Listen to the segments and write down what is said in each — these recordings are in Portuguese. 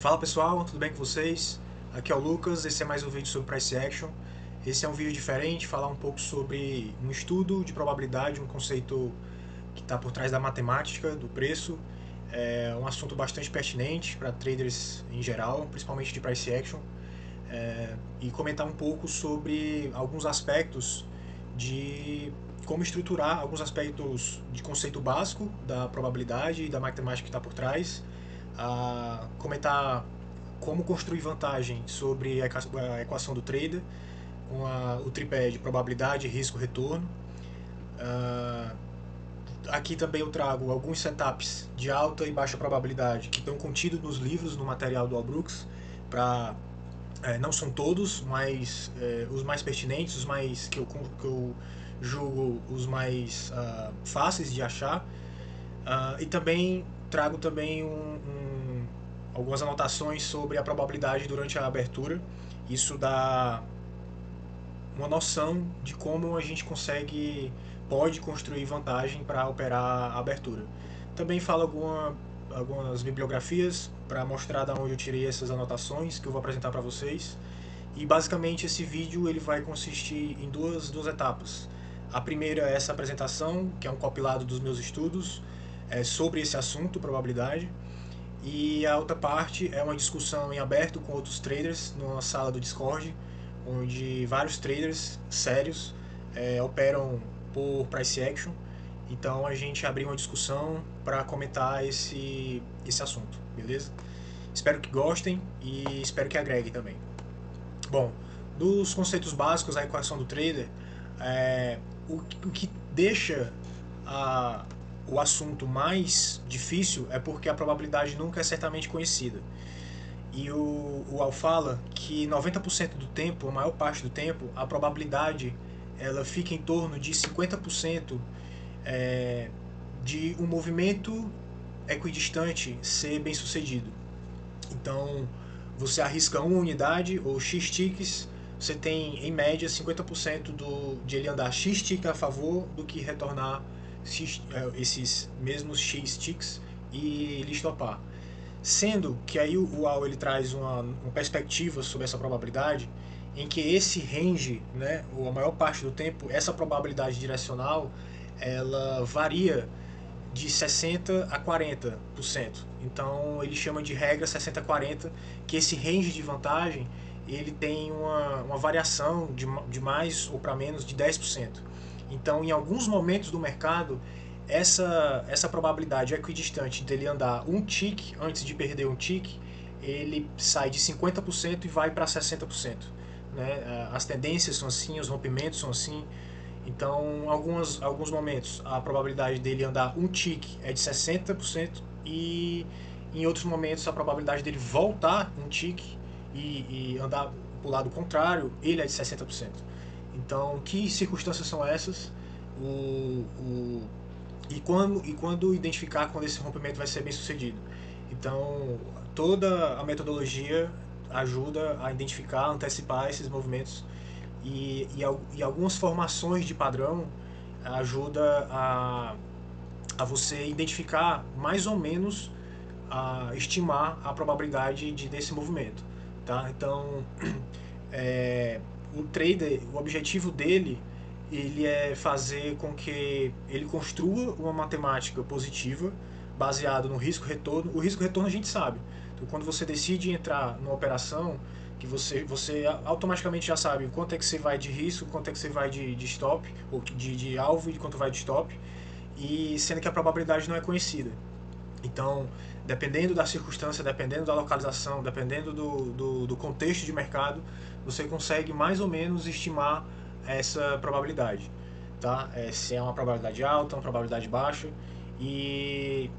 Fala pessoal, tudo bem com vocês? Aqui é o Lucas, esse é mais um vídeo sobre Price Action. Esse é um vídeo diferente, falar um pouco sobre um estudo de probabilidade, um conceito que está por trás da matemática, do preço. É um assunto bastante pertinente para traders em geral, principalmente de Price Action. E comentar um pouco sobre alguns aspectos de como estruturar, alguns aspectos de conceito básico da probabilidade e da matemática que está por trás. Comentar como construir vantagem sobre a equação do trader, com o tripé de probabilidade, risco, retorno. Aqui também eu trago alguns setups de alta e baixa probabilidade que estão contidos nos livros, no material do Al Brooks, para não são todos, mas os mais pertinentes, os mais que eu julgo os mais fáceis de achar. E também trago também algumas anotações sobre a probabilidade durante a abertura. Isso dá uma noção de como a gente pode construir vantagem para operar a abertura. Também falo algumas bibliografias para mostrar de onde eu tirei essas anotações que eu vou apresentar para vocês. E basicamente esse vídeo ele vai consistir em duas etapas. A primeira é essa apresentação, que é um compilado dos meus estudos sobre esse assunto, probabilidade. E a outra parte é uma discussão em aberto com outros traders numa sala do Discord, onde vários traders sérios operam por price action. Então a gente abriu uma discussão para comentar esse assunto, beleza? Espero que gostem e espero que agreguem também. Bom, dos conceitos básicos da equação do trader, o que deixa o assunto mais difícil é porque a probabilidade nunca é certamente conhecida. E o Al fala que 90% do tempo, a maior parte do tempo, a probabilidade ela fica em torno de 50% de um movimento equidistante ser bem sucedido. Então, você arrisca uma unidade ou X ticks, você tem em média 50% de ele andar X tick a favor do que retornar esses mesmos X ticks e lhe stopar. Sendo que aí o Al ele traz uma perspectiva sobre essa probabilidade, em que esse range, né, ou a maior parte do tempo, essa probabilidade direcional, ela varia de 60% a 40%. Então ele chama de regra 60-40, que esse range de vantagem ele tem uma variação de mais ou para menos de 10%. Então em alguns momentos do mercado, essa probabilidade equidistante dele andar um tick antes de perder um tick, ele sai de 50% e vai para 60%. Né? As tendências são assim, os rompimentos são assim. Então, alguns momentos a probabilidade dele andar um tick é de 60% e em outros momentos a probabilidade dele voltar um tick e andar para o lado contrário, ele é de 60%. Então, que circunstâncias são essas? E quando identificar quando esse rompimento vai ser bem sucedido? Então, toda a metodologia ajuda a identificar, antecipar esses movimentos e algumas formações de padrão ajuda a você identificar mais ou menos, a estimar a probabilidade desse movimento, tá? Então, o trader, o objetivo dele, ele é fazer com que ele construa uma matemática positiva baseado no risco-retorno. O risco-retorno a gente sabe. Então, quando você decide entrar numa operação, que você automaticamente já sabe quanto é que você vai de risco, quanto é que você vai de stop, ou de alvo e quanto vai de stop, e sendo que a probabilidade não é conhecida. Então, dependendo da circunstância, dependendo da localização, dependendo do contexto de mercado, você consegue mais ou menos estimar essa probabilidade, tá? Se é uma probabilidade alta, uma probabilidade baixa. E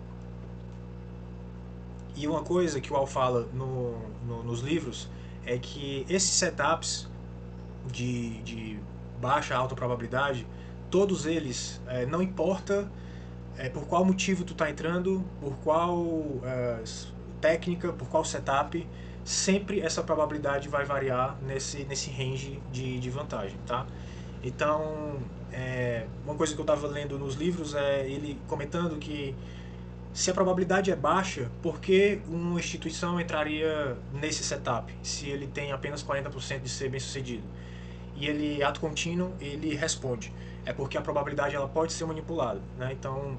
uma coisa que o Al fala nos livros é que esses setups de baixa, alta probabilidade, todos eles, não importa por qual motivo tu tá entrando, por qual técnica, por qual setup, sempre essa probabilidade vai variar nesse range de vantagem, tá? Então, uma coisa que eu estava lendo nos livros é ele comentando que Se a probabilidade é baixa, por que uma instituição entraria nesse setup, se ele tem apenas 40% de ser bem sucedido? E ele, ato contínuo, ele responde. É porque a probabilidade ela pode ser manipulada, né? Então,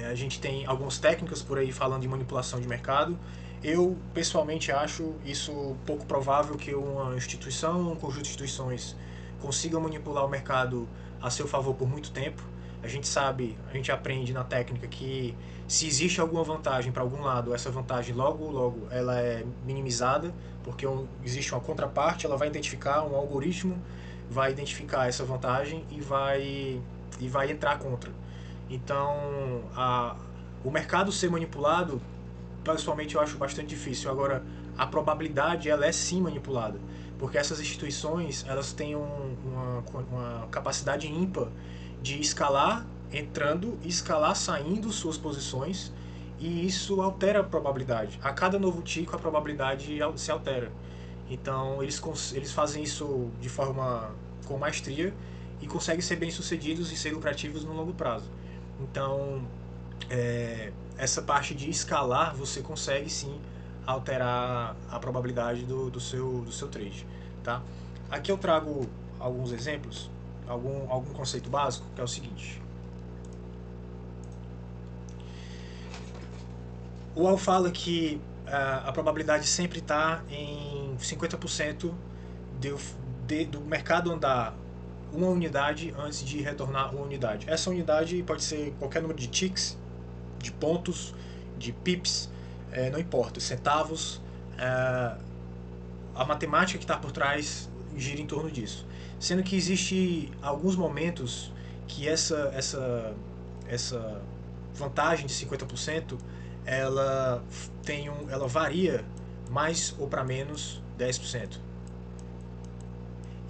a gente tem algumas técnicas por aí falando de manipulação de mercado. Eu, pessoalmente, acho isso pouco provável que uma instituição, um conjunto de instituições consiga manipular o mercado a seu favor por muito tempo. A gente sabe, a gente aprende na técnica que se existe alguma vantagem para algum lado, essa vantagem logo ela é minimizada, porque existe uma contraparte, ela vai identificar um algoritmo, vai identificar essa vantagem e vai entrar contra. Então, o mercado ser manipulado, pessoalmente eu acho bastante difícil. Agora, a probabilidade ela é sim manipulada, porque essas instituições elas têm uma capacidade ímpar de escalar entrando e escalar saindo suas posições, e isso altera a probabilidade. A cada novo tico a probabilidade se altera. Então eles fazem isso de forma com maestria e conseguem ser bem sucedidos e ser lucrativos no longo prazo. Então essa parte de escalar você consegue sim alterar a probabilidade do seu trade, tá? Aqui eu trago alguns exemplos, algum conceito básico, que é o seguinte. O Al fala que a probabilidade sempre está em 50% do mercado andar uma unidade antes de retornar uma unidade. Essa unidade pode ser qualquer número de ticks, de pontos, de pips, não importa, centavos. A matemática que está por trás gira em torno disso. Sendo que existe alguns momentos que essa vantagem de 50% ela varia mais ou para menos 10%.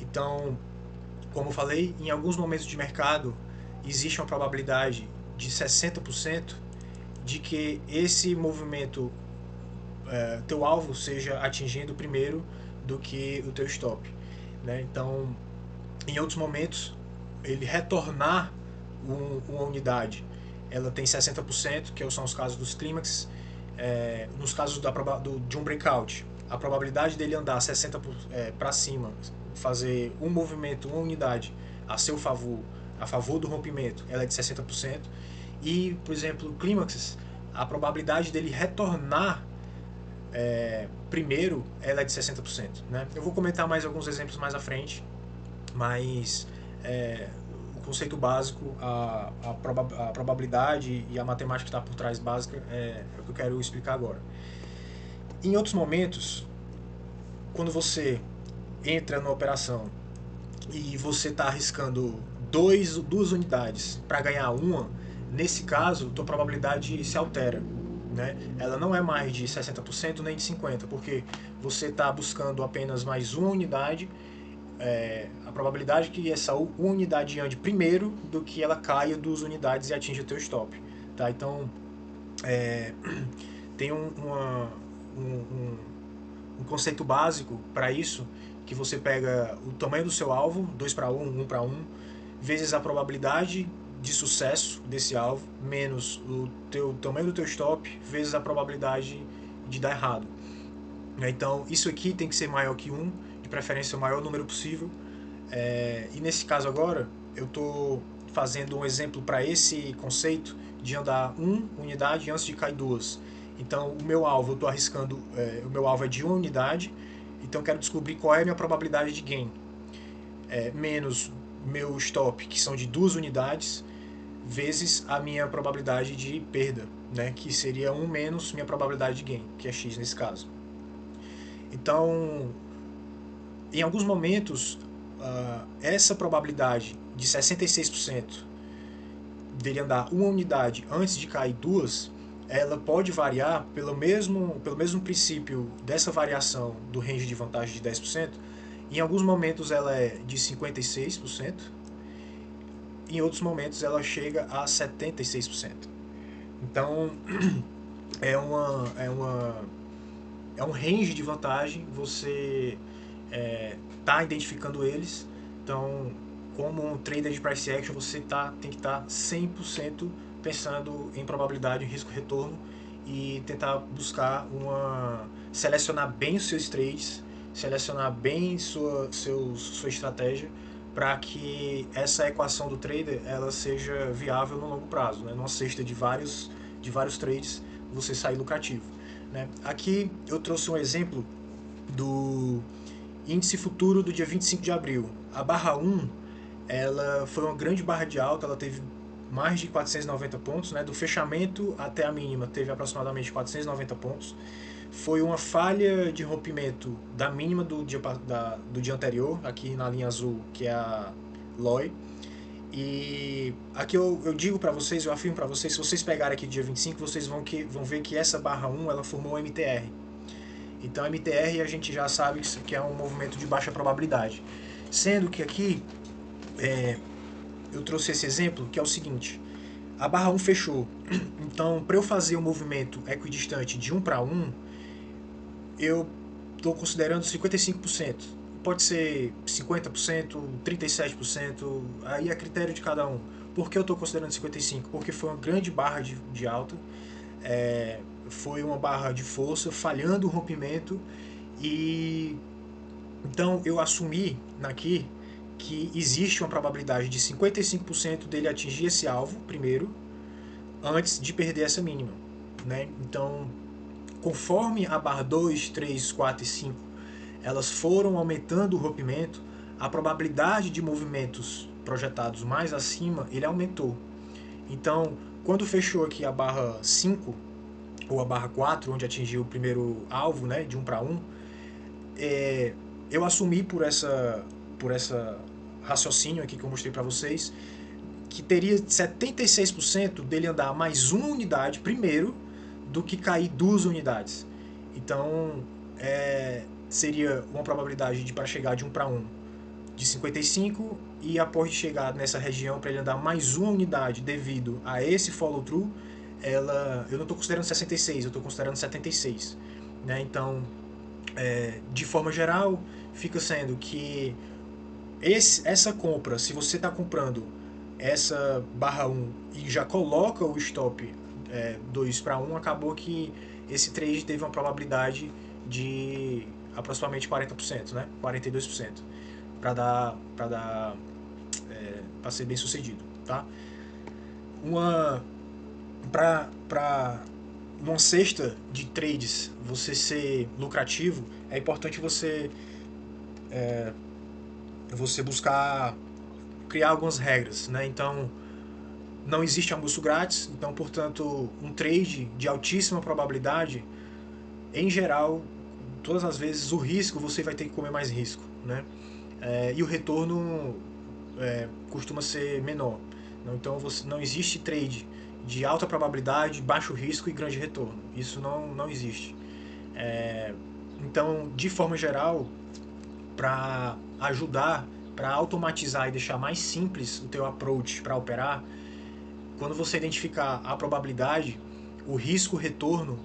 Então, como eu falei, em alguns momentos de mercado existe uma probabilidade de 60% de que esse movimento, teu alvo seja atingido primeiro do que o teu stop, né? Então, em outros momentos, ele retornar uma unidade, ela tem 60%, que são os casos dos clímax. Nos casos de um breakout, a probabilidade dele andar 60% para cima, fazer um movimento, uma unidade a seu favor, a favor do rompimento, ela é de 60%. E, por exemplo, clímaxes, a probabilidade dele retornar primeiro, ela é de 60%, né? Eu vou comentar mais alguns exemplos mais à frente, mas o conceito básico, a probabilidade e a matemática que está por trás básica é o que eu quero explicar agora. Em outros momentos, quando você entra na operação e você está arriscando duas unidades para ganhar uma, nesse caso, tua probabilidade se altera, né? Ela não é mais de 60% nem de 50%, porque você está buscando apenas mais uma unidade. A probabilidade que essa uma unidade ande primeiro do que ela caia 2 unidades e atinja o teu stop, tá? Então, tem um conceito básico para isso, que você pega o tamanho do seu alvo, 2 para 1, 1 para 1, vezes a probabilidade de sucesso desse alvo, menos o tamanho do teu stop, vezes a probabilidade de dar errado. Então, isso aqui tem que ser maior que 1, de preferência o maior número possível. E nesse caso agora, eu estou fazendo um exemplo para esse conceito de andar 1 unidade antes de cair 2. Então, o meu alvo, eu estou arriscando, o meu alvo é de 1 unidade, então eu quero descobrir qual é a minha probabilidade de gain. Menos meu stop, que são de 2 unidades, vezes a minha probabilidade de perda, né, que seria 1 menos minha probabilidade de gain, que é x nesse caso. Então, em alguns momentos, essa probabilidade de 66% dele andar uma unidade antes de cair 2, ela pode variar pelo mesmo princípio dessa variação do range de vantagem de 10%. Em alguns momentos ela é de 56%, em outros momentos ela chega a 76%. Então, é um range de vantagem, você tá identificando eles. Então, como um trader de price action, você tem que estar 100% pensando em probabilidade, em risco-retorno, e tentar buscar selecionar bem os seus trades, selecionar bem sua estratégia, para que essa equação do trader ela seja viável no longo prazo, né? Numa cesta de vários trades, você sair lucrativo, né? Aqui eu trouxe um exemplo do índice futuro do dia 25 de abril. A barra 1, ela foi uma grande barra de alta, ela teve mais de 490 pontos, né? Do fechamento até a mínima teve aproximadamente 490 pontos. Foi uma falha de rompimento da mínima do dia anterior, aqui na linha azul, que é a LOI. E aqui eu digo para vocês, eu afirmo para vocês, se vocês pegarem aqui dia 25, vocês vão ver que essa barra 1 ela formou um MTR. Então MTR a gente já sabe que é um movimento de baixa probabilidade. Sendo que aqui eu trouxe esse exemplo, que é o seguinte: a barra 1 fechou. Então, para eu fazer um movimento equidistante de 1 para 1, eu estou considerando 55%. Pode ser 50%, 37%, aí é critério de cada um. Por que eu estou considerando 55%? Porque foi uma grande barra de alta, foi uma barra de força, falhando o rompimento, e então eu assumi aqui que existe uma probabilidade de 55% dele atingir esse alvo primeiro, antes de perder essa mínima, né? Então, conforme a barra 2, 3, 4 e 5 elas foram aumentando o rompimento, a probabilidade de movimentos projetados mais acima, ele aumentou. Então, quando fechou aqui a barra 5, ou a barra 4, onde atingiu o primeiro alvo, né, de 1 para 1, eu assumi por essa raciocínio aqui que eu mostrei para vocês, que teria 76% dele andar mais uma unidade primeiro do que cair 2 unidades. Então, seria uma probabilidade para chegar de 1 para 1 de 55, e após de chegar nessa região para ele andar mais uma unidade devido a esse follow through, eu não estou considerando 66, eu estou considerando 76, né? Então, de forma geral, fica sendo que essa compra, se você está comprando essa barra 1 e já coloca o stop 2 para 1, acabou que esse trade teve uma probabilidade de aproximadamente 40%, né? 42%, para ser bem sucedido, tá? Para uma cesta de trades você ser lucrativo, é importante você buscar criar algumas regras, né? Então, não existe almoço grátis, então, portanto, um trade de altíssima probabilidade, em geral, todas as vezes o risco, você vai ter que comer mais risco, né? E o retorno costuma ser menor. Então, não existe trade de alta probabilidade, baixo risco e grande retorno. Isso não existe. Então, de forma geral, para ajudar, para automatizar e deixar mais simples o teu approach para operar, quando você identificar a probabilidade, o risco-retorno,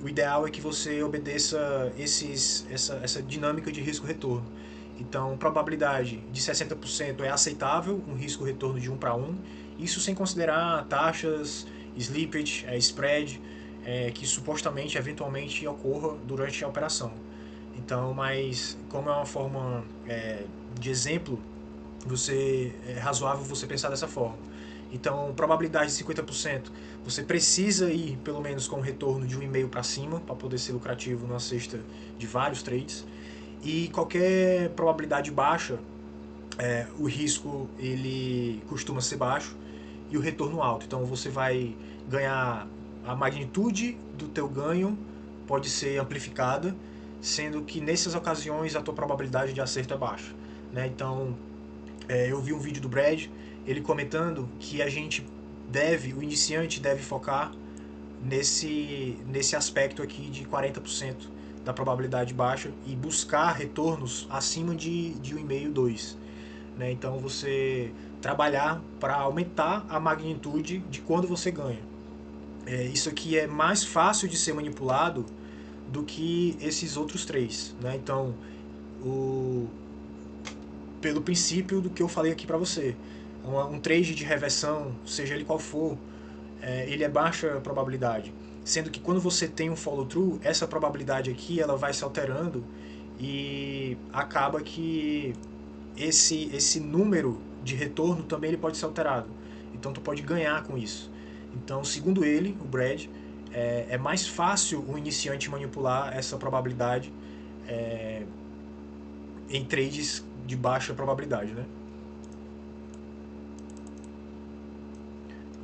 o ideal é que você obedeça essa dinâmica de risco-retorno. Então, probabilidade de 60% é aceitável, um risco-retorno de 1 para 1, isso sem considerar taxas, slippage, spread, que supostamente, eventualmente, ocorra durante a operação. Então, mas como é uma forma de exemplo, é razoável você pensar dessa forma. Então, probabilidade de 50%, você precisa ir pelo menos com um retorno de 1,5 para cima para poder ser lucrativo numa cesta de vários trades. E qualquer probabilidade baixa, o risco ele costuma ser baixo e o retorno alto. Então você vai ganhar, a magnitude do teu ganho pode ser amplificada, sendo que nessas ocasiões a tua probabilidade de acerto é baixa, né? Então, eu vi um vídeo do Brad, ele comentando que o iniciante deve focar nesse aspecto aqui de 40% da probabilidade baixa e buscar retornos acima de 1,5, 2. Né? Então você trabalhar para aumentar a magnitude de quando você ganha. Isso aqui é mais fácil de ser manipulado do que esses outros três. Né? Então, pelo princípio do que eu falei aqui para você, um trade de reversão, seja ele qual for, ele é baixa probabilidade. Sendo que quando você tem um follow through, essa probabilidade aqui ela vai se alterando e acaba que esse número de retorno também ele pode ser alterado. Então tu pode ganhar com isso. Então, segundo ele, o Brad, é mais fácil o iniciante manipular essa probabilidade em trades de baixa probabilidade, né?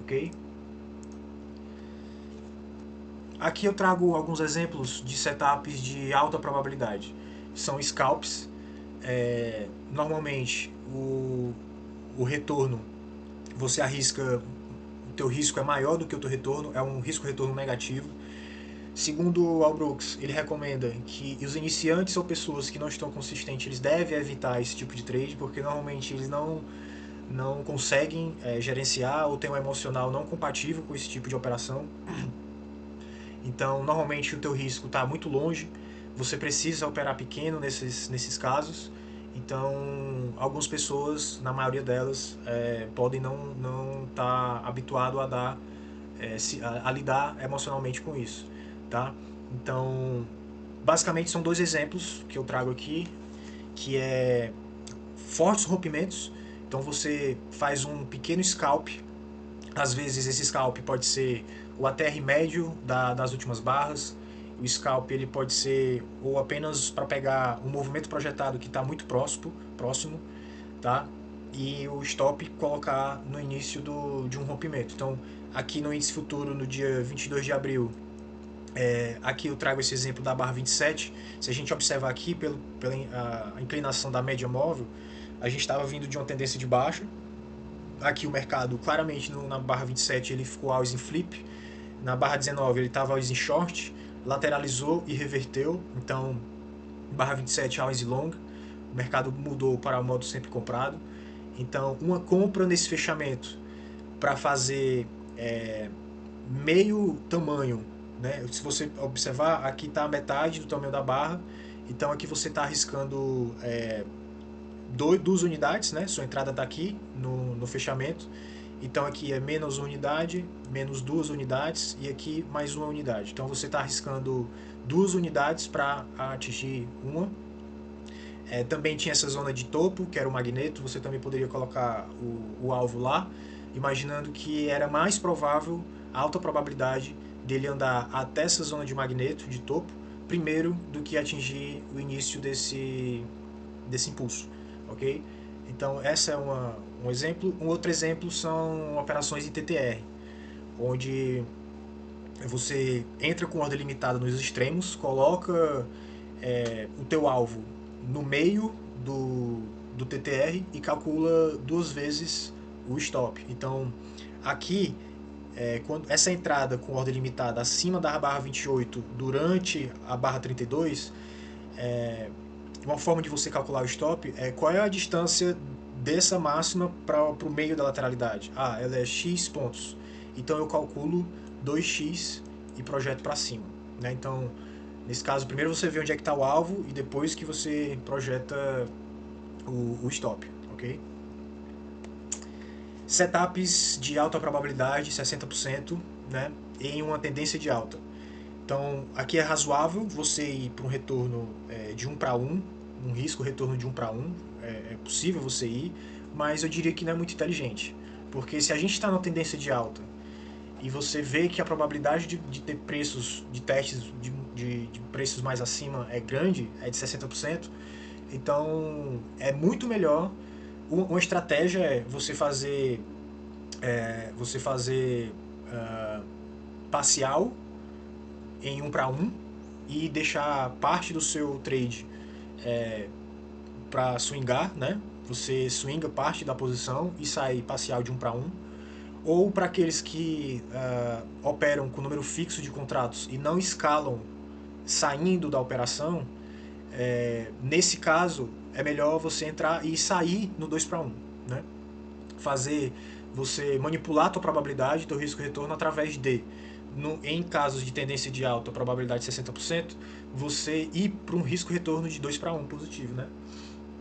Ok? Aqui eu trago alguns exemplos de setups de alta probabilidade. São scalps. Normalmente o retorno você arrisca, o teu risco é maior do que o teu retorno, é um risco-retorno negativo. Segundo o Al Brooks, ele recomenda que os iniciantes ou pessoas que não estão consistentes, eles devem evitar esse tipo de trade, porque normalmente eles não conseguem gerenciar ou têm um emocional não compatível com esse tipo de operação. Então, normalmente o teu risco está muito longe, você precisa operar pequeno nesses casos. Então, algumas pessoas, na maioria delas, podem não estar habituado a dar, a lidar emocionalmente com isso, tá? Então, basicamente são dois exemplos que eu trago aqui, que é fortes rompimentos. Então você faz um pequeno scalp. Às vezes esse scalp pode ser o ATR médio das últimas barras. O scalp ele pode ser ou apenas para pegar um movimento projetado que está muito próximo, tá? E o stop colocar no início de um rompimento. Então, aqui no índice futuro, no dia 22 de abril, aqui eu trago esse exemplo da barra 27. Se a gente observar aqui pela a inclinação da média móvel, a gente estava vindo de uma tendência de baixa. Aqui o mercado, claramente na barra 27, ele ficou always em flip. Na barra 19 ele estava always em short, lateralizou e reverteu. Então, barra 27 always long. O mercado mudou para o modo sempre comprado. Então, uma compra nesse fechamento para fazer meio tamanho, né? Se você observar, aqui está a metade do tamanho da barra. Então, aqui você está arriscando duas unidades, né? Sua entrada está aqui no fechamento. Então aqui é menos unidade, menos duas unidades e aqui mais uma unidade. Então você está arriscando duas unidades para atingir uma. Também tinha essa zona de topo, que era o magneto. Você também poderia colocar o alvo lá, imaginando que era mais provável, alta probabilidade dele andar até essa zona de magneto, de topo, primeiro do que atingir o início desse impulso. Ok? Então, essa é um exemplo. Um outro exemplo são operações em TTR, onde você entra com ordem limitada nos extremos, coloca o teu alvo no meio do TTR e calcula duas vezes o stop. Então, aqui, quando essa entrada com ordem limitada acima da barra 28 durante a barra 32, uma forma de você calcular o stop é qual é a distância dessa máxima para o meio da lateralidade. Ela é x pontos. Então eu calculo 2x e projeto para cima, né? Então, nesse caso, primeiro você vê onde é que está o alvo e depois que você projeta o stop, ok? Setups de alta probabilidade, 60%, né? Em uma tendência de alta. Então, aqui é razoável você ir para um retorno de 1 para 1, um risco retorno de 1 para 1, é possível você ir, mas eu diria que não é muito inteligente, porque se a gente está na tendência de alta e você vê que a probabilidade de ter preços, de testes de preços mais acima é grande, é de 60%, então é muito melhor, uma estratégia é você fazer parcial em 1 para 1 e deixar parte do seu trade para swingar, né? Você swinga parte da posição e sai parcial de 1 para 1. Ou para aqueles que operam com número fixo de contratos e não escalam saindo da operação, nesse caso é melhor você entrar e sair no 2 para 1, né? Você manipular a tua probabilidade, teu risco retorno através de em casos de tendência de alta, probabilidade de 60%, você ir para um risco retorno de 2 para 1 positivo, né?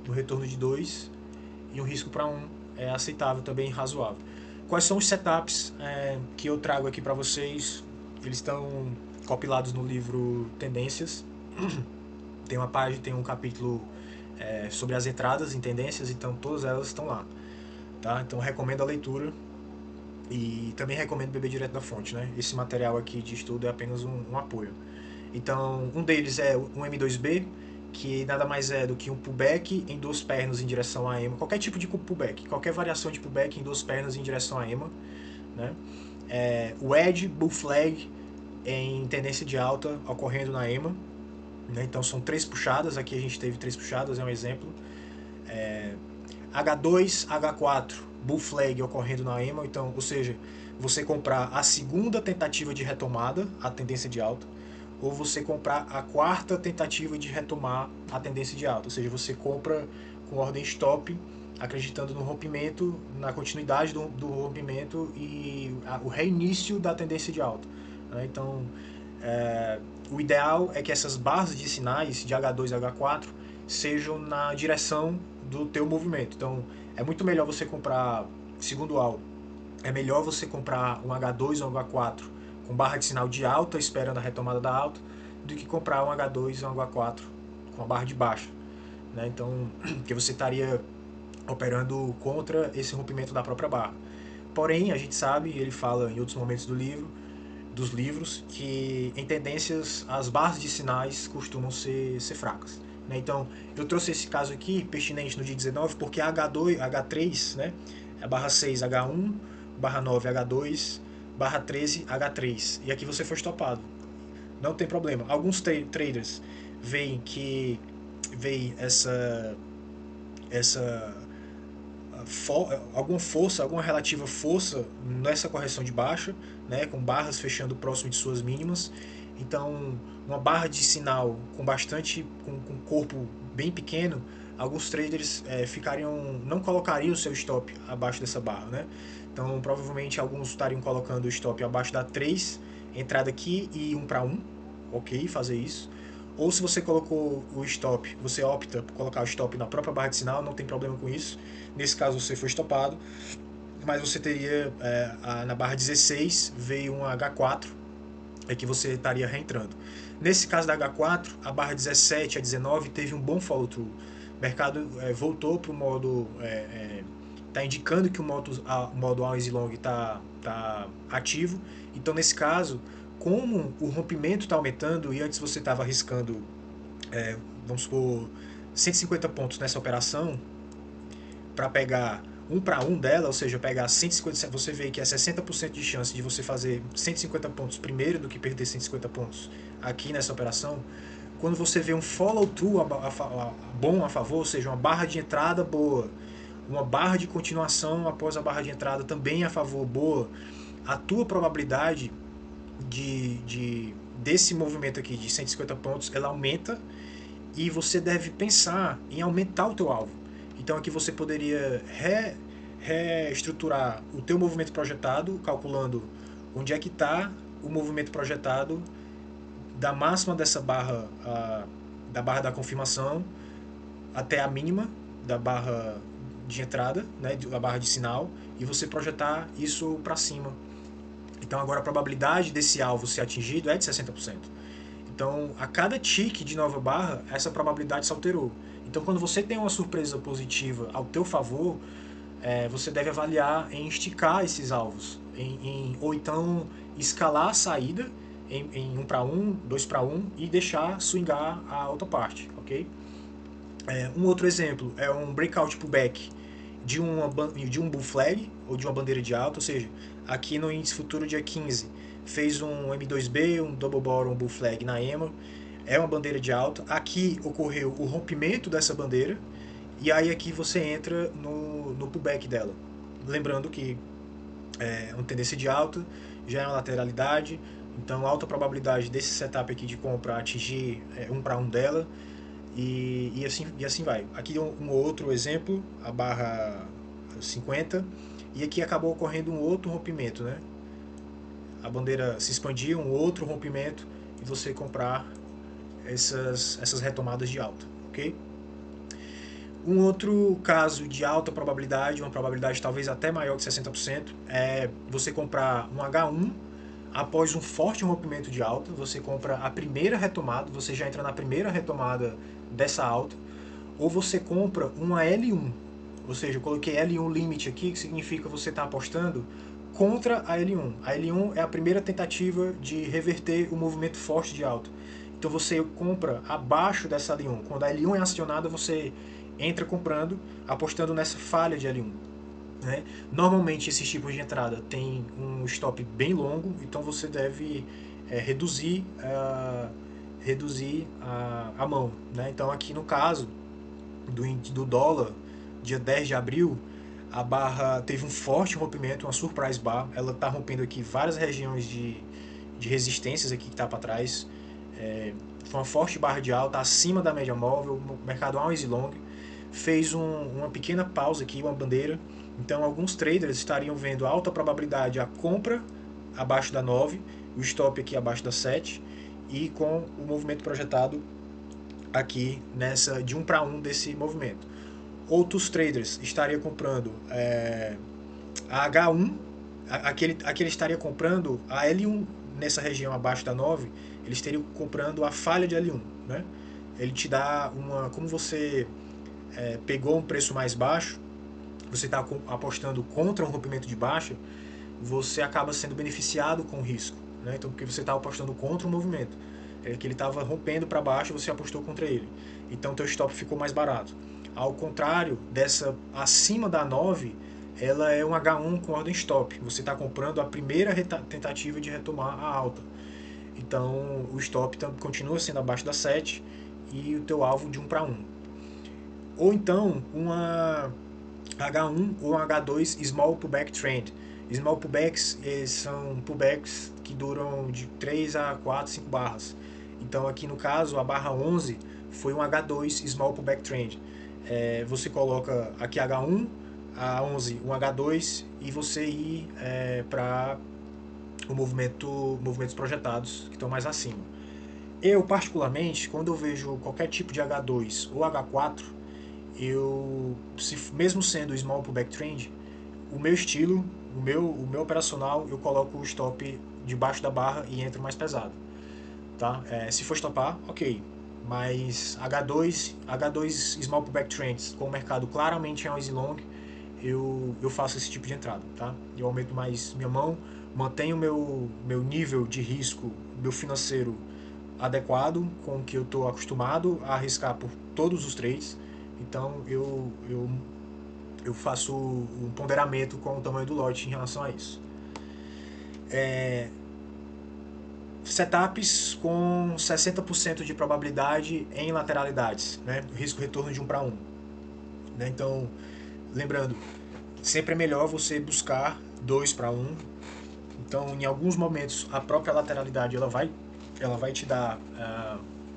Um retorno de 2 e um risco para 1 é aceitável também, razoável. quais são os setups que eu trago aqui para vocês? Eles estão compilados no livro Tendências. Tem uma página, tem um capítulo sobre as entradas em tendências, então todas elas estão lá, tá? Então recomendo a leitura e também recomendo beber direto da fonte, né? Esse material aqui de estudo é apenas um apoio. Então, um deles é um M2B, que nada mais é do que um pullback em duas pernas em direção à EMA. Qualquer tipo de pullback, qualquer variação de pullback em duas pernas em direção à EMA, né? O Edge, Bull Flag em tendência de alta ocorrendo na EMA, né? Então são 3 puxadas, aqui a gente teve 3 puxadas, é um exemplo. H2, H4, Bull Flag ocorrendo na EMA, então, ou seja, você comprar a segunda tentativa de retomada, a tendência de alta, ou você comprar a quarta tentativa de retomar a tendência de alta, ou seja, você compra com ordem stop, acreditando no rompimento, na continuidade do rompimento e o reinício da tendência de alta, né? Então, o ideal é que essas barras de sinais de H2 e H4 sejam na direção do teu movimento. Então, é muito melhor você comprar, segundo o Aldo, é melhor você comprar um H2 ou um H4 com barra de sinal de alta, esperando a retomada da alta, do que comprar um H2 ou um H4 com a barra de baixa, né? Então, que você estaria operando contra esse rompimento da própria barra. Porém, a gente sabe, e ele fala em outros momentos dos livros, que em tendências as barras de sinais costumam ser fracas, né? Então, eu trouxe esse caso aqui, pertinente no dia 19, porque a H2, H3, né, a barra 6, H1, barra 9, H2, barra 13, H3. E aqui você foi estopado. Não tem problema. Alguns traders veem que essa alguma força, alguma relativa força nessa correção de baixa, né, com barras fechando próximo de suas mínimas. Então, uma barra de sinal com com corpo bem pequeno, alguns traders não colocariam o seu stop abaixo dessa barra, né? Então, provavelmente alguns estariam colocando o stop abaixo da 3, entrada aqui e 1 para 1, ok, fazer isso. Ou se você colocou o stop, você opta por colocar o stop na própria barra de sinal, não tem problema com isso. Nesse caso você foi estopado, mas você teria na barra 16 veio um H4, que você estaria reentrando. Nesse caso da H4, a barra 17 a 19 teve um bom follow through. O mercado voltou para o modo, está indicando que o modo always long está ativo. Então nesse caso, como o rompimento está aumentando e antes você estava arriscando, vamos supor, 150 pontos nessa operação, para pegar 1 para 1 dela, ou seja, pegar 150, você vê que é 60% de chance de você fazer 150 pontos primeiro do que perder 150 pontos aqui nessa operação. Quando você vê um follow-through bom a favor, ou seja, uma barra de entrada boa, uma barra de continuação após a barra de entrada também a favor boa, a tua probabilidade desse movimento aqui de 150 pontos, ela aumenta e você deve pensar em aumentar o teu alvo. Então aqui você poderia reestruturar o teu movimento projetado, calculando onde é que está o movimento projetado da máxima dessa barra, da barra da confirmação, até a mínima da barra de entrada, né, da barra de sinal, e você projetar isso para cima. Então agora a probabilidade desse alvo ser atingido é de 60%. Então, a cada tique de nova barra, essa probabilidade se alterou. Então, quando você tem uma surpresa positiva ao teu favor, você deve avaliar em esticar esses alvos, ou então escalar a saída em 1 para 1, 2 para 1 e deixar swingar a outra parte, ok? Um outro exemplo é um breakout pullback de um bull flag ou de uma bandeira de alta, ou seja, aqui no índice futuro dia 15 fez um M2B, um double bottom bull flag na EMA, é uma bandeira de alta. Aqui ocorreu o rompimento dessa bandeira e aí aqui você entra no pullback dela. Lembrando que é uma tendência de alta, já é uma lateralidade, então alta probabilidade desse setup aqui de compra atingir 1 para 1 dela. E assim vai. Aqui um outro exemplo, a barra 50, e aqui acabou ocorrendo um outro rompimento, né? A bandeira se expandiu, um outro rompimento, e você comprar essas retomadas de alta, ok? Um outro caso de alta probabilidade, uma probabilidade talvez até maior que 60%, é você comprar um H1 após um forte rompimento de alta. Você compra a primeira retomada, você já entra na primeira retomada dessa alta, ou você compra uma L1, ou seja, eu coloquei L1 limit aqui, que significa você está apostando contra a L1. A L1 é a primeira tentativa de reverter o movimento forte de alta. Então você compra abaixo dessa L1. Quando a L1 é acionada, você entra comprando, apostando nessa falha de L1. Né? Normalmente esses tipos de entrada tem um stop bem longo, então você deve reduzir a mão. Né? Então aqui no caso do dólar, dia 10 de abril, a barra teve um forte rompimento, uma surprise bar. Ela está rompendo aqui várias regiões de resistências aqui que está para trás. Foi uma forte barra de alta acima da média móvel, o mercado always long fez uma pequena pausa aqui, uma bandeira. Então alguns traders estariam vendo alta probabilidade a compra abaixo da 9, o stop aqui abaixo da 7, e com o movimento projetado aqui nessa de 1 para 1 desse movimento. Outros traders estariam comprando a H1, aquele estaria comprando a L1 nessa região abaixo da 9, eles estariam comprando a falha de L1. Né? Ele te dá uma... Como você pegou um preço mais baixo, você está apostando contra um rompimento de baixa, você acaba sendo beneficiado com o risco. Né? Então, porque você está apostando contra o movimento. Que ele estava rompendo para baixo, você apostou contra ele. Então, teu stop ficou mais barato. Ao contrário, dessa acima da 9, ela é um H1 com ordem stop. Você está comprando a primeira tentativa de retomar a alta. Então, o stop continua sendo abaixo da 7 e o teu alvo de 1 para 1. Ou então, uma H1 ou um H2 Small Pullback Trend. Small pullbacks são pullbacks que duram de 3 a 4, 5 barras. Então aqui no caso a barra 11 foi um H2 Small Pullback Trend. Você coloca aqui H1, a 11 um H2 e você ir para movimentos projetados que estão mais acima. Eu particularmente, quando eu vejo qualquer tipo de H2 ou H4, mesmo sendo small pullback trend, o meu estilo, o meu operacional, eu coloco o stop debaixo da barra e entro mais pesado. Tá? Se for stopar, ok. Mas H2 small pullback trends, com o mercado claramente em always long, eu faço esse tipo de entrada. Tá? Eu aumento mais minha mão, mantenho meu nível de risco, meu financeiro adequado com o que eu estou acostumado a arriscar por todos os trades. Então eu faço um ponderamento com o tamanho do lote em relação a isso. Setups com 60% de probabilidade em lateralidades, né? Risco retorno de 1 para 1. Né? Então, lembrando, sempre é melhor você buscar 2 para 1. Então, em alguns momentos, a própria lateralidade ela vai te dar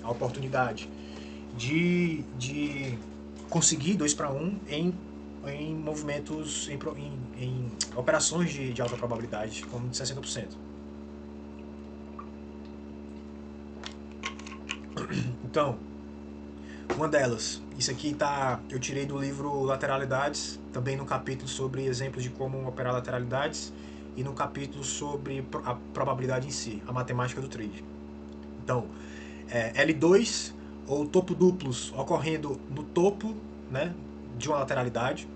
a oportunidade de conseguir 2 para 1 em movimentos, em operações de alta probabilidade, como de 60%. Então, uma delas, isso aqui eu tirei do livro Lateralidades, também no capítulo sobre exemplos de como operar lateralidades e no capítulo sobre a probabilidade em si, a matemática do trade. Então, L2 ou topo duplos ocorrendo no topo, né, de uma lateralidade.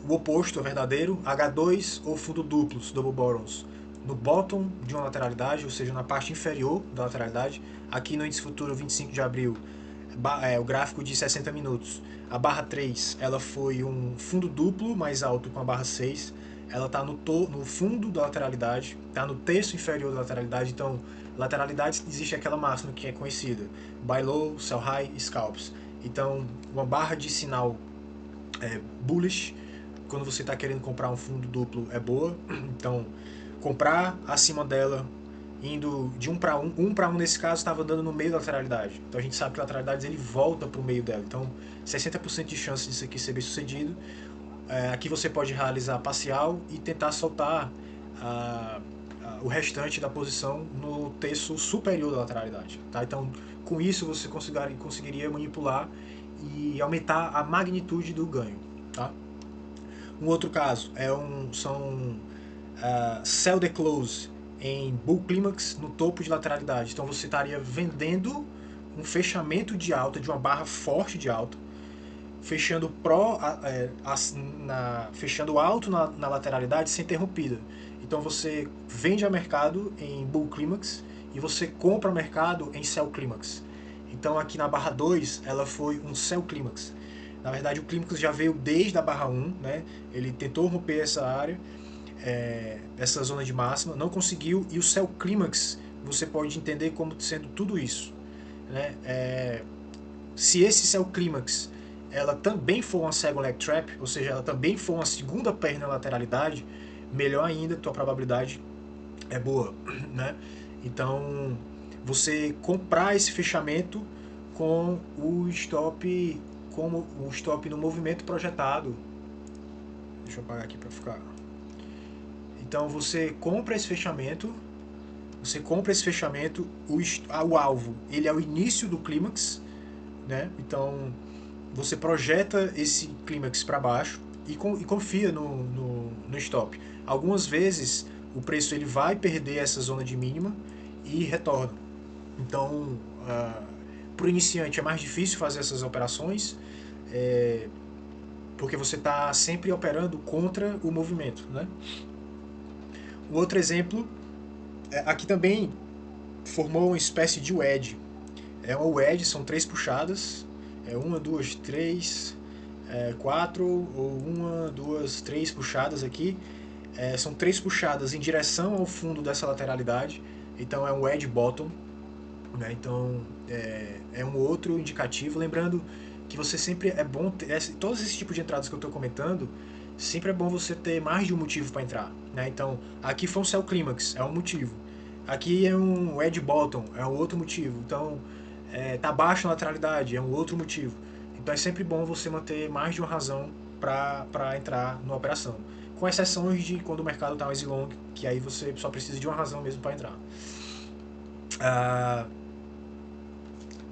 O oposto é verdadeiro, H2 ou fundo duplos, double bottoms, no bottom de uma lateralidade, ou seja, na parte inferior da lateralidade. Aqui no índice futuro 25 de abril, o gráfico de 60 minutos, a barra 3 ela foi um fundo duplo mais alto com a barra 6, ela está no fundo da lateralidade, está no terço inferior da lateralidade. Então, lateralidade existe aquela máxima que é conhecida, buy low, sell high, scalps. Então, uma barra de sinal bullish, quando você está querendo comprar um fundo duplo, é boa. Então, comprar acima dela, indo de 1 para 1. 1 para 1 nesse caso estava dando no meio da lateralidade. Então a gente sabe que a lateralidade ele volta para o meio dela. Então, 60% de chance disso aqui ser bem sucedido. Aqui você pode realizar parcial e tentar soltar o restante da posição no terço superior da lateralidade. Tá? Então, com isso você conseguiria manipular e aumentar a magnitude do ganho, tá? Um outro caso são sell the close em bull clímax no topo de lateralidade. Então você estaria vendendo um fechamento de alta, de uma barra forte de alta, fechando fechando alto na lateralidade sem ter rompida. Então você vende a mercado em bull clímax e você compra a mercado em sell clímax. Então aqui na barra 2 ela foi um sell clímax. Na verdade o clímax já veio desde a barra 1, né? Ele tentou romper essa área, essa zona de máxima, não conseguiu, e o sell clímax você pode entender como sendo tudo isso, né? Se esse sell clímax ela também for uma second leg trap, ou seja, ela também for uma segunda perna na lateralidade, melhor ainda, tua probabilidade é boa, né? Então, você comprar esse fechamento com o stop, como o stop no movimento projetado. Deixa eu apagar aqui para ficar. Então, você compra esse fechamento, o alvo, ele é o início do clímax, né? Então, você projeta esse clímax para baixo e confia no stop. Algumas vezes o preço ele vai perder essa zona de mínima e retorna. Então, para o iniciante é mais difícil fazer essas operações, porque você está sempre operando contra o movimento, né? O outro exemplo, aqui também formou uma espécie de wedge. É uma wedge, são 3 puxadas, 1, 2, 3, 4, ou 1, 2, 3 puxadas aqui. São 3 puxadas em direção ao fundo dessa lateralidade, então é um wedge bottom, né? Então é um outro indicativo. Lembrando que você sempre é bom ter, todos esses tipos de entradas que eu estou comentando, sempre é bom você ter mais de um motivo para entrar, né? Então aqui foi um sell clímax, é um motivo. Aqui é um wedge bottom, é um outro motivo. Então tá baixo na lateralidade, é um outro motivo. Então é sempre bom você manter mais de uma razão para entrar na operação, com exceções de quando o mercado está mais long, que aí você só precisa de uma razão mesmo para entrar.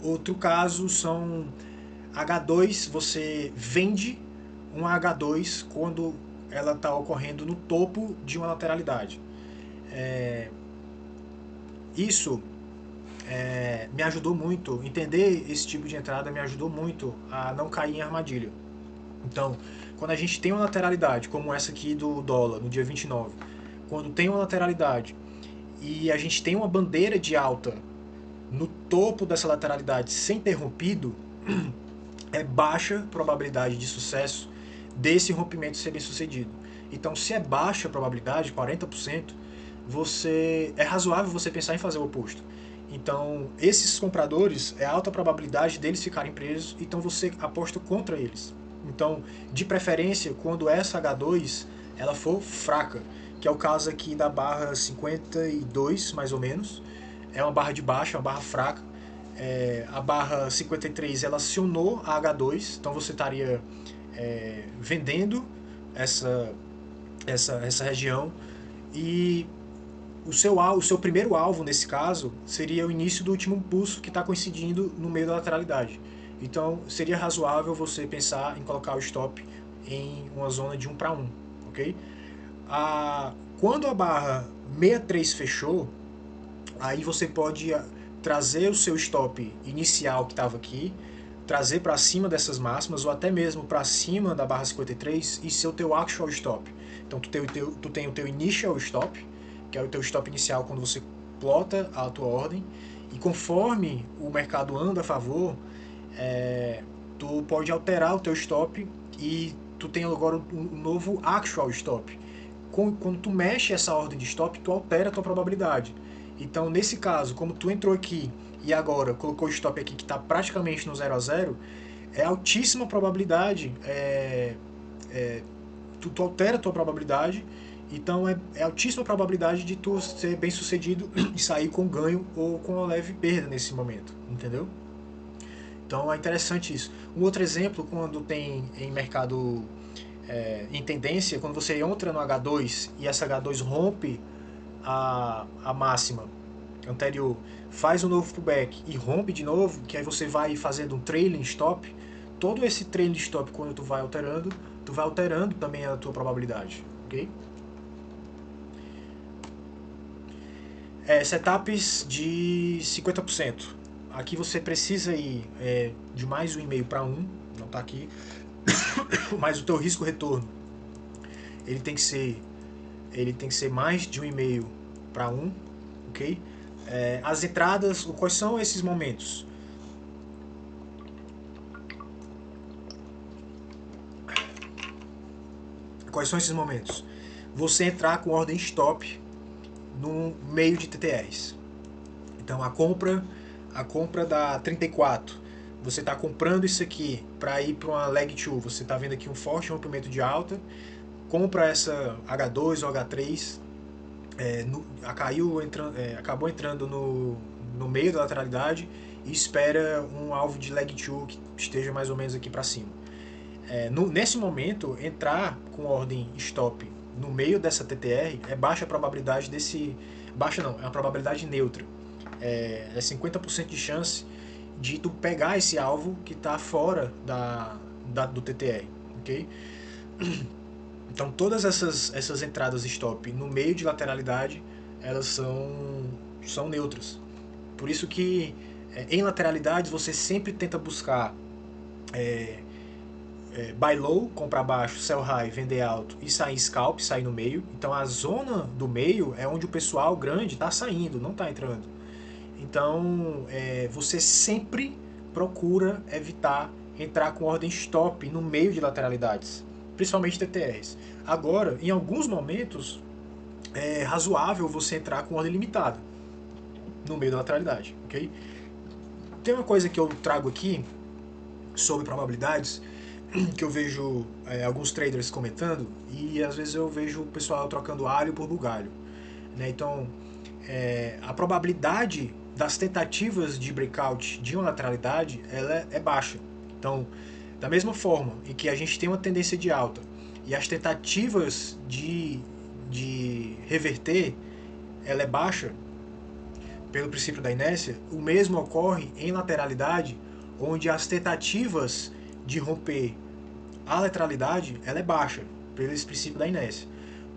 Outro caso são H2, você vende um H2 quando ela está ocorrendo no topo de uma lateralidade. Isso me ajudou muito, entender esse tipo de entrada me ajudou muito a não cair em armadilha. Então, quando a gente tem uma lateralidade, como essa aqui do dólar, no dia 29, quando tem uma lateralidade e a gente tem uma bandeira de alta no topo dessa lateralidade sem ter rompido, é baixa probabilidade de sucesso desse rompimento ser bem sucedido. Então, se é baixa a probabilidade, 40%, é razoável você pensar em fazer o oposto. Então, esses compradores, é alta probabilidade deles ficarem presos, então você aposta contra eles. Então, de preferência, quando essa H2 ela for fraca, que é o caso aqui da barra 52, mais ou menos, é uma barra de baixa, uma barra fraca. A barra 53 ela acionou a H2, então você estaria vendendo essa região, e o seu primeiro alvo nesse caso seria o início do último impulso que está coincidindo no meio da lateralidade. Então seria razoável você pensar em colocar o stop em uma zona de 1 para 1, ok? Quando a barra 63 fechou, aí você pode trazer o seu stop inicial que estava aqui, trazer para cima dessas máximas, ou até mesmo para cima da barra 53 e ser o teu actual stop. Então tu tem o teu initial stop, que é o teu stop inicial quando você plota a tua ordem, e conforme o mercado anda a favor, tu pode alterar o teu stop e tu tem agora um novo actual stop. Quando tu mexe essa ordem de stop, tu altera a tua probabilidade. Então, nesse caso, como tu entrou aqui e agora colocou o stop aqui que está praticamente no 0 a 0, é altíssima probabilidade, tu altera a tua probabilidade, então é altíssima probabilidade de tu ser bem sucedido e sair com ganho ou com uma leve perda nesse momento, entendeu? Então é interessante isso. Um outro exemplo, quando tem em mercado em tendência, quando você entra no H2 e essa H2 rompe a máxima anterior, faz um novo pullback e rompe de novo, que aí você vai fazendo um trailing stop, todo esse trailing stop, quando tu vai alterando também a tua probabilidade, ok? Setups de 50%. Aqui você precisa ir de mais 1,5 para 1, não está aqui, mas o teu risco retorno ele tem que ser mais de 1,5 para 1, ok? As entradas, quais são esses momentos? Quais são esses momentos? Você entrar com ordem stop no meio de TTRs. Então a compra da 34, você está comprando isso aqui para ir para uma leg 2, você está vendo aqui um forte rompimento de alta, compra essa H2 ou H3, acabou entrando no meio da lateralidade e espera um alvo de leg 2 que esteja mais ou menos aqui para cima. Nesse momento, entrar com ordem stop no meio dessa TTR é baixa probabilidade desse... Baixa não, é uma probabilidade neutra. É 50% de chance de tu pegar esse alvo que está fora do TTR, ok? Então todas essas entradas stop no meio de lateralidade, elas são neutras. Por isso que em lateralidades você sempre tenta buscar buy low, comprar baixo, sell high, vender alto e sair scalp, sair no meio. Então a zona do meio é onde o pessoal grande está saindo, não está entrando. Então você sempre procura evitar entrar com ordem stop no meio de lateralidades, principalmente TTRs. Agora, em alguns momentos, é razoável você entrar com ordem limitada no meio da lateralidade, ok? Tem uma coisa que eu trago aqui sobre probabilidades que eu vejo alguns traders comentando e às vezes eu vejo o pessoal trocando alho por bugalho, né? Então, a probabilidade das tentativas de breakout de uma lateralidade ela é baixa. Então, da mesma forma em que a gente tem uma tendência de alta e as tentativas de reverter ela é baixa pelo princípio da inércia, o mesmo ocorre em lateralidade, onde as tentativas de romper a lateralidade ela é baixa pelo princípio da inércia.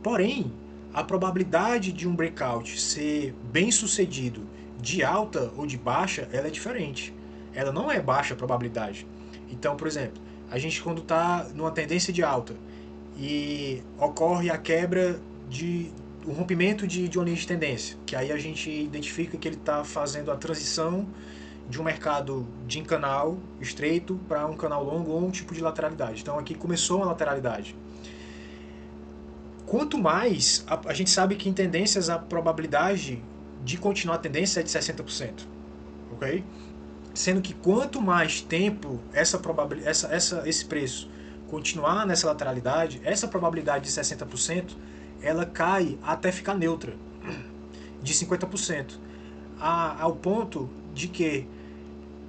Porém, a probabilidade de um breakout ser bem sucedido de alta ou de baixa, ela é diferente. Ela não é baixa a probabilidade. Então, por exemplo, a gente quando está numa tendência de alta e ocorre a quebra o rompimento de uma linha de tendência, que aí a gente identifica que ele está fazendo a transição de um mercado de canal estreito para um canal longo ou um tipo de lateralidade. Então aqui começou uma lateralidade. Quanto mais, a gente sabe que em tendências a probabilidade de continuar a tendência é de 60%, ok? Sendo que quanto mais tempo esse preço continuar nessa lateralidade, essa probabilidade de 60%, ela cai até ficar neutra, de 50%, ao ponto de que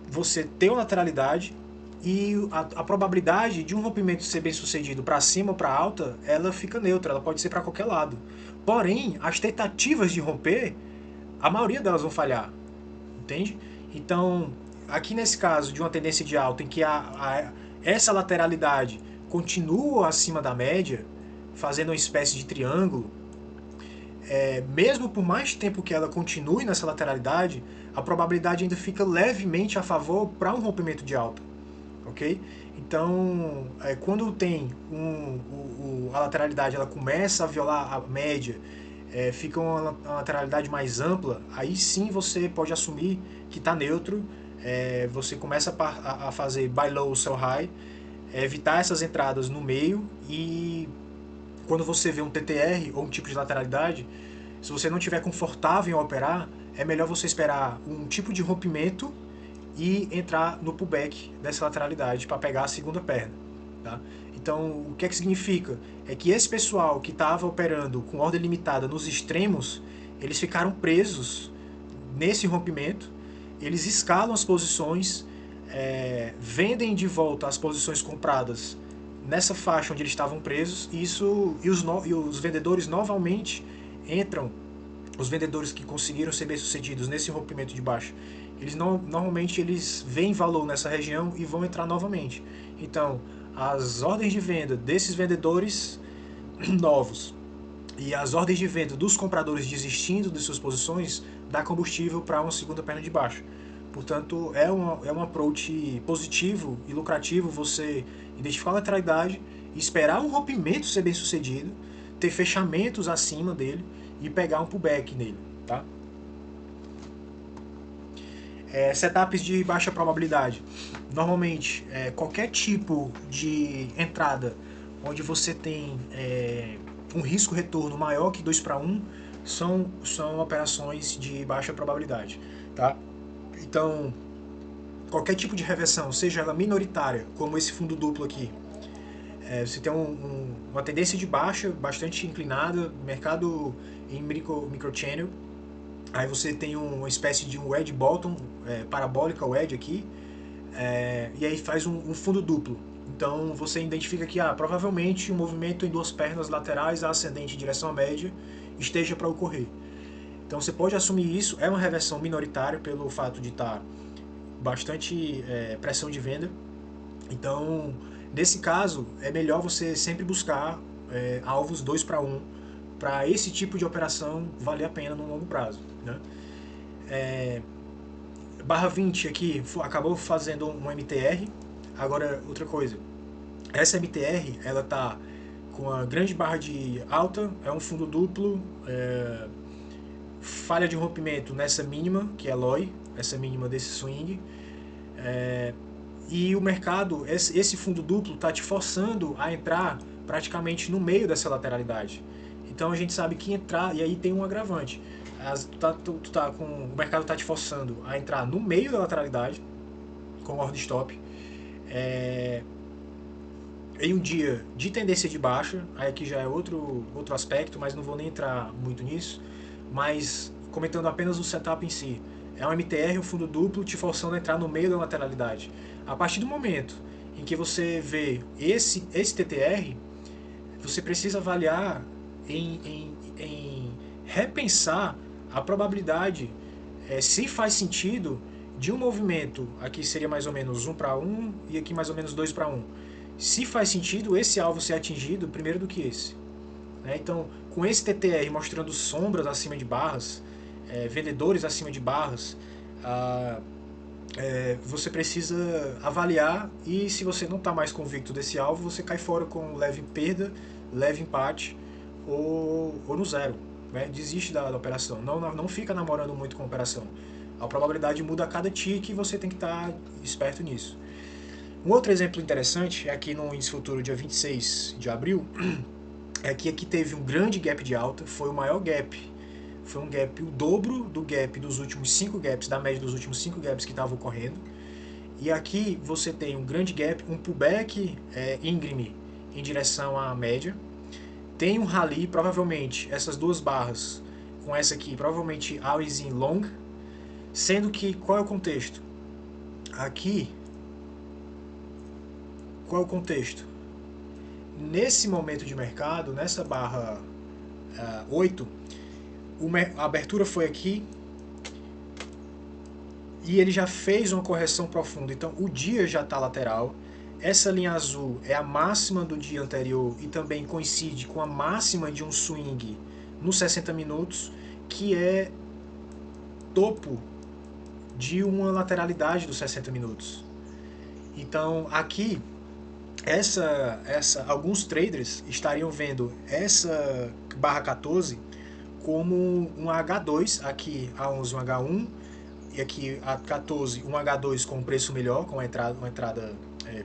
você tem uma lateralidade e a probabilidade de um rompimento ser bem sucedido para cima ou para alta, ela fica neutra, ela pode ser para qualquer lado. Porém, as tentativas de romper, a maioria delas vão falhar, entende? Então, aqui nesse caso de uma tendência de alta em que essa lateralidade continua acima da média, fazendo uma espécie de triângulo, mesmo por mais tempo que ela continue nessa lateralidade, a probabilidade ainda fica levemente a favor para um rompimento de alta, ok? Então, quando tem a lateralidade ela começa a violar a média, fica uma lateralidade mais ampla, aí sim você pode assumir que está neutro, você começa a fazer buy low, sell high, evitar essas entradas no meio e quando você vê um TTR ou um tipo de lateralidade, se você não estiver confortável em operar, é melhor você esperar um tipo de rompimento e entrar no pullback dessa lateralidade para pegar a segunda perna, tá? Então, o que é que significa? É que esse pessoal que estava operando com ordem limitada nos extremos, eles ficaram presos nesse rompimento, eles escalam as posições, vendem de volta as posições compradas nessa faixa onde eles estavam presos, e os vendedores novamente entram os vendedores que conseguiram ser bem-sucedidos nesse rompimento de baixa, eles não, normalmente eles veem valor nessa região e vão entrar novamente. Então, as ordens de venda desses vendedores novos e as ordens de venda dos compradores desistindo de suas posições dá combustível para uma segunda perna de baixa. Portanto, é um approach positivo e lucrativo você identificar a lateralidade, esperar um rompimento ser bem sucedido, ter fechamentos acima dele e pegar um pullback nele, tá? Setups de baixa probabilidade. Normalmente, qualquer tipo de entrada onde você tem um risco-retorno maior que 2 para 1 são operações de baixa probabilidade, tá? Então, qualquer tipo de reversão, seja ela minoritária, como esse fundo duplo aqui, você tem uma tendência de baixa bastante inclinada, mercado em microchannel, aí você tem uma espécie de um wedge bottom, parabólica wedge aqui, e aí faz um fundo duplo. Então você identifica que provavelmente um movimento em duas pernas laterais ascendente em direção à média esteja para ocorrer. Então você pode assumir isso, é uma reversão minoritária pelo fato de estar bastante pressão de venda. Então, nesse caso, é melhor você sempre buscar alvos 2 para 1 para esse tipo de operação valer a pena no longo prazo, né? Barra 20 aqui acabou fazendo um MTR. Agora, outra coisa, essa MTR ela tá com a grande barra de alta, é um fundo duplo, falha de rompimento nessa mínima, que é LOI, essa mínima desse swing, e o mercado, esse fundo duplo está te forçando a entrar praticamente no meio dessa lateralidade. Então a gente sabe que entrar, e aí tem um agravante, o mercado está te forçando a entrar no meio da lateralidade com ordem stop, em um dia de tendência de baixa, aí aqui já é outro aspecto, mas não vou nem entrar muito nisso, mas comentando apenas o setup em si, é um MTR, um fundo duplo, te forçando a entrar no meio da lateralidade. A partir do momento em que você vê esse TTR, você precisa avaliar em repensar a probabilidade, se faz sentido de um movimento, aqui seria mais ou menos 1 para 1 e aqui mais ou menos 2 para 1. Se faz sentido esse alvo ser atingido primeiro do que esse. Então, com esse TTR mostrando sombras acima de barras, vendedores acima de barras, você precisa avaliar, e se você não está mais convicto desse alvo, você cai fora com leve perda, leve empate ou no zero. Desiste da operação, não fica namorando muito com a operação. A probabilidade muda a cada tique e você tem que estar esperto nisso. Um outro exemplo interessante é aqui no índice futuro dia 26 de abril, é que aqui teve um grande gap de alta, foi o maior gap, foi um gap, o dobro do gap dos últimos 5 gaps, da média dos últimos 5 gaps que estavam ocorrendo. E aqui você tem um grande gap, um pullback íngreme em direção à média. Tem um rally, provavelmente essas duas barras, com essa aqui, provavelmente always in long, sendo que, qual é o contexto? Aqui, qual é o contexto? Nesse momento de mercado, nessa barra 8, a abertura foi aqui e ele já fez uma correção profunda. Então o dia já está lateral. Essa linha azul é a máxima do dia anterior e também coincide com a máxima de um swing nos 60 minutos, que é topo de uma lateralidade dos 60 minutos. Então aqui alguns traders estariam vendo essa barra 14 como um H2, aqui A11 um H1 e aqui a 14 um H2 com um preço melhor, com uma entrada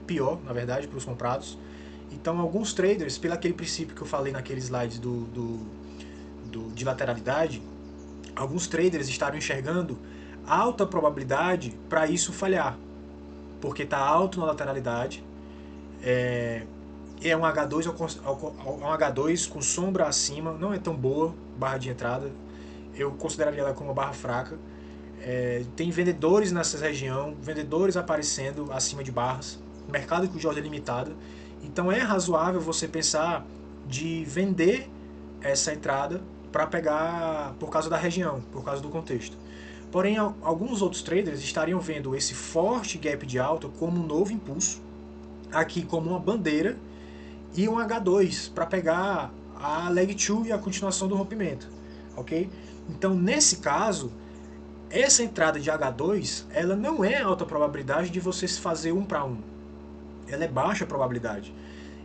pior, na verdade, para os comprados. Então alguns traders, pelo aquele princípio que eu falei naqueles slides de lateralidade, alguns traders estavam enxergando alta probabilidade para isso falhar, porque está alto na lateralidade, é um H2 com sombra acima, não é tão boa barra de entrada, eu consideraria ela como uma barra fraca. Tem vendedores nessa região, vendedores aparecendo acima de barras, mercado com ordem limitada, então é razoável você pensar de vender essa entrada para pegar por causa da região, por causa do contexto. Porém, alguns outros traders estariam vendo esse forte gap de alta como um novo impulso, aqui como uma bandeira e um H2 para pegar a leg 2 e a continuação do rompimento, ok? Então, nesse caso, essa entrada de H2, ela não é alta probabilidade de você fazer 1 para 1. Ela é baixa probabilidade.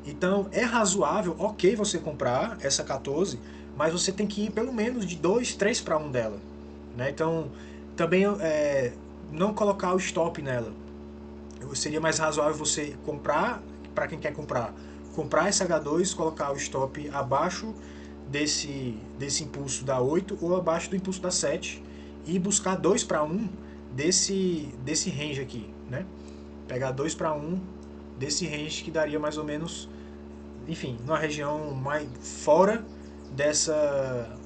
Então, é razoável, ok, você comprar essa 14, mas você tem que ir pelo menos de 2, 3 para 1 dela, né? Então, também não colocar o stop nela. Seria mais razoável você comprar, para quem quer comprar essa H2, colocar o stop abaixo desse impulso da 8 ou abaixo do impulso da 7 e buscar 2 para 1 desse range aqui, né? Pegar 2 para 1 desse range que daria mais ou menos, enfim, numa região mais fora dessa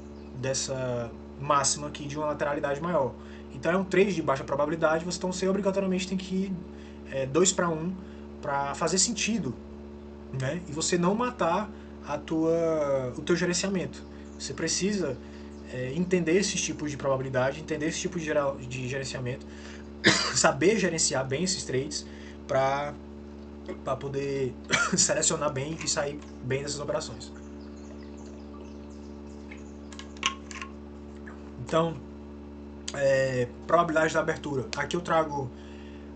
máxima aqui de uma lateralidade maior. Então é um trade de baixa probabilidade, você obrigatoriamente tem que ir 2 para 1 para fazer sentido, né? E você não matar o teu gerenciamento. Você precisa entender esses tipos de probabilidade, entender esse tipo de gerenciamento, saber gerenciar bem esses trades para poder selecionar bem e sair bem dessas operações. Então, probabilidade da abertura. Aqui eu trago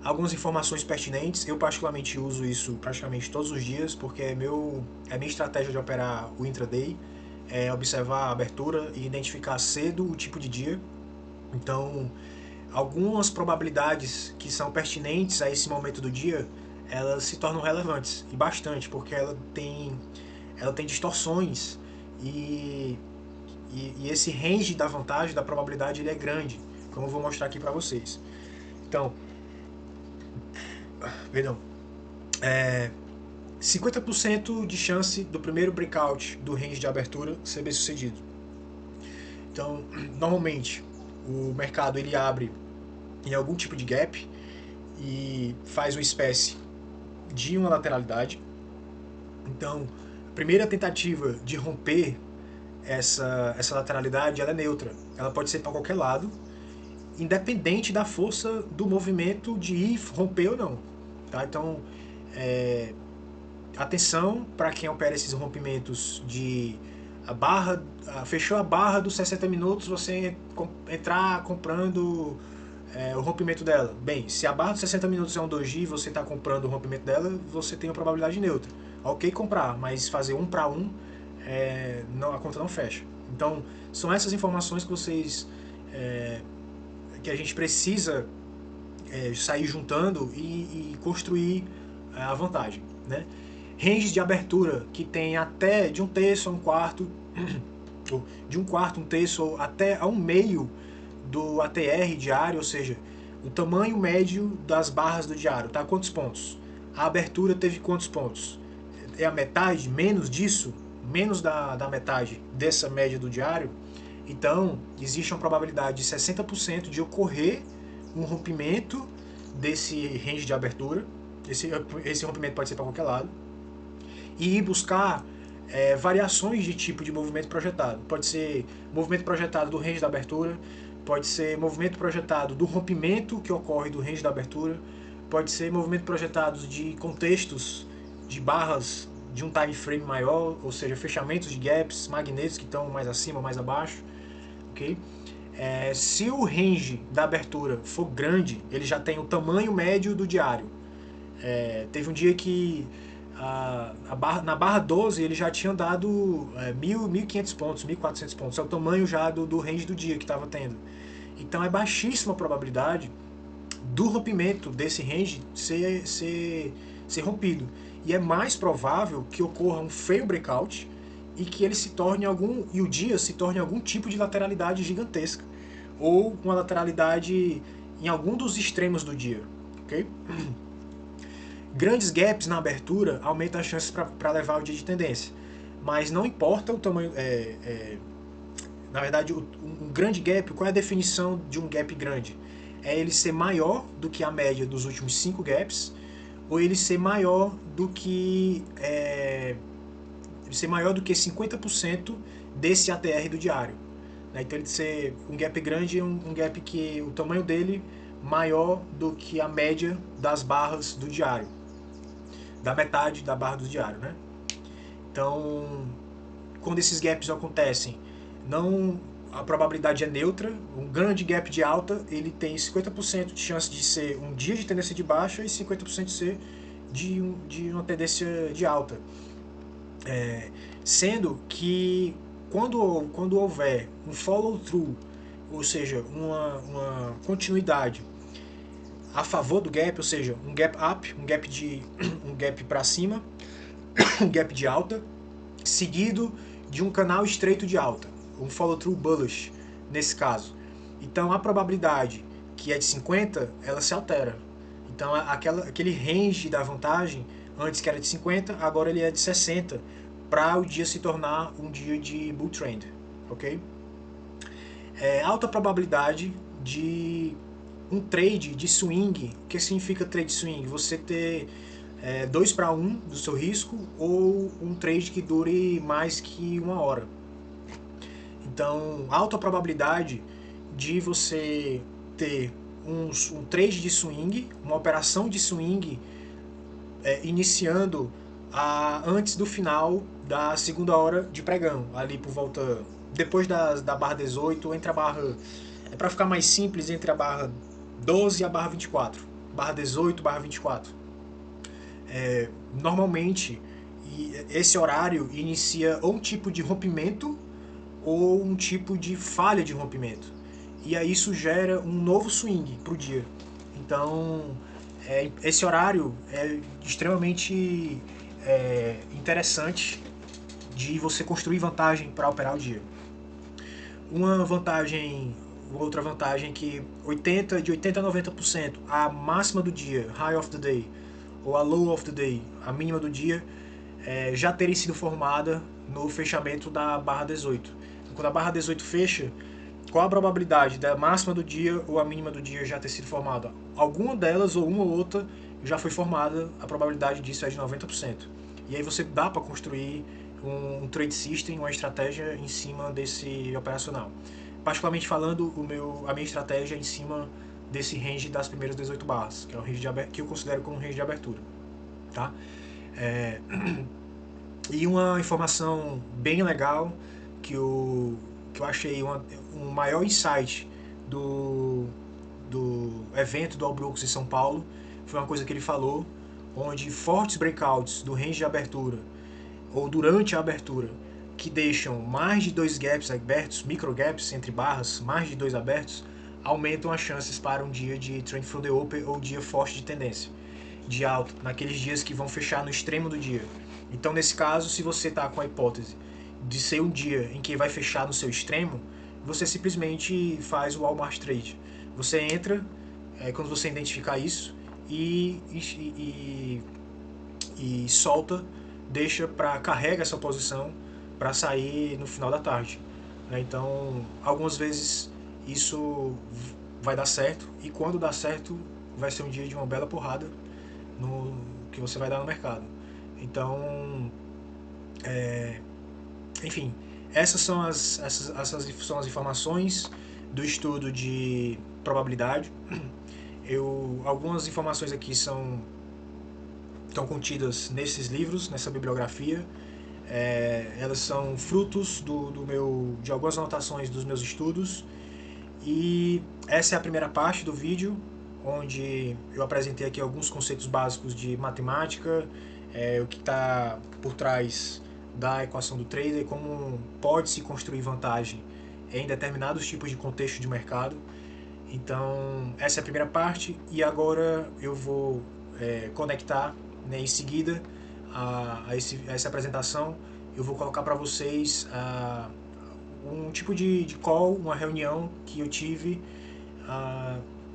algumas informações pertinentes. Eu particularmente uso isso praticamente todos os dias, porque é minha estratégia de operar o intraday, é observar a abertura e identificar cedo o tipo de dia. Então, algumas probabilidades que são pertinentes a esse momento do dia, elas se tornam relevantes, e bastante, porque ela tem distorções e esse range da vantagem, da probabilidade, ele é grande, como eu vou mostrar aqui para vocês. Então, 50% de chance do primeiro breakout do range de abertura ser bem sucedido. Então, normalmente, o mercado ele abre em algum tipo de gap e faz uma espécie de uma lateralidade. Então, a primeira tentativa de romper essa lateralidade, ela é neutra. Ela pode ser para qualquer lado, independente da força do movimento de ir romper ou não. Tá? Então, atenção para quem opera esses rompimentos de fechou a barra dos 60 minutos, você entrar comprando o rompimento dela. Bem, se a barra dos 60 minutos é um doji e você está comprando o rompimento dela, você tem uma probabilidade neutra. Ok comprar, mas fazer 1 para 1, a conta não fecha. Então, são essas informações que que a gente precisa sair juntando e construir a vantagem, né? Ranges de abertura que tem até de 1/3 a 1/4, de 1/4, 1/3 ou até a 1/2 do ATR diário, ou seja, o tamanho médio das barras do diário, tá? Quantos pontos? A abertura teve quantos pontos? É a metade? Menos disso? Menos da metade dessa média do diário? Então, existe uma probabilidade de 60% de ocorrer um rompimento desse range de abertura. Esse rompimento pode ser para qualquer lado. E ir buscar variações de tipo de movimento projetado. Pode ser movimento projetado do range da abertura, pode ser movimento projetado do rompimento que ocorre do range da abertura, pode ser movimento projetado de contextos de barras de um time frame maior, ou seja, fechamentos de gaps, magnetos que estão mais acima ou mais abaixo. Okay? Se o range da abertura for grande, ele já tem o tamanho médio do diário. Teve um dia que na barra 12 ele já tinha dado 1.500 pontos, 1.400 pontos. É o tamanho já do range do dia que estava tendo. Então é baixíssima a probabilidade do rompimento desse range ser rompido. E é mais provável que ocorra um fail breakout e que ele o dia se torne algum tipo de lateralidade gigantesca, ou uma lateralidade em algum dos extremos do dia, ok? Grandes gaps na abertura aumentam as chances para levar o dia de tendência, mas não importa o tamanho. Na verdade, um grande gap, qual é a definição de um gap grande? É ele ser maior do que a média dos últimos 5 gaps, ou ele ser maior do que 50% desse ATR do diário. Então ele ser um gap grande é um gap que o tamanho dele maior do que a média das barras do diário, da metade da barra do diário, né? Então, quando esses gaps acontecem, não, a probabilidade é neutra. Um grande gap de alta, ele tem 50% de chance de ser um dia de tendência de baixa e 50% de ser de uma tendência de alta. Sendo que quando houver um follow-through, ou seja, uma continuidade a favor do gap, ou seja, um gap up, um gap para cima, um gap de alta, seguido de um canal estreito de alta, um follow-through bullish nesse caso. Então a probabilidade que é de 50, ela se altera. Então aquele range da vantagem, antes que era de 50, agora ele é de 60, para o dia se tornar um dia de bull trend, ok? Alta probabilidade de um trade de swing. O que significa trade swing? Você ter 2-1 do seu risco, ou um trade que dure mais que 1 hora. Então, alta probabilidade de você ter um trade de swing, uma operação de swing iniciando antes do final da segunda hora de pregão, ali por volta, depois da barra 18, entre a barra, para ficar mais simples, entre a barra 12 e a barra 24, barra 18, barra 24. Normalmente, esse horário inicia ou um tipo de rompimento ou um tipo de falha de rompimento. E aí isso gera um novo swing para o dia. Então, esse horário é extremamente interessante de você construir vantagem para operar o dia. Outra vantagem que de 80 a 90%, a máxima do dia, high of the day, ou a low of the day, a mínima do dia, já teria sido formada no fechamento da barra 18. Então, quando a barra 18 fecha, qual a probabilidade da máxima do dia ou a mínima do dia já ter sido formada? Alguma delas ou uma ou outra já foi formada, a probabilidade disso é de 90%. E aí você dá para construir um trade system, uma estratégia em cima desse operacional. Particularmente falando, a minha estratégia é em cima desse range das primeiras 18 barras, que é o range que eu considero como um range de abertura. Tá? E uma informação bem legal que eu achei um maior insight do evento do All Brooks em São Paulo foi uma coisa que ele falou, onde fortes breakouts do range de abertura ou durante a abertura que deixam mais de 2 gaps abertos, micro gaps entre barras, mais de 2 abertos, aumentam as chances para um dia de trend from the open ou dia forte de tendência de alta, naqueles dias que vão fechar no extremo do dia. Então, nesse caso, se você está com a hipótese de ser um dia em que vai fechar no seu extremo, você simplesmente faz o Walmart Trade. Você entra quando você identificar isso e solta, carrega essa posição para sair no final da tarde. Então, algumas vezes isso vai dar certo, e quando dá certo, vai ser um dia de uma bela porrada que você vai dar no mercado. Então, enfim, essas são as informações do estudo de probabilidade. Algumas informações aqui estão contidas nesses livros, nessa bibliografia. Elas são frutos de algumas anotações dos meus estudos. E essa é a primeira parte do vídeo, onde eu apresentei aqui alguns conceitos básicos de matemática, o que está por trás da equação do trader, como pode-se construir vantagem em determinados tipos de contexto de mercado. Então, essa é a primeira parte, e agora eu vou conectar, né, em seguida a essa apresentação, eu vou colocar para vocês um tipo de call, uma reunião que eu tive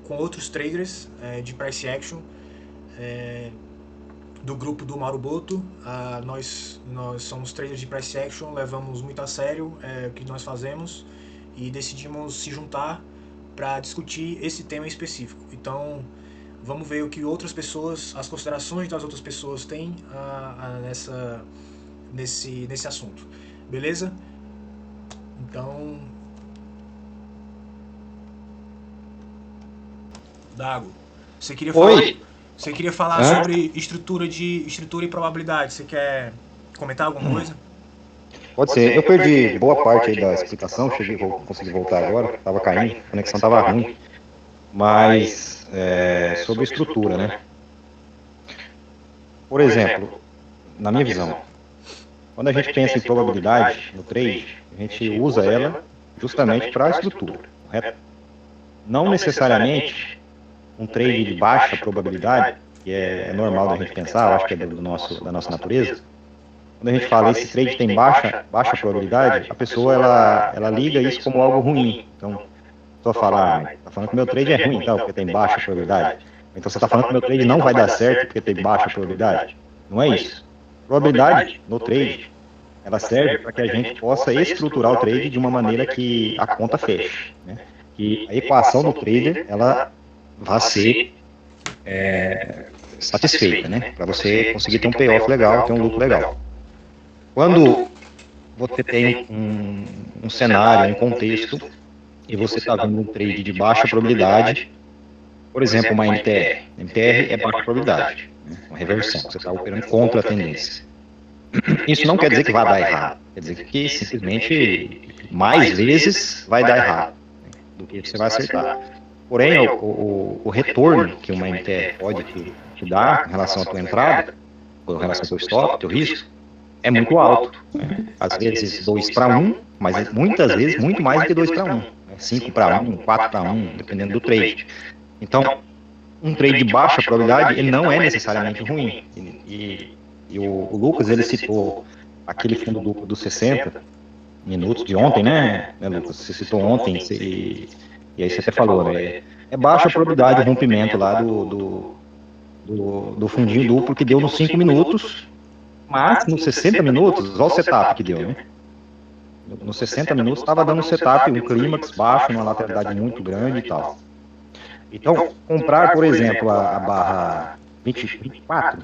com outros traders de price action do grupo do Mauro Boto. Nós somos traders de price action, levamos muito a sério o que nós fazemos e decidimos se juntar para discutir esse tema específico. Então, vamos ver o que outras pessoas, as considerações das outras pessoas têm nesse assunto. Beleza? Então, Dago, você queria falar, Oi. você queria falar Hã? sobre estrutura e probabilidade. Você quer comentar alguma coisa? Pode ser. Eu perdi boa parte aí da explicação, consegui voltar agora, estava caindo, a conexão estava ruim, mas sobre estrutura, né? Por exemplo, na minha visão, quando a gente pensa em probabilidade no trade, a gente usa ela justamente para a estrutura, correto? Não necessariamente um trade de baixa probabilidade, que é normal da gente pensar, eu acho que é da nossa natureza. Quando a gente fala esse trade tem baixa probabilidade, a pessoa ela liga isso como algo ruim. Então, a pessoa fala, mas tá falando que meu trade é ruim, então, porque tem baixa probabilidade. Então, você está falando que meu trade não vai dar certo porque tem baixa probabilidade. Não é isso. Probabilidade no trade, ela serve para que a gente possa estruturar o trade de uma maneira que a conta feche, né? Que a equação do trader, ela vá ser satisfeita, né? Para você conseguir ter um payoff legal, ter um lucro legal. Quando você tem um cenário, um contexto, e você está vendo um trade de baixa probabilidade, por exemplo, uma MTR. MTR é baixa probabilidade, né? Uma reversão, você está operando contra a tendência. Isso não quer dizer que vai dar errado, quer dizer que simplesmente mais vezes vai dar errado, né, do que você vai acertar. Porém, o retorno que uma MTR pode te dar em relação à tua entrada, com relação ao teu stop, teu risco, é muito alto, né? Às vezes 2 para 1, mas muitas vezes muito mais do que 2 para 1, né? 5 para 1, 4 para 1, dependendo do trade. Então, um trade de baixa probabilidade, ele não é necessariamente ruim. E o Lucas, ele citou aquele fundo duplo dos 60 minutos de ontem, né, Lucas? Você citou ontem, e aí você até falou, né? É baixa probabilidade o rompimento lá do fundinho duplo que deu nos 5 minutos, mas nos 60 minutos, olha o setup que deu, né? Nos 60 minutos estava dando um setup, um clímax baixo, uma lateralidade muito grande e tal. Então, comprar, por exemplo, a barra 24,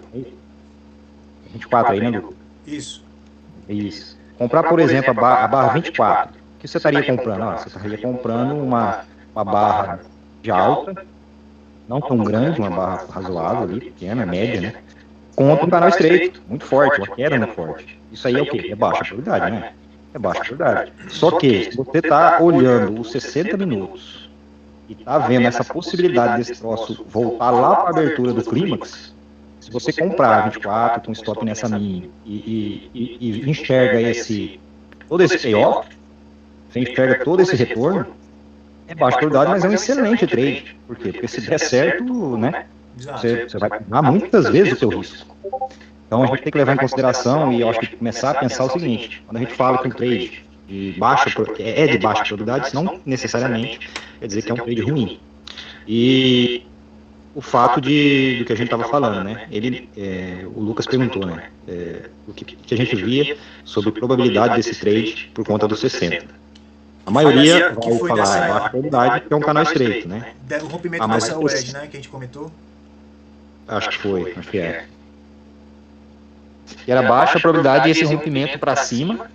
24 aí, né, Lucas? Isso. Isso. Comprar, por exemplo, a barra 24, o que você estaria comprando? Ah, você estaria comprando uma barra de alta, não tão grande, uma barra razoável ali, pequena, média, né? Contra um canal estreito, muito forte, uma queda muito forte. Isso aí é o quê? É baixa probabilidade, né? É baixa probabilidade. Só que, se você está olhando os 60 minutos e está vendo essa possibilidade desse troço voltar lá para a abertura do clímax, se você comprar 24 com stop nessa mínima e enxerga todo esse payoff, você enxerga todo esse retorno, é baixa probabilidade, mas é um excelente trade. Por quê? Porque se der certo, né, você vai ganhar muitas vezes o seu risco. Então a gente tem que levar em consideração e eu acho que começar a pensar o seguinte: quando a gente fala que um trade de baixa probabilidade, isso não necessariamente quer dizer que é um trade ruim. E o fato do que a gente estava falando, né? O Lucas perguntou, né? O que a gente via sobre probabilidade desse trade por conta dos 60. A maioria vai falar baixa probabilidade, que é um canal estreito, né? O rompimento dessa wedge, né, que a gente comentou. Acho que é. Que era baixa probabilidade e esse rompimento para cima.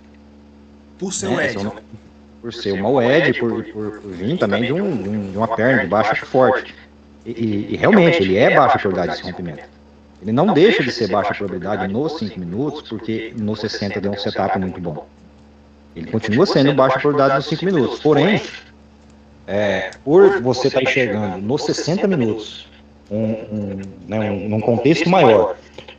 Por ser wedge. Por ser uma wedge, por vir também de uma perna de baixa forte. E realmente, ele é baixa probabilidade esse rompimento. Ele não deixa de ser baixa probabilidade nos 5 minutos, porque nos 60 deu um setup muito bom. Ele continua sendo baixa probabilidade nos 5 minutos. Porém, por você estar enxergando nos 60 minutos, num contexto maior,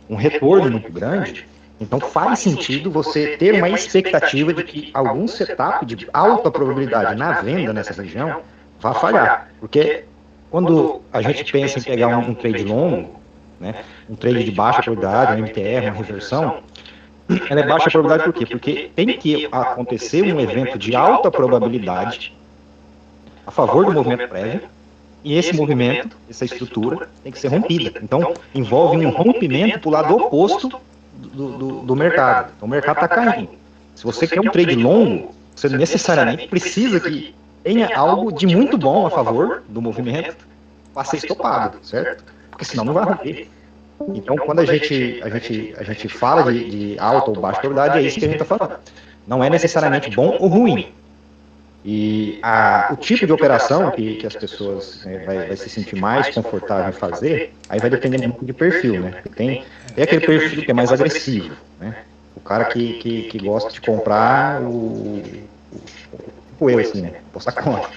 um retorno muito grande, então faz sentido você ter uma expectativa de que algum setup de alta probabilidade na venda nessa região vá falhar. Porque quando a gente pensa em pegar um trade longo, né, um trade de baixa probabilidade, um MTR, uma reversão, ela é baixa probabilidade por quê? Porque tem que acontecer um evento de alta probabilidade a favor do movimento prévio, e esse movimento, essa estrutura, tem que ser rompida. Então, envolve um rompimento para o lado oposto do mercado. Então, o mercado está caindo. Se você quer um trade longo, você necessariamente precisa que tenha algo de muito bom a favor do movimento para ser estopado, certo? Porque senão não vai romper. Então, quando a gente fala de alta ou baixa probabilidade, é isso que a gente está falando. Não é necessariamente bom ou ruim. E o tipo de operação que as pessoas vai se sentir mais confortável em fazer, aí vai depender muito de perfil, né? Tem aquele perfil que é mais agressivo, né? O cara que gosta de comprar tipo eu, assim, né? Postar conta.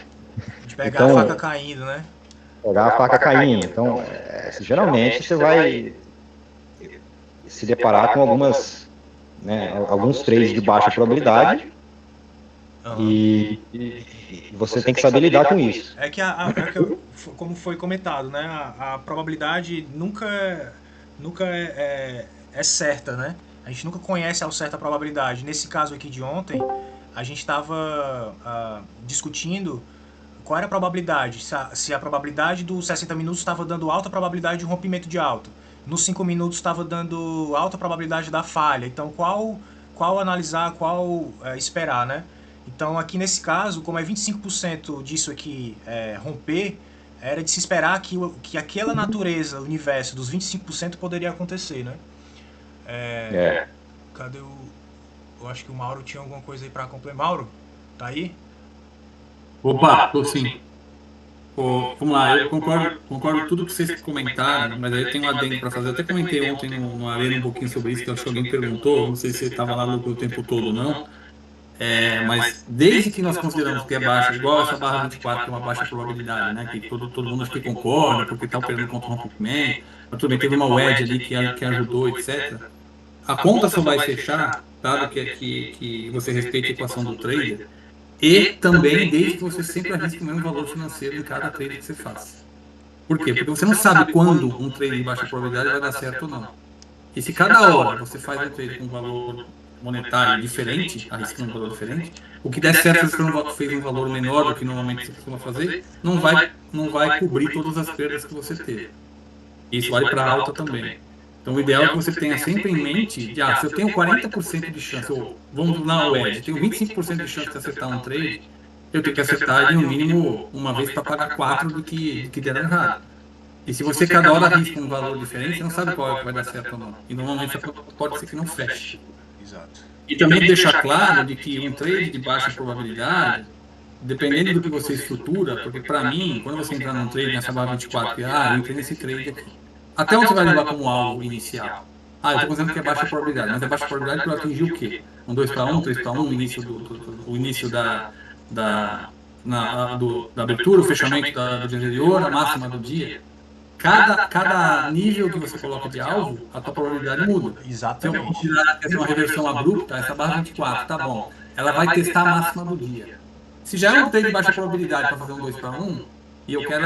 De pegar a Então, faca caindo, né? pegar a faca caindo. Então, geralmente você vai se deparar com alguns trades de baixa probabilidade. E você tem que saber lidar com isso. É que, como foi comentado, né? A probabilidade nunca é certa, né? A gente nunca conhece ao certo a probabilidade. Nesse caso aqui de ontem, a gente estava discutindo qual era a probabilidade. Se a probabilidade dos 60 minutos estava dando alta probabilidade de um rompimento de alta. Nos 5 minutos estava dando alta probabilidade da falha. Então, qual analisar, qual esperar, né? Então, aqui nesse caso, como é 25% disso aqui romper, era de se esperar que aquela natureza, o universo dos 25% poderia acontecer, né? Cadê o... Eu acho que o Mauro tinha alguma coisa aí para complementar. Mauro, tá aí? Opa, tô sim. Vamos lá, eu concordo com tudo que vocês comentaram, mas aí tem um adendo para fazer. Eu até comentei ontem no Arena um pouquinho sobre isso, que eu acho que alguém perguntou, não sei se você estava lá no tempo todo ou não. Mas desde que nós consideramos que é baixa, igual essa barra 24, que é uma baixa probabilidade, né? Que todo mundo acho que concorda, porque está operando contra o rompimento, mas tudo bem, teve uma wedge ali que ajudou, etc. A conta só vai fechar, dado que você respeite a equação do trader, e também desde que você sempre arrisque o mesmo valor financeiro em cada trade que você faz. Por quê? Porque você não sabe quando um trade de baixa probabilidade vai dar certo ou não. E se cada hora você faz um trade com um valor monetário diferente, arriscando um valor diferente, o que der certo se você fez um valor menor do que normalmente você costuma fazer, não vai cobrir todas as perdas que você teve. Isso vale para alta também. Então, o ideal é que você tenha sempre em mente, se eu tenho 40% de chance, ou vamos lá, o Ed, tenho 25% de chance de acertar um trade, eu tenho que acertar ele no mínimo uma vez para pagar 4 do que deram errado. E se você cada hora arrisca um valor diferente, você não sabe qual é que vai dar certo ou não. E normalmente pode ser que não feche. Exato. E também deixar claro de que um trade de baixa probabilidade, dependendo do que você estrutura, porque para mim, quando você entrar num trade nessa barra 24, eu entrei nesse trade aqui. Até onde você vai levar como alvo inicial? Eu estou considerando que é baixa probabilidade, mas é baixa probabilidade para atingir o quê? Um 2 para 1, 3 para 1, o início da abertura, o fechamento do dia anterior, a máxima do dia. Cada nível que você coloca de alvo, a tua probabilidade muda. Exatamente. Se eu considerar que essa é uma reversão abrupta, essa barra 24, tá bom. Ela vai testar a máxima do dia. Se já é um trade de baixa probabilidade para fazer um 2 para 1, e eu quero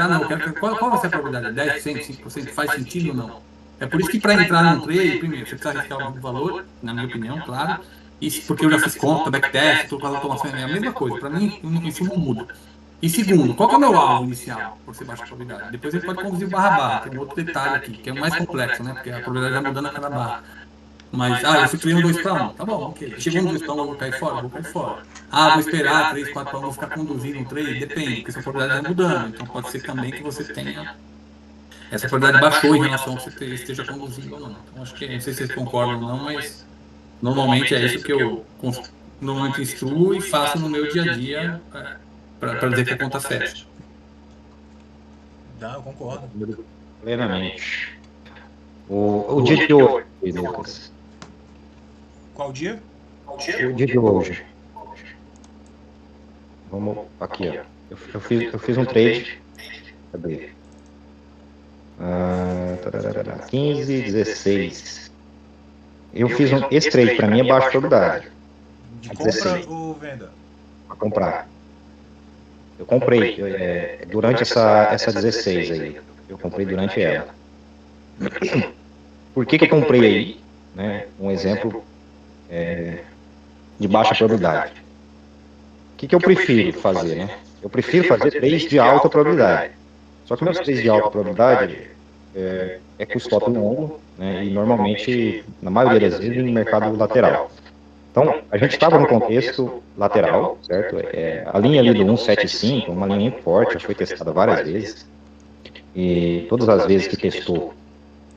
qual vai ser a probabilidade? 10%, 5%? Faz sentido ou não? É por isso que para entrar num trade, primeiro, você precisa arriscar algum valor, na minha opinião, claro. Porque eu já fiz conta, backtest, estou com as automações, é a mesma coisa. Para mim, isso não muda. E segundo, qual que é o meu alvo inicial, por ser baixa probabilidade? Depois ele pode conduzir barra-barra, tem um outro detalhe aqui, que é o mais complexo, né? Porque a probabilidade vai mudando a cada barra. Mas, eu fui um 2 para 1, tá bom, ok. Chegou um 2 para 1, eu vou cair fora? Vou cair fora. Vou esperar 3, 4 para 1, vou ficar conduzindo um trade? Depende, porque essa probabilidade vai mudando. Então pode ser também que você tenha... Essa probabilidade baixou em relação ao que você esteja conduzindo ou não. Então acho que, não sei se vocês concordam ou não, mas normalmente é isso que eu normalmente instruo e faço no meu dia a dia para dizer que a conta fecha. Eu concordo. Plenamente. O dia de hoje, Lucas. Qual dia? O dia de hoje. Vamos aqui, ó. Eu fiz um trade. Cadê? 15, 16. Eu fiz esse trade, para mim é baixa probabilidade. De compra ou venda? Para comprar. Eu comprei durante essa 16 aí. Eu comprei durante ela. Por que eu comprei aí? Né? Um exemplo de baixa probabilidade. O que eu prefiro fazer? Né? Eu prefiro fazer trades de alta probabilidade. Só que meus trades de alta probabilidade é com stop longo, né? E normalmente, na maioria das vezes, em mercado lateral. Então, a gente estava no contexto lateral, certo? A linha ali do 175, uma linha muito forte, já foi testada várias vezes. E todas as vezes que testou,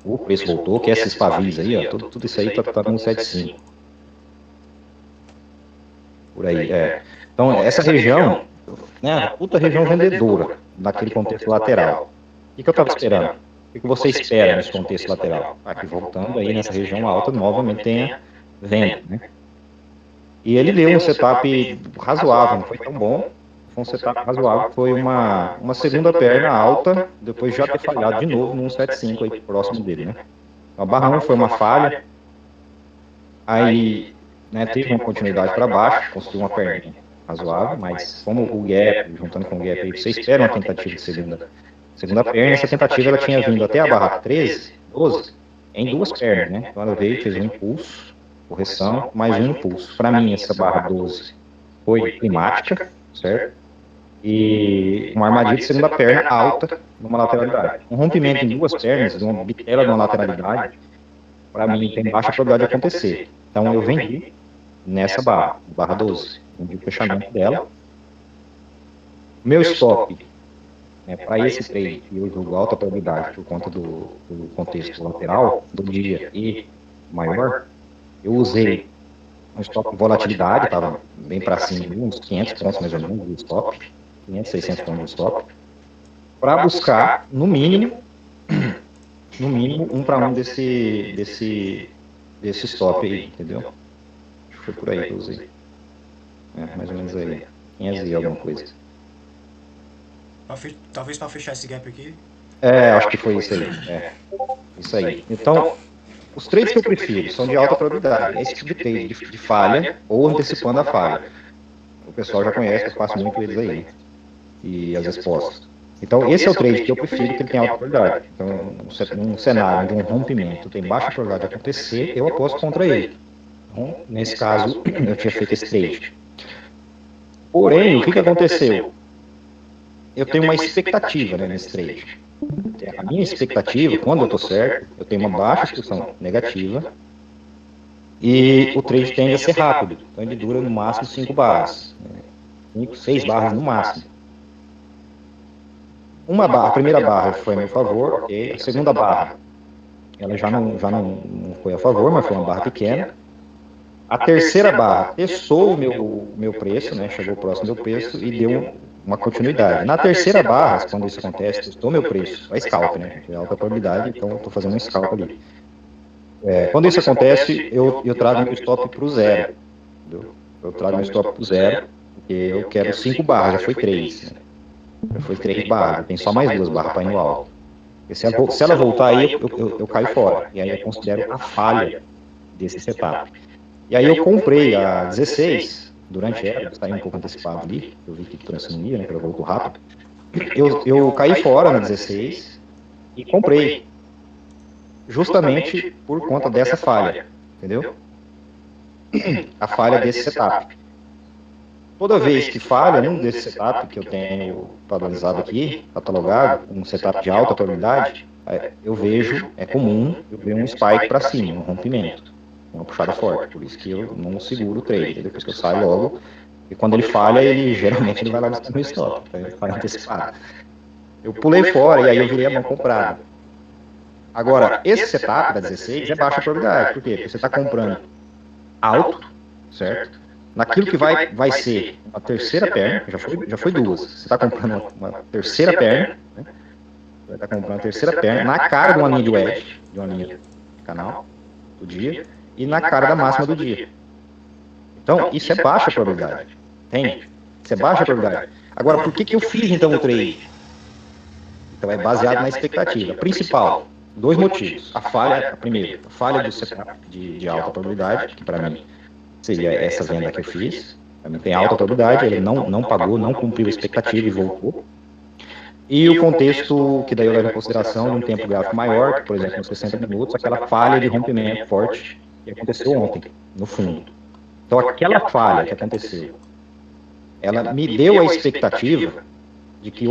o preço voltou, que esses pavis aí, ó, tudo isso aí tá no 175. Por aí, Então, essa região, né, puta região vendedora, naquele contexto lateral. O que eu estava esperando? O que você espera nesse contexto lateral? Aqui voltando aí nessa região alta, novamente tenha venda, né? E ele deu um setup razoável, não foi tão bom, foi um setup razoável, foi uma segunda perna alta, depois de já ter falhado de novo no 175 aí próximo dele, né? A barra 1 foi uma falha, aí, né, teve uma continuidade para baixo, conseguiu uma perninha razoável, mas como o gap, juntando com o gap aí, você espera uma tentativa de segunda perna, essa tentativa ela tinha vindo até a barra 13, 12, em duas pernas, né? Então ela veio, fez um impulso, correção, mais um impulso. Para mim, essa barra 12 foi climática, certo? E uma armadilha de segunda perna alta numa lateralidade. Um rompimento em duas pernas, de uma bitela de uma lateralidade, para mim tem baixa probabilidade de acontecer. Então eu vendi nessa barra 12. Vendi o fechamento dela. Meu stop, para esse trade, que eu julgo alta probabilidade por conta do contexto lateral do dia e maior, eu usei um stop de volatilidade, estava bem para cima, uns 500 pontos mais ou menos do stop, 500, 600 pontos do stop, para buscar, no mínimo, 1 para 1 desse stop aí, entendeu? Acho que foi por aí que eu usei. Mais ou menos aí, 500 e alguma coisa. Talvez para fechar esse gap aqui. Acho que foi isso aí. Isso aí. Então, os trades que eu prefiro são de alta probabilidade. Esse tipo de trade de falha ou antecipando a falha. O pessoal já conhece, eu faço muito eles aí. E as respostas. Então, esse é o trade que eu prefiro, que ele tem alta probabilidade. Então, num cenário onde um rompimento tem baixa probabilidade de acontecer, eu aposto contra ele. Então, nesse caso, eu tinha feito esse trade. Porém, o que aconteceu? Eu tenho uma expectativa, né, nesse trade. A minha expectativa, quando eu estou certo, eu tenho uma baixa exposição negativa e o trade tende a ser rápido. Então ele dura no máximo 5 barras, 5, 6 barras no máximo. A primeira barra foi a meu favor, ok. A segunda barra, ela já não foi a favor, mas foi uma barra pequena. A terceira barra testou o meu preço, né, chegou próximo do meu preço e deu uma continuidade. Na terceira barra, quando isso acontece, testou meu preço, é scalp, né, é alta probabilidade, então eu estou fazendo um scalp ali. Quando isso acontece, eu trago meu stop para o zero, entendeu? Eu trago meu stop para o zero, porque eu quero 5 barras, já foi 3, né? Já foi 3 barras, tem só mais 2 barras para ir no alto. Se ela voltar aí, eu caio fora, e aí eu considero a falha desse setup. E aí eu comprei a 16, durante ela, eu saí um pouco antecipado ali, eu vi que transformia, né, que ela voltou rápido. Eu caí fora na 16 e comprei, justamente por conta dessa falha, entendeu? A falha desse setup. Toda vez que falha um desse setup que eu tenho padronizado aqui, catalogado, um setup de alta probabilidade, eu vejo, é comum, eu ver um spike para cima, um rompimento. Uma puxada forte, por isso que eu não seguro o trade, depois que eu saio logo, e quando ele falha, geralmente ele vai lá buscar meu stop, então ele vai antecipado. Eu pulei fora e aí eu virei a mão comprada. Agora, esse setup da 16 é baixa probabilidade, por quê? Porque você está comprando alto, certo? Naquilo que vai ser a terceira perna, já foi 2, você está comprando uma terceira perna, né? Você está comprando a terceira perna na cara de uma linha de wedge, de uma linha de canal do dia, e na cara da máxima do dia. Então, isso é baixa probabilidade. Entende? Isso é baixa probabilidade. Agora, por que eu fiz, então, o trade? Então, é baseado na expectativa. Principal, 2 motivos. A falha do setup de alta probabilidade, que para mim seria essa venda que eu fiz. Para mim tem alta probabilidade, ele não pagou, não cumpriu a expectativa e voltou. E o contexto que daí eu levo em consideração de um tempo gráfico maior, que, por exemplo, nos 60 minutos, aquela falha de rompimento forte que aconteceu ontem, no fundo. Então, aquela falha que aconteceu, ela me deu a expectativa de que,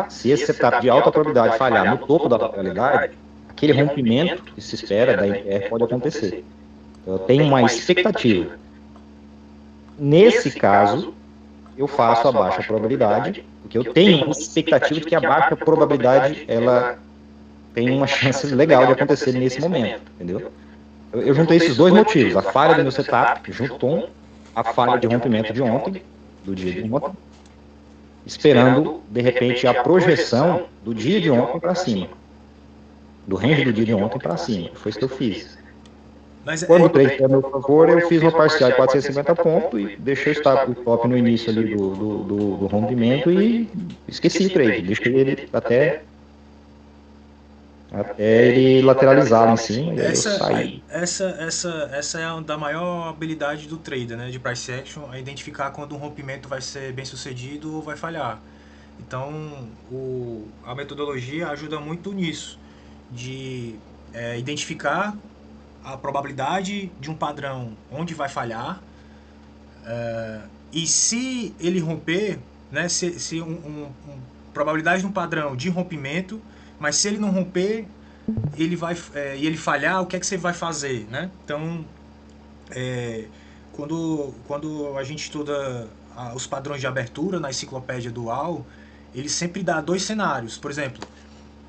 se esse setup de alta probabilidade falhar no topo da probabilidade, aquele rompimento que se espera da IPR pode acontecer. Então, eu tenho uma expectativa. Nesse caso, eu faço a baixa probabilidade, porque eu tenho uma expectativa de que a baixa probabilidade ela tem uma chance legal de acontecer nesse momento, entendeu? Eu juntei esses 2 motivos, a falha do meu setup, junto com a falha de rompimento de ontem, do dia de ontem, esperando, de repente, a projeção do dia de ontem para cima. Do range do dia de ontem para cima. Foi isso que eu fiz. Mas Quando o trade foi a meu favor, eu fiz uma parcial de 450 pontos e deixei o stop no início ali do rompimento e esqueci o trade. Deixei ele até ele lateralizar lá em cima e aí eu saí. Essa é a da maior habilidade do trader, né, de price action, é identificar quando um rompimento vai ser bem sucedido ou vai falhar. Então, a metodologia ajuda muito nisso, de identificar a probabilidade de um padrão onde vai falhar, e se ele romper, né, se probabilidade de um padrão de rompimento, mas se ele não romper, ele vai e ele falhar, o que é que você vai fazer, né? Então, quando a gente estuda os padrões de abertura na enciclopédia dual, ele sempre dá dois cenários. Por exemplo,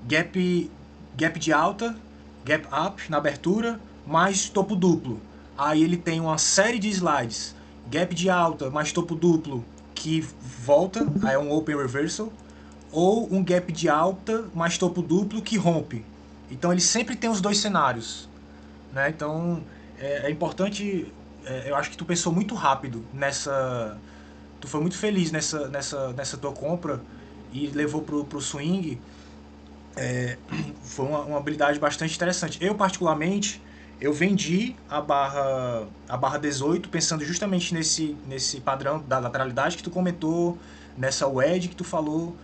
gap de alta, gap up na abertura, mais topo duplo. Aí ele tem uma série de slides, gap de alta mais topo duplo que volta, aí é um open reversal, ou um gap de alta mais topo duplo que rompe. Então ele sempre tem os dois cenários, né? Então é importante, eu acho que tu pensou muito rápido tu foi muito feliz nessa tua compra e levou pro swing. Foi uma habilidade bastante interessante. Eu particularmente, eu vendi a barra 18 pensando justamente nesse padrão da lateralidade que tu comentou, nessa wedge que tu falou,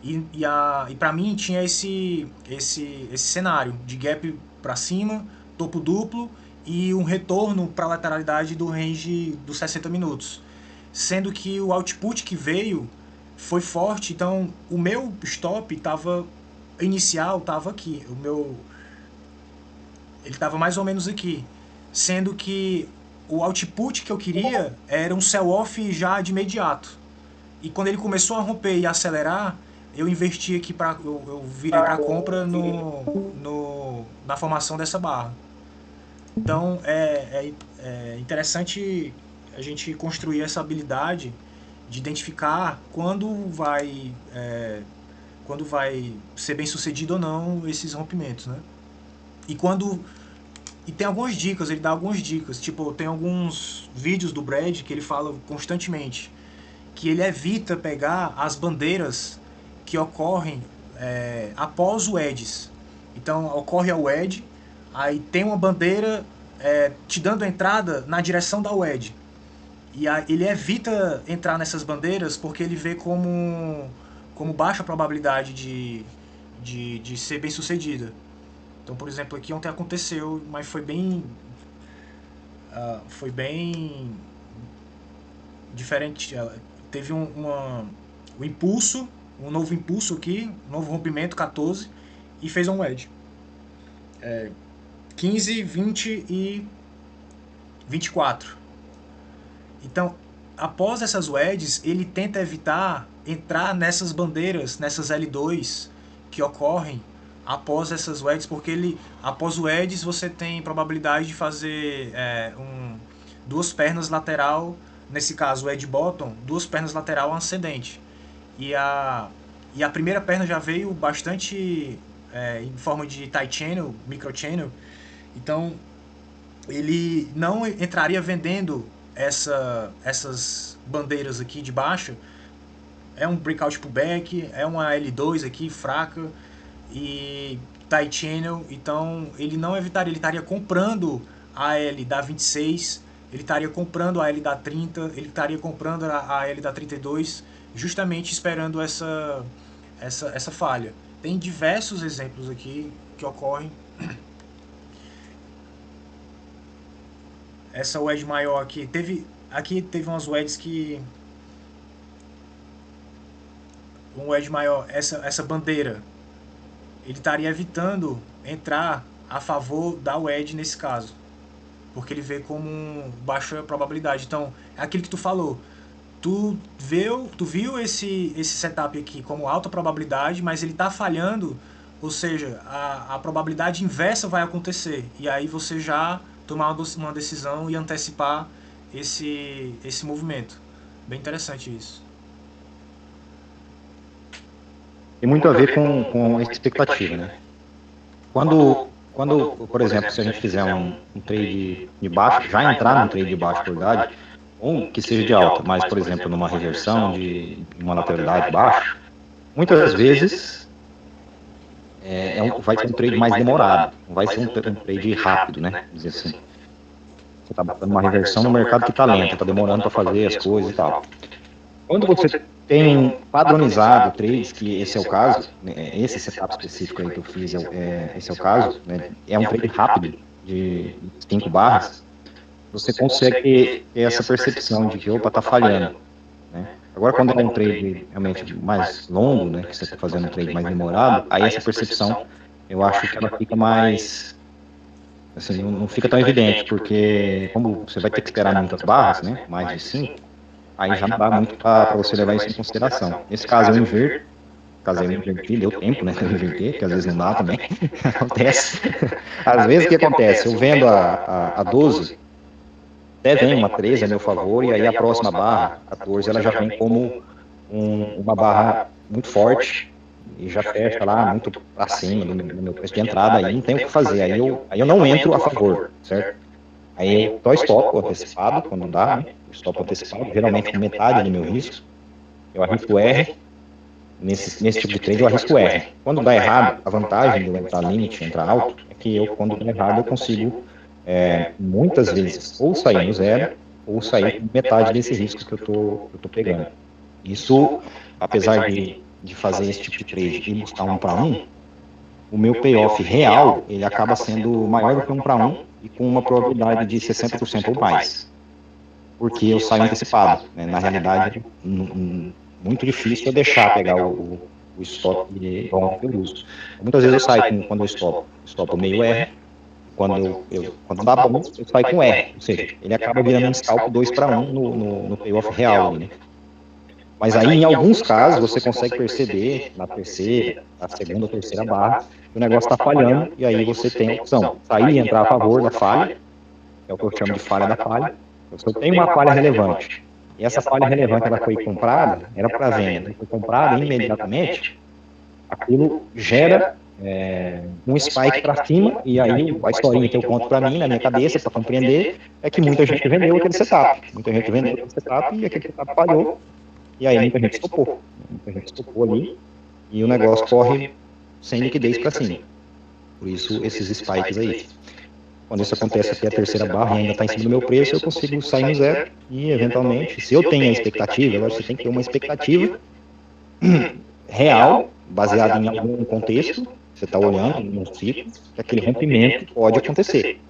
e para mim tinha esse cenário de gap para cima, topo duplo e um retorno para a lateralidade do range dos 60 minutos. Sendo que o output que veio foi forte, então o meu stop inicial estava aqui, ele estava mais ou menos aqui, sendo que o output que eu queria era um sell-off já de imediato. E quando ele começou a romper e acelerar, eu investi aqui eu virei para compra na formação dessa barra. Então é interessante a gente construir essa habilidade de identificar quando vai ser bem sucedido ou não esses rompimentos, né? E tem algumas dicas, ele dá algumas dicas, tipo, tem alguns vídeos do Brad que ele fala constantemente que ele evita pegar as bandeiras que ocorrem após o edges. Então ocorre a wedge, aí tem uma bandeira te dando a entrada na direção da wedge. E ele evita entrar nessas bandeiras porque ele vê como baixa probabilidade de ser bem sucedida. Então, por exemplo, aqui ontem aconteceu, mas foi bem diferente. Teve um impulso, um novo impulso aqui, um novo rompimento, 14, e fez um wedge. 15, 20 e 24. Então, após essas wedges, ele tenta evitar entrar nessas bandeiras, nessas L2 que ocorrem após essas wedges, porque após o edges você tem probabilidade de fazer duas pernas lateral, nesse caso o edge bottom, duas pernas lateral ascendente. E a primeira perna já veio bastante em forma de tight channel, micro channel. Então ele não entraria vendendo essas bandeiras aqui de baixa. É um breakout pullback, é uma L2 aqui fraca e tight channel, então ele não evitaria, ele estaria comprando a L da 26, ele estaria comprando a L da 30, ele estaria comprando a L da 32, justamente esperando essa falha. Tem diversos exemplos aqui que ocorrem. Essa wedge maior aqui teve umas wedges que um wedge maior, essa bandeira, ele estaria evitando entrar a favor da wedge nesse caso, porque ele vê como baixa probabilidade. Então é aquilo que tu falou, tu viu esse setup aqui como alta probabilidade, mas ele está falhando, ou seja, a probabilidade inversa vai acontecer, e aí você já tomar uma decisão e antecipar esse movimento. Bem interessante isso. tem muito a ver com a expectativa, né? Quando, por exemplo, se a gente fizer um trade de baixo, já entrar num trade de baixa probabilidade, ou que seja de alta, mas, por exemplo, numa reversão de uma lateralidade baixa, muitas vezes vai ser um trade mais demorado, não vai ser um trade rápido, né? Dizer assim. Você está botando uma reversão no mercado que está lento, está demorando para fazer as coisas e tal. Quando você tem padronizado trades, que esse é o caso, né, esse setup específico aí que eu fiz, esse é o caso, né, é um trade rápido de 5 barras, você consegue ter essa percepção de que, opa, está falhando. Né? Agora, quando é um trade realmente mais longo, né, que você está fazendo um trade mais demorado, aí essa percepção, eu acho que ela fica mais... Assim, não fica tão evidente, porque como você vai ter que esperar muitas barras, né, mais de 5, aí já não dá muito para você levar isso em consideração. Nesse caso eu inverto, deu tempo, né, de eu inverter, porque às vezes não dá também, acontece. Às vezes o que acontece? Eu vendo a 12, até vem uma 13 a meu favor, e aí a próxima barra, 14, ela já vem como uma barra muito forte, e já fecha lá muito para cima do meu preço de entrada, aí não tem o que fazer, aí eu não entro a favor, certo? Aí eu só stop antecipado, quando dá, né? Stop antecipado, geralmente com metade do meu risco, eu arrisco R, nesse tipo de trade eu arrisco R. Quando dá errado, a vantagem de eu entrar limite, entrar alto, é que quando dá errado, eu consigo, muitas vezes, ou sair no zero, ou sair com metade desse risco que eu tô pegando. Isso, apesar de fazer esse tipo de trade e buscar 1 para 1, o meu payoff real, ele acaba sendo maior do que 1 para 1 e com uma probabilidade de 60% ou mais. Porque eu saio antecipado. Né? Na realidade, muito difícil eu deixar pegar o stop igual que eu uso. Muitas vezes eu saio quando eu stopo meio R, quando dá bom, eu saio com R. Ou seja, ele acaba virando um scalp 2 para 1 no payoff real. Né? Mas aí, em alguns casos, você consegue perceber, na terceira, na segunda ou terceira barra, que o negócio está falhando, e aí você tem a opção, sair e entrar a favor da falha, é o que eu chamo de falha da falha. Se eu tenho uma falha relevante, e essa falha relevante ela foi comprada, era para venda, foi comprada imediatamente, aquilo gera um spike para cima, e aí a historinha que eu conto para mim, na minha cabeça, para compreender, é que muita gente vendeu aquele setup, e aquele setup falhou, e aí muita gente estopou ali, e o negócio corre sem liquidez para cima. Por isso, esses spikes aí. Quando isso acontece aqui, a terceira barra ainda está em cima do meu preço, eu consigo sair no zero, e eventualmente, se eu tenho a expectativa, agora você tem que ter uma expectativa real, baseada em algum contexto, você está olhando num ciclo, que aquele rompimento pode acontecer.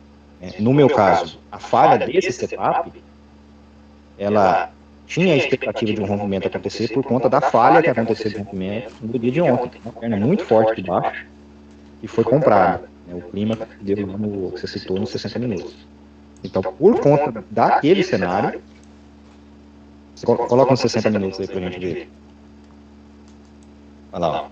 No meu caso, a falha desse setup, ela tinha a expectativa de um rompimento acontecer por conta da falha que aconteceu de rompimento no dia de ontem. Uma perna muito forte de baixo e foi comprada. O clima deu no que você citou nos 60 minutos. Então, por conta daquele cenário, você coloca uns 60 minutos aí pra gente ver. Olha lá.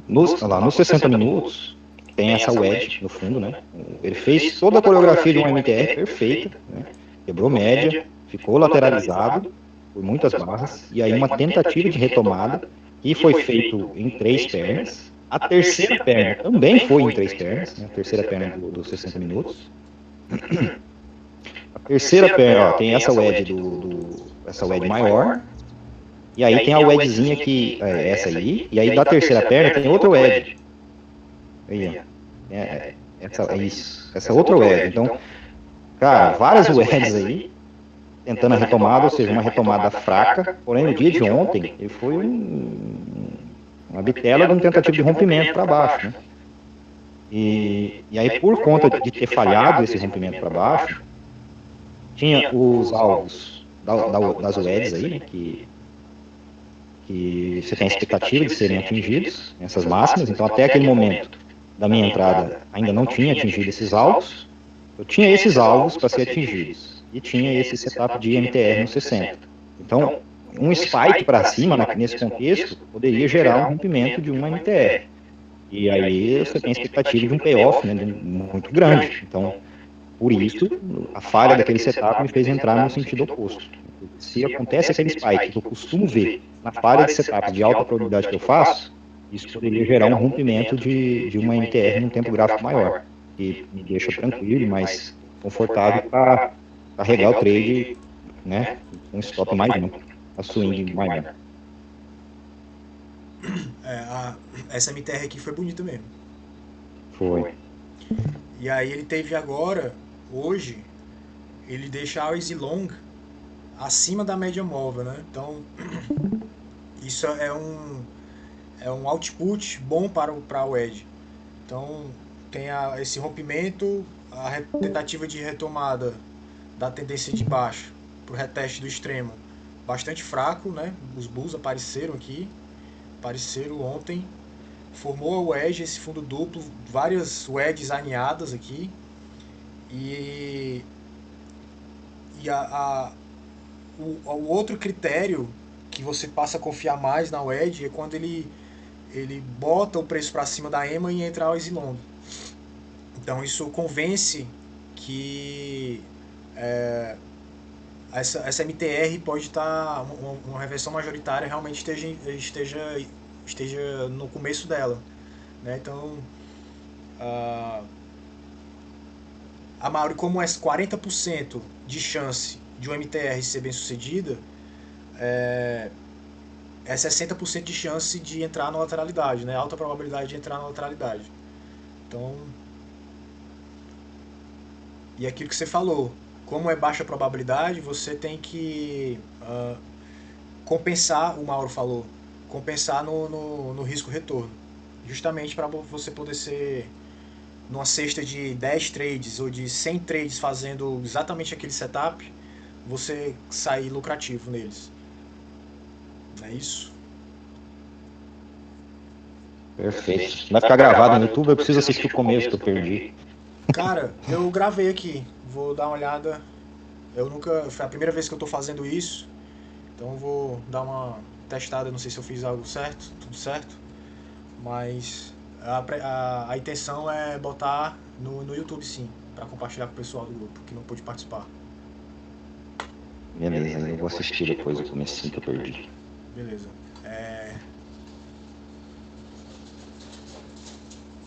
Nos 60 minutos, tem essa wedge no fundo, né? Ele fez toda a coreografia de um MTR perfeita, né? Quebrou média, ficou lateralizado por muitas barras, e aí uma tentativa de retomada, que foi feito em 3 pernas. A terceira perna também foi em 3 pernas, né? A terceira perna dos 60 minutos. A terceira perna, ó, tem essa wedge essa wedge maior, e aí tem a wedgezinha que essa aí, e aí da terceira perna tem outra wedge. Aí, essa outra wedge. Então, cara, várias wedges aí, tentando a retomada, ou seja, uma retomada fraca, porém no dia de ontem, ele foi uma bitela de uma tentativa de rompimento para baixo, né? E aí, por conta de ter falhado esse rompimento para baixo, tinha os alvos das wedges aí, né, que você tem a expectativa de serem atingidos, essas máximas. Então, até aquele momento da minha entrada, ainda não tinha atingido esses alvos. Eu tinha esses alvos para ser atingidos, e tinha esse setup de MTR no 60. Então, um spike para cima, nesse contexto, poderia gerar um rompimento de uma MTR. E aí você tem a expectativa de um payoff, né, muito grande. Então, por isso, a falha daquele setup me fez entrar no sentido oposto. Se acontece aquele spike que eu costumo ver na falha de setup de alta probabilidade que eu faço, isso poderia gerar um rompimento de uma MTR num tempo gráfico maior, que me deixa tranquilo e mais confortável para carregar o trade, né, com um stop mais amplo, a swing mais ampla. Essa MTR aqui foi bonita mesmo. Foi. E aí ele teve agora, hoje, ele deixa a Easy Long acima da média móvel, né? Então, isso é um output bom para o Edge. Então, tem esse rompimento, tentativa de retomada da tendência de baixo para o reteste do extremo bastante fraco, né? Os bulls apareceram ontem, formou o wedge, esse fundo duplo, várias wedges alinhadas aqui, e o outro critério que você passa a confiar mais na wedge é quando ele bota o preço para cima da EMA e entra ao easy long. Então isso convence que essa MTR pode estar, uma reversão majoritária realmente esteja no começo dela, né? Então a maior, como é 40% de chance de uma MTR ser bem sucedida, é 60% de chance de entrar na lateralidade, né? Alta probabilidade de entrar na lateralidade. Então, e aquilo que você falou, como é baixa probabilidade, você tem que compensar, o Mauro falou, compensar no risco retorno, justamente para você poder ser, numa cesta de 10 trades ou de 100 trades fazendo exatamente aquele setup, você sair lucrativo neles. Não é isso? Perfeito. Vai ficar gravado no YouTube, eu preciso assistir o começo que eu perdi. Cara, eu gravei aqui, vou dar uma olhada. Foi a primeira vez que eu tô fazendo isso, então eu vou dar uma testada, não sei se eu fiz algo certo, tudo certo, mas a intenção é botar no YouTube sim, para compartilhar com o pessoal do grupo que não pôde participar. Beleza, eu vou assistir depois o comecinho que eu perdi. Beleza.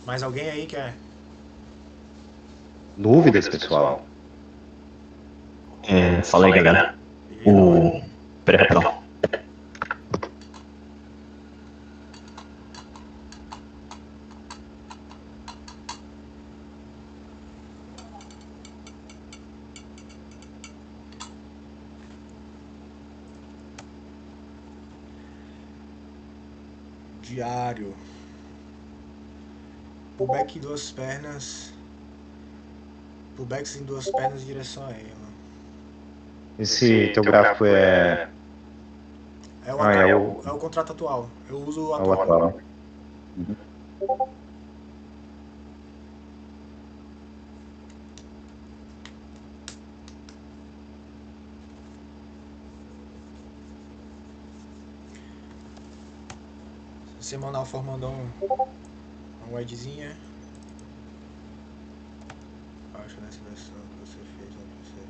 Mais alguém aí quer? Dúvidas, pessoal? Fala aí, galera. Peraí, rapidão. Diário. Pullback em duas pernas. Pullbacks em duas pernas em direção a ela. Esse teu gráfico é o contrato atual. Eu uso o atual. atual. Uhum. Semanal formando uma wedzinha. Acho nessa versão que você fez onde você.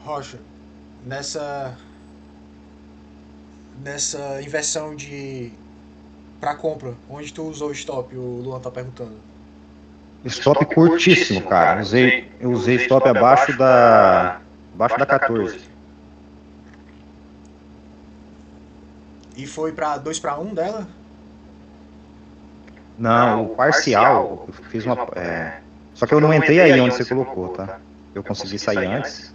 Rocha, nessa inversão para compra, onde tu usou o stop? O Luan tá perguntando. Stop curtíssimo, cara. Eu usei stop abaixo da 14. E foi para 2-1 dela? Não, o parcial, eu fiz uma. Só que eu não entrei aí onde você colocou, tá? Eu consegui sair antes.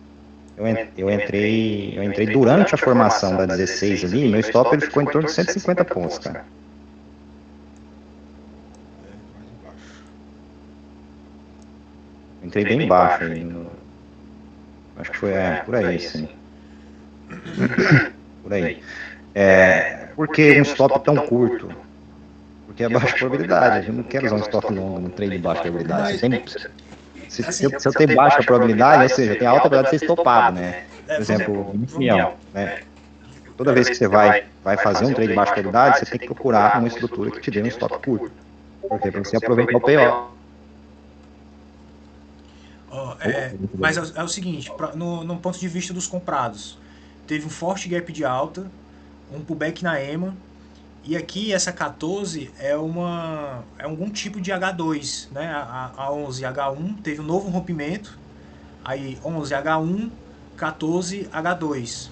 Eu entrei durante a formação da 16 ali, meu stop ele ficou em torno de 150 pontos, cara. Entrei bem baixo aí. Acho que foi por aí, sim. Por aí. Por que um stop tão curto? Porque é baixa probabilidade. Eu não quero usar um stop longo no trade de baixa probabilidade. Se eu tenho baixa probabilidade, ou seja, tem alta probabilidade de ser estopado, né? Por exemplo, no fiel, né? Toda vez que você vai fazer um trade de baixa probabilidade, você tem que procurar uma estrutura que te dê um stop curto. Porque para você aproveitar o payoff. Mas é o seguinte, no ponto de vista dos comprados, teve um forte gap de alta, um pullback na EMA E aqui essa 14 é algum tipo de H2, né? A 11 H1 teve um novo rompimento, aí 11 H1, 14 H2.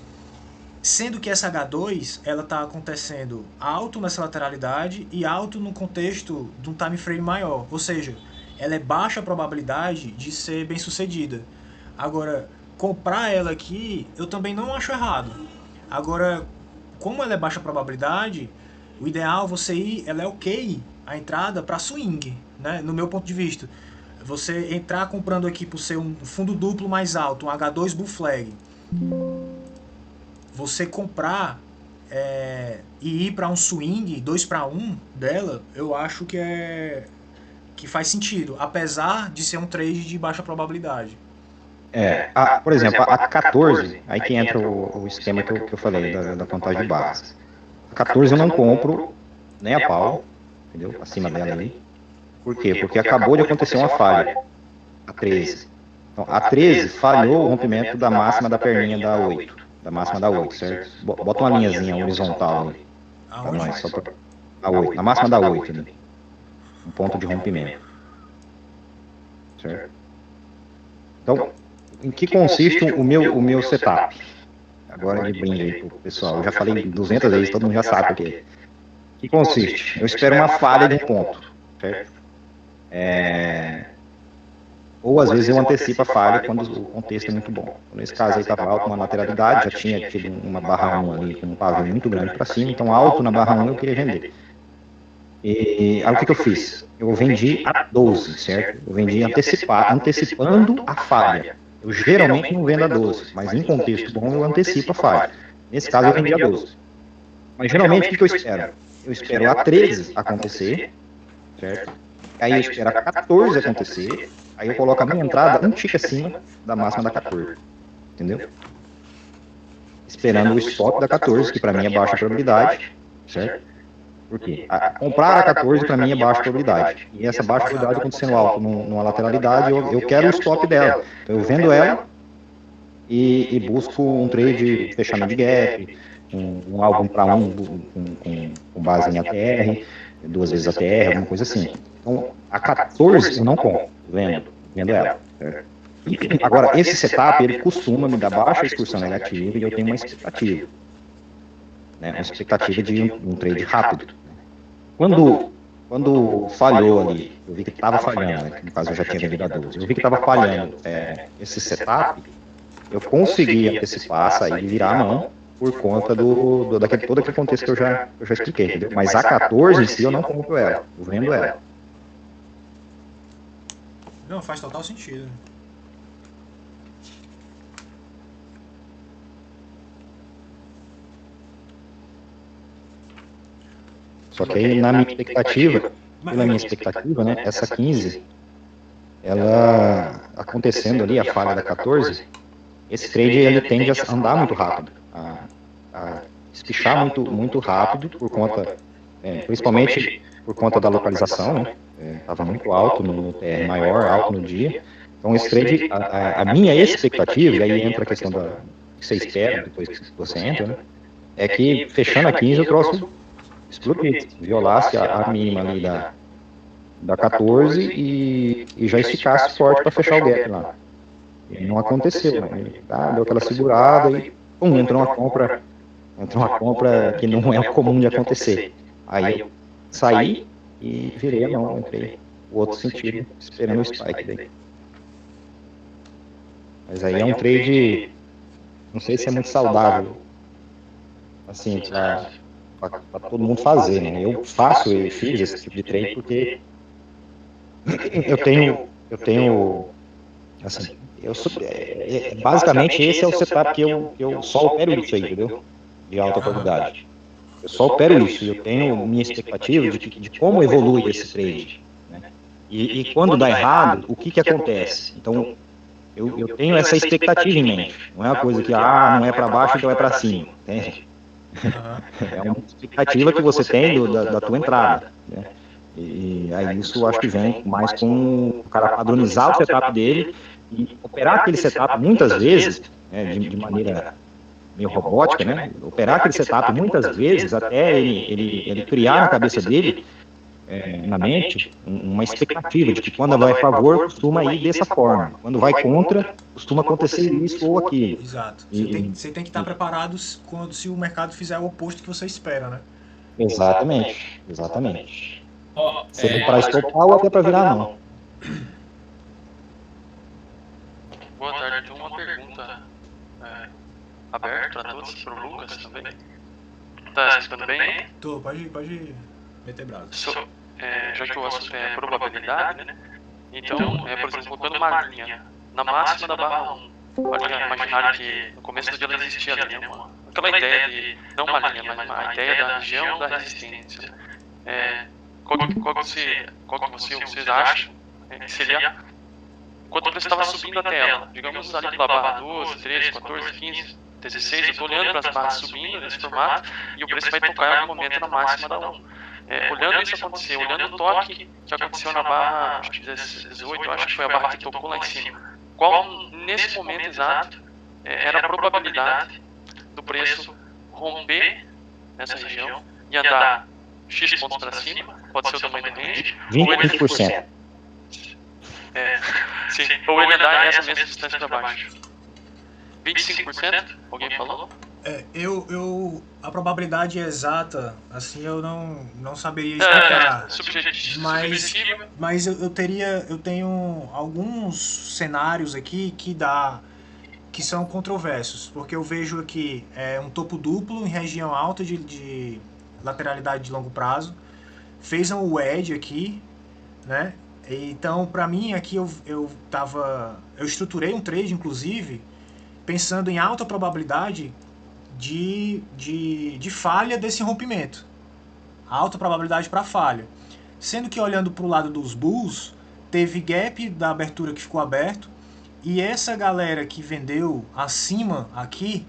Sendo que essa H2 ela está acontecendo alto nessa lateralidade e alto no contexto de um time frame maior, ou seja, ela é baixa a probabilidade de ser bem sucedida. Agora, comprar ela aqui eu também não acho errado. Agora, como ela é baixa probabilidade, o ideal você ir, ela é ok a entrada para swing, né? No meu ponto de vista. Você entrar comprando aqui por ser um fundo duplo mais alto, um H2 Bull Flag, você comprar e ir para um swing 2-1 dela, eu acho que faz sentido, apesar de ser um trade de baixa probabilidade. Por exemplo, a 14, aí que entra o esquema que eu falei da contagem de barras. A 14 eu não compro nem a pau, entendeu? Acima dela ali. Por quê? Porque acabou de acontecer uma falha, a 13. Então, a 13 falhou o rompimento da máxima da perninha da 8. Da máxima da 8, certo? Bota uma linhazinha horizontal ali. Pra nós, só pra... A 8, na máxima da 8 ali. Um ponto de rompimento. Certo? Então, em que consiste o meu setup? Agora de brinde aí pro pessoal. Eu já falei 200 vezes, todo mundo já sabe o que é. O que consiste? Eu espero uma falha de um ponto, certo? Ou às vezes eu antecipo a falha quando o contexto é muito bom. Nesse caso aí estava alto na lateralidade, já tinha tido uma barra 1 ali com um pavio muito grande para cima, então alto na barra 1 eu queria vender. E aí o que eu fiz? Eu vendi a 12, certo? Eu vendi antecipando a falha. Eu geralmente não vendo a 12, mas em contexto bom eu antecipo a falha. Nesse caso eu vendi a 12. Mas geralmente o que eu espero? Eu espero a 13 acontecer, certo? Aí eu espero a 14 acontecer, aí eu coloco a minha entrada um tique acima da máxima da 14, entendeu? Esperando o stop da 14, que para mim é baixa probabilidade, certo? Por quê? Comprar a 14 para mim é baixa probabilidade. E essa baixa probabilidade acontecendo alto numa lateralidade, eu quero o stop dela. Então eu vendo ela e busco um trade fechamento de gap, um alvo 1-1 com base em ATR, 2 vezes ATR, alguma coisa assim. Então a 14 eu não compro, vendo ela. Certo? Agora, esse setup ele costuma me dar baixa excursão negativa e eu tenho uma expectativa. Né, uma expectativa de um trade rápido. Quando falhou ali, eu vi que estava falhando, né, no caso eu já tinha vendido a 12, eu vi que estava falhando esse setup, eu consegui antecipar, sair e virar a mão por conta todo aquele contexto que eu já expliquei, entendeu? Mas a 14 em si eu não compro ela, eu vendo ela. Não, faz total sentido. Só que aí, na minha expectativa, né, essa 15, ela acontecendo ali, a falha da 14, esse trade ele tende a andar muito rápido, a espichar muito rápido, por conta, principalmente por conta da localização, né, estava muito alto no TR maior, alto no dia. Então esse trade, a minha expectativa, e aí entra a questão que você espera depois que você entra, né, é que fechando a 15 eu trouxe explodir, violasse a mínima ali da 14 e já esticasse forte para fechar o gap lá. E não aconteceu, né? Deu aquela segurada e entrou uma compra que não é comum de acontecer. Aí eu saí e virei a mão, entrei o outro sentido, esperando o spike daí. Mas aí é um trade, não sei se é muito saudável, assim, para todo mundo fazer, né? Eu fiz esse tipo de trade porque eu tenho assim, basicamente esse é o setup que eu só opero isso aí, entendeu? De alta probabilidade. Eu só opero isso, eu tenho minha expectativa de como evolui esse trade, né? E quando dá errado, o que acontece? Então, eu tenho essa expectativa em mente. Não é uma coisa que, não é para baixo, então é para cima, entende? É uma expectativa que você tem da tua entrada, né? E aí isso eu acho que vem mais com o cara padronizar o setup dele e operar aquele setup muitas vezes, né, de maneira meio robótica, né? Operar aquele setup muitas vezes até ele criar na cabeça dele, na mente, uma expectativa de que quando vai a favor, costuma ir dessa forma. Quando vai contra, costuma acontecer isso ou aquilo. Exato. Você tem que estar preparado se o mercado fizer o oposto que você espera, né? Exatamente. Seja para estopar ou até para virar não. Boa tarde, eu tenho uma pergunta aberta para todos, para o Lucas também. Tá escutando bem? Tô, pode meter brasa. Já que o assunto é probabilidade, né? Então, por exemplo, colocando uma linha na máxima da barra 1, pode imaginar que no começo do dia ela existia ali, né? Aquela ideia de, não uma linha, mas a ideia da região da resistência. Qual que vocês acham que seria enquanto o preço estava subindo até ela? Digamos ali pela barra 12, 13, 14, 15, 16, eu estou olhando para as barras subindo nesse formato e o preço vai tocar em algum momento na máxima da 1. Olhando isso acontecer, olhando o toque que aconteceu na barra, acho que 18, eu acho que foi a barra que tocou lá em cima. Qual, nesse momento exato, era a probabilidade do preço romper nessa região e andar X pontos para cima, pode ser o tamanho do range, 20%. Sim, ou ele andar essa mesma distância para baixo. 25%? Alguém falou? A probabilidade exata, assim, eu não saberia explicar. Mas eu tenho alguns cenários aqui que são controversos, porque eu vejo aqui um topo duplo em região alta de lateralidade de longo prazo, fez um wedge aqui, né? Então, para mim, aqui eu estruturei um trade, inclusive, pensando em alta probabilidade de falha desse rompimento. Alta probabilidade para falha. Sendo que, olhando para o lado dos bulls, teve gap da abertura que ficou aberto, e essa galera que vendeu acima aqui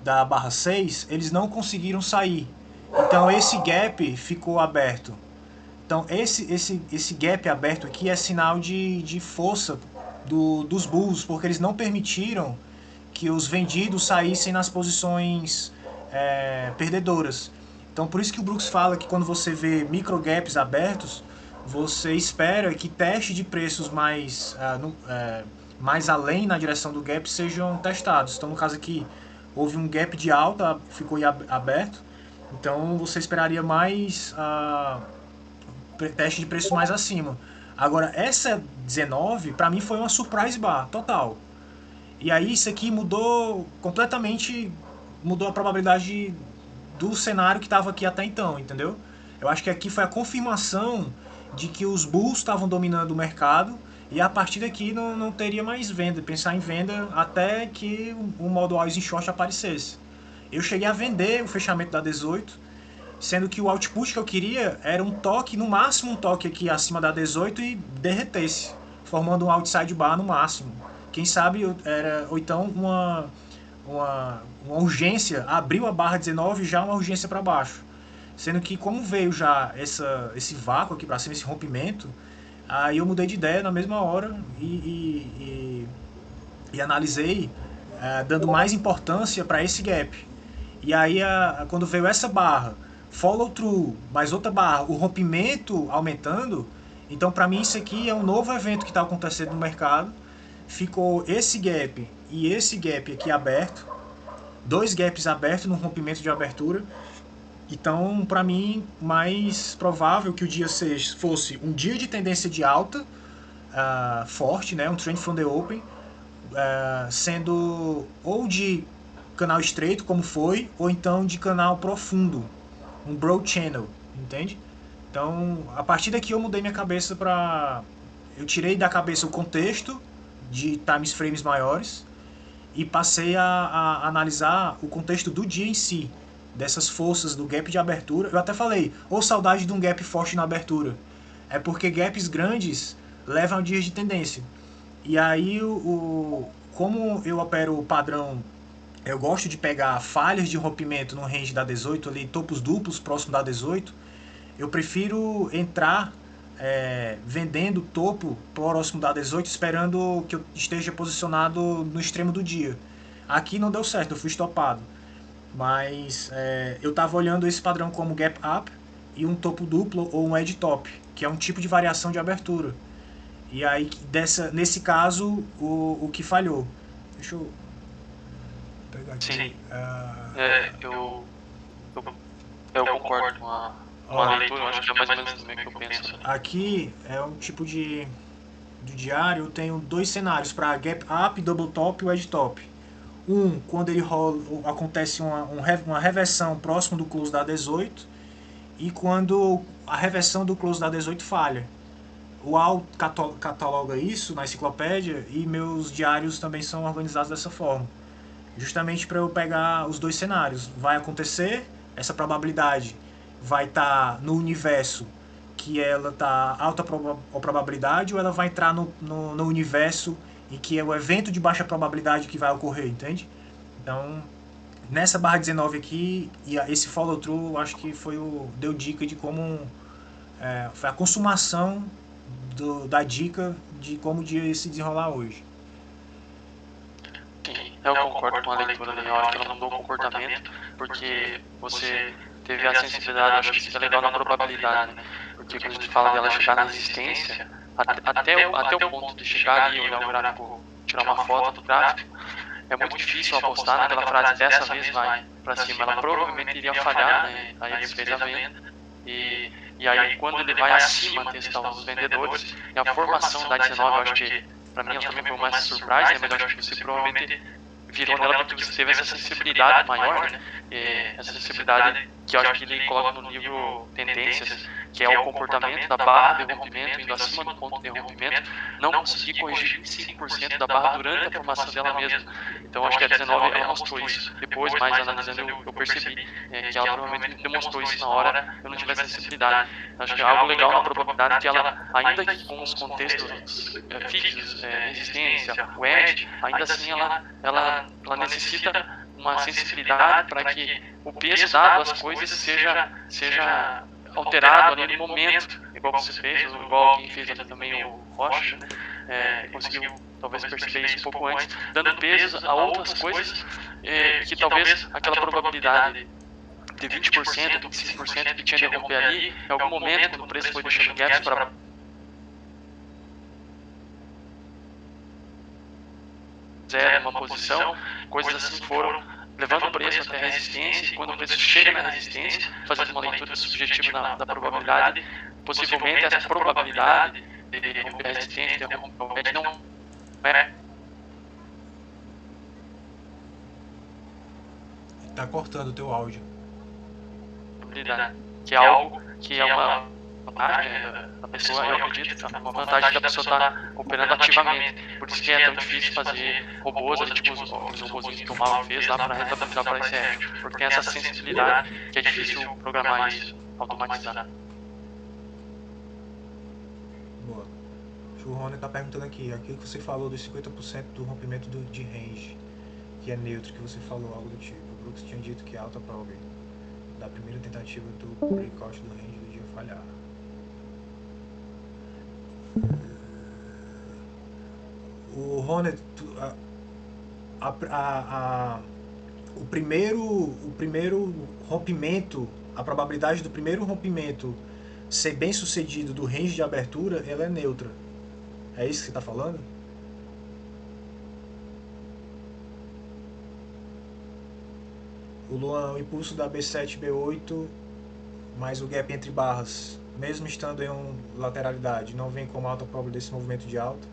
da barra 6, eles não conseguiram sair. Então esse gap ficou aberto. Então esse gap aberto aqui é sinal de força dos bulls, porque eles não permitiram que os vendidos saíssem nas posições perdedoras. Então por isso que o Brooks fala que quando você vê micro gaps abertos, você espera que testes de preços mais além na direção do gap sejam testados. Então no caso aqui houve um gap de alta, ficou aberto, então você esperaria mais teste de preço mais acima. Agora essa 19 para mim foi uma surprise bar total. E aí isso aqui mudou a probabilidade do cenário que estava aqui até então, entendeu? Eu acho que aqui foi a confirmação de que os bulls estavam dominando o mercado, e a partir daqui não teria mais venda, pensar em venda até que o modo always in short aparecesse. Eu cheguei a vender o fechamento da 18, sendo que o output que eu queria era um toque, no máximo um toque aqui acima da 18 e derretesse, formando um outside bar no máximo. Quem sabe ou então uma urgência, abriu a barra 19 já uma urgência para baixo. Sendo que como veio já esse vácuo aqui para cima, esse rompimento, aí eu mudei de ideia na mesma hora e analisei, dando mais importância para esse gap. E aí quando veio essa barra, follow through, mais outra barra, o rompimento aumentando, então para mim isso aqui é um novo evento que está acontecendo no mercado. Ficou esse gap e esse gap aqui aberto, dois gaps abertos no rompimento de abertura. Então, para mim, mais provável que o dia fosse um dia de tendência de alta forte, né, um trend from the open, sendo ou de canal estreito, como foi, ou então de canal profundo, um broad channel, entende? Então, a partir daqui eu mudei minha cabeça eu tirei da cabeça o contexto de times frames maiores e passei a analisar o contexto do dia em si, dessas forças do gap de abertura. Eu até falei, saudade de um gap forte na abertura. É porque gaps grandes levam a dias de tendência. E aí, como eu opero o padrão, eu gosto de pegar falhas de rompimento no range da 18, ali, topos duplos próximo da 18, eu prefiro entrar vendendo topo próximo da 18, esperando que eu esteja posicionado no extremo do dia. Aqui não deu certo, eu fui estopado. Mas eu estava olhando esse padrão como gap up e um topo duplo ou um edge top, que é um tipo de variação de abertura. E aí, nesse caso, o que falhou. Deixa eu pegar aqui. Sim. Eu concordo com a leitura, eu acho que é mais ou menos também o que eu penso. Aqui é um tipo de diário, eu tenho dois cenários para gap up, double top e o edge top. Quando ele rola, acontece uma reversão próximo do close da 18, e quando a reversão do close da 18 falha. O AL cataloga isso na enciclopédia e meus diários também são organizados dessa forma. Justamente para eu pegar os dois cenários. Vai acontecer, essa probabilidade vai estar no universo que ela está alta probabilidade, ou ela vai entrar no universo em que é o evento de baixa probabilidade que vai ocorrer, entende? Então, nessa barra 19 aqui, e esse follow through, eu acho que deu dica de como foi a consumação da dica de como o dia ia se desenrolar hoje. Sim, eu concordo com a leitura dele. Eu acho que ela mudou o comportamento, porque você teve a sensibilidade, acho que isso é legal na probabilidade, né? Porque quando a gente fala dela chegar na existência, até o ponto de chegar ali, olhar o gráfico, tirar uma foto do gráfico, é muito difícil apostar naquela frase, dessa vez vai pra cima. Ela provavelmente iria falhar, né? Aí eles fez a venda. E aí quando ele vai acima testar os vendedores, e a formação da 19, eu acho que pra mim ela também foi uma surpresa, né? Mas eu acho que você provavelmente virou nela porque você teve essa sensibilidade maior, né? Essa sensibilidade que eu acho que ele coloca no livro Tendências, que é o comportamento da barra de rompimento indo acima do ponto de rompimento, não conseguir corrigir 25% da barra durante a formação dela mesma. Então acho que a 19 ela mostrou isso. Depois, mais analisando, eu percebi que ela provavelmente demonstrou isso na hora eu não tivesse sensibilidade. Acho que é algo legal na probabilidade que ela, ainda que com os contextos fixos, resistência, o edge, ainda assim ela necessita uma sensibilidade para que o peso dado às coisas seja alterado ali no momento, igual você fez, igual quem fez ali também o Rocha, né? Conseguiu talvez perceber isso um pouco antes, dando peso a outras coisas que talvez aquela probabilidade de 20%, 25% que tinha de romper ali, em algum momento, quando o preço foi deixando gaps para zero uma posição, coisas assim foram levando o preço até a resistência, e quando o preço chega na resistência, fazendo uma leitura subjetiva da probabilidade, possivelmente essa probabilidade de romper a resistência, de romper o edge, não é. Tá cortando o teu áudio. Que é algo que é uma vantagem da pessoa, eu acredito, uma vantagem da pessoa estar operando ativamente. Por isso que é tão difícil fazer robôs, ali, tipo os robôzinhos que o Mal fez lá para rentabilizar para esse edge, porque tem essa sensibilidade que é difícil programar isso, automatizar. Boa. O Rony tá perguntando aqui, aquilo que você falou dos 50% do rompimento de range, que é neutro, que você falou algo do tipo. O Brooks tinha dito que a alta probe da primeira tentativa do breakout do range do dia falhar. O Rony, o primeiro rompimento, a probabilidade do primeiro rompimento ser bem sucedido do range de abertura, ela é neutra. É isso que você está falando? O Luan, o impulso da B7, B8 mais o gap entre barras, mesmo estando em lateralidade, não vem como alta probabilidade desse movimento de alta.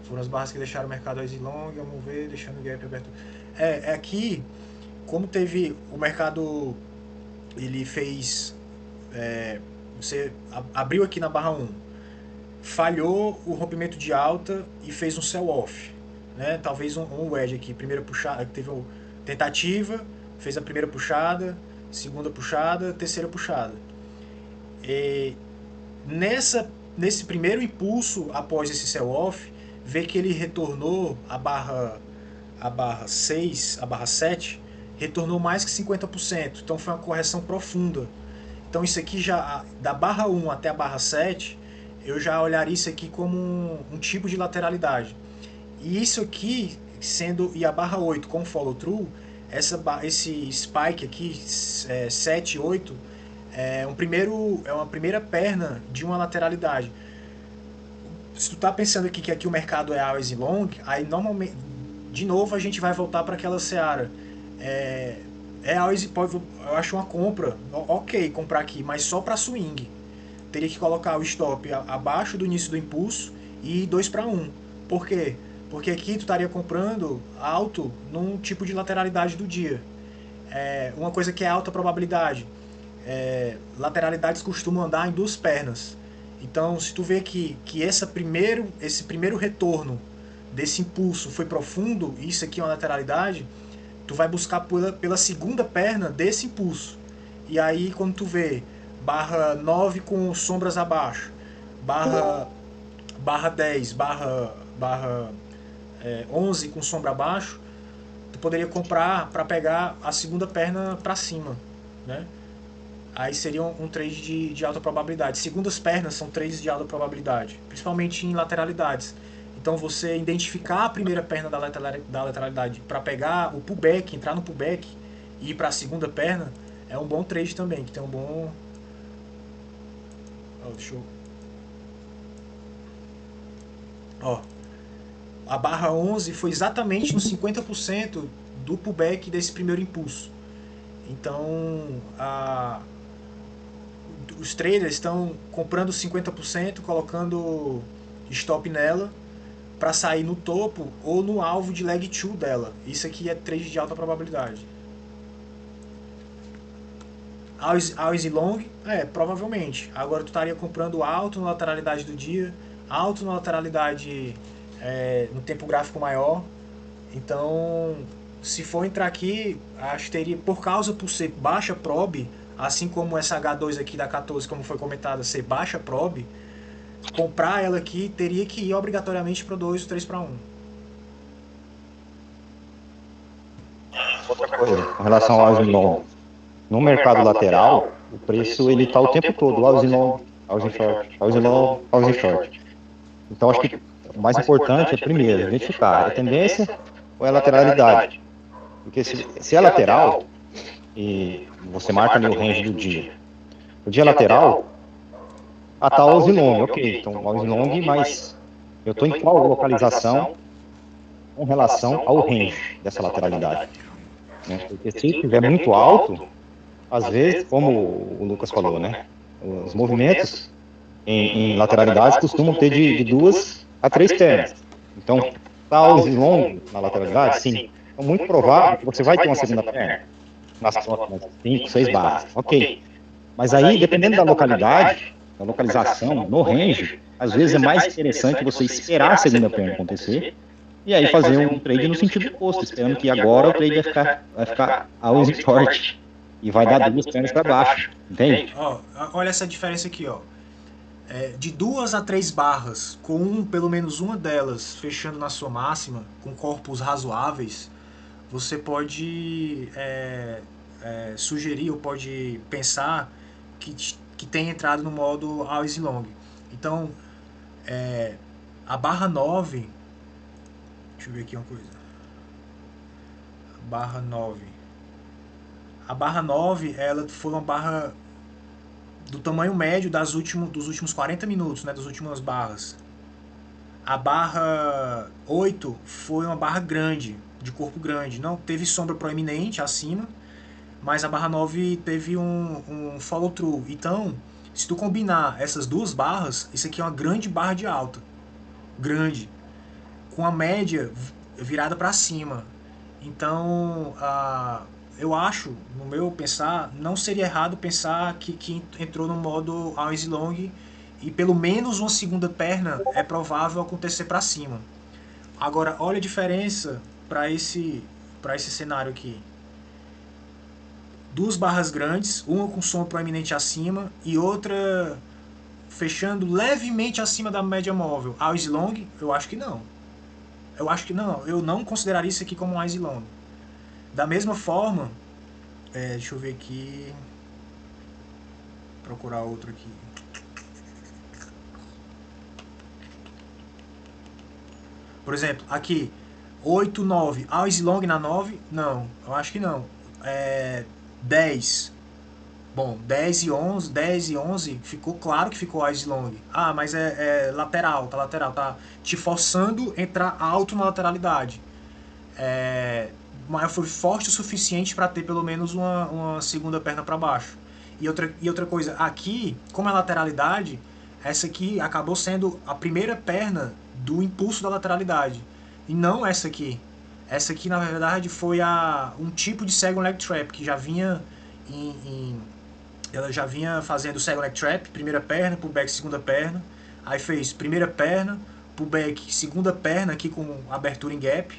Foram as barras que deixaram o mercado easy long a mover, deixando o gap aberto. Aqui, como teve o mercado, ele fez, você abriu aqui na barra 1, falhou o rompimento de alta e fez um sell off, né? Talvez um wedge aqui, primeira puxada, teve uma tentativa, fez a primeira puxada, segunda puxada, terceira puxada. Nesse primeiro impulso após esse sell off, vê que ele retornou a barra 6, a barra 7, retornou mais que 50%, então foi uma correção profunda. Então isso aqui já, da barra 1 até a barra 7, eu já olharia isso aqui como um tipo de lateralidade. E isso aqui, e a barra 8 com follow through, esse spike aqui, 7, 8, é uma primeira perna de uma lateralidade. Se tu tá pensando aqui que aqui o mercado é always long, aí normalmente, de novo, a gente vai voltar para aquela seara. Always, eu acho uma compra, ok, comprar aqui, mas só para swing. Teria que colocar o stop abaixo do início do impulso e 2 para 1. Por quê? Porque aqui tu estaria comprando alto num tipo de lateralidade do dia. Uma coisa que é alta probabilidade. Lateralidades costumam andar em 2 pernas. Então, se tu vê que esse primeiro retorno desse impulso foi profundo, e isso aqui é uma lateralidade, tu vai buscar pela segunda perna desse impulso. E aí, quando tu vê barra 9 com sombras abaixo, barra 10, barra 11 com sombra abaixo, tu poderia comprar para pegar a segunda perna para cima, né? Aí seria um trade de alta probabilidade. Segundas pernas são trades de alta probabilidade, principalmente em lateralidades. Então você identificar a primeira perna da lateralidade para pegar o pullback, entrar no pullback e ir para a segunda perna, é um bom trade também, que tem um bom... deixa eu... a barra 11 foi exatamente nos 50% do pullback desse primeiro impulso. Então, os traders estão comprando 50%, colocando stop nela para sair no topo ou no alvo de leg 2 dela. Isso aqui é trade de alta probabilidade. Always long? Provavelmente. Agora tu estaria comprando alto na lateralidade do dia, alto na lateralidade no tempo gráfico maior. Então, se for entrar aqui, acho que teria, por ser baixa prob, assim como essa H2 aqui da 14, como foi comentado, ser baixa prob, comprar ela aqui teria que ir obrigatoriamente para 2 ou 3 para 1. Outra coisa, com relação ao always long, no mercado lateral, o preço ele está o tempo todo, always long, always short, always long, always short. Então, acho que o mais importante é, primeiro, identificar a tendência ou a lateralidade. Porque se é lateral, e você marca ali o range do dia, o dia lateral, tá always long, ok, então always long, mas eu estou em qual localização com relação ao range dessa lateralidade? Né? Porque se estiver muito alto, às vezes, como o Lucas falou, né, os movimentos em lateralidades costumam ter de 2 a 3 pernas. Então, tá always long na lateralidade, sim. É muito provável que você vai ter uma segunda perna nas próximas 5, 6 barras. Ok. Mas aí, dependendo da localidade, da localização, no range, às vezes é mais interessante você esperar a segunda perna acontecer e aí fazer um trade no sentido oposto, esperando que agora o trade vai ficar always short e vai dar 2 pernas para baixo. Entende? Olha essa diferença aqui, ó. De 2 a 3 barras, com pelo menos uma delas fechando na sua máxima, com corpos razoáveis, você pode sugerir ou pode pensar que tem entrado no modo always long. Então, a barra 9, deixa eu ver aqui uma coisa. A barra 9, ela foi uma barra do tamanho médio dos últimos 40 minutos, né, das últimas barras. A barra 8 foi uma barra grande, de corpo grande. Não teve sombra proeminente acima, mas a barra 9 teve um follow-through. Então, se tu combinar essas duas barras, isso aqui é uma grande barra de alta. Grande. Com a média virada para cima. Então, eu acho, no meu pensar, não seria errado pensar que entrou no modo always long e pelo menos uma segunda perna é provável acontecer para cima. Agora, olha a diferença para esse cenário aqui. 2 barras grandes, uma com som proeminente acima e outra fechando levemente acima da média móvel. Always long? Eu acho que não. Eu não consideraria isso aqui como um always long. Da mesma forma, deixa eu ver aqui, procurar outro aqui. Por exemplo, aqui, 8, 9. Always long na 9? Não, eu acho que não. 10. Bom, 10 e 11 ficou claro que ficou always long. Ah, mas é lateral, tá te forçando a entrar alto na lateralidade. Mas foi forte o suficiente para ter pelo menos uma segunda perna para baixo. E outra coisa, aqui, como é lateralidade, essa aqui acabou sendo a primeira perna do impulso da lateralidade. E não essa aqui. Essa aqui, na verdade, foi um tipo de second leg trap, que já vinha ela já vinha fazendo second leg trap, primeira perna, pullback, segunda perna. Aí fez primeira perna, pullback, segunda perna aqui com abertura em gap.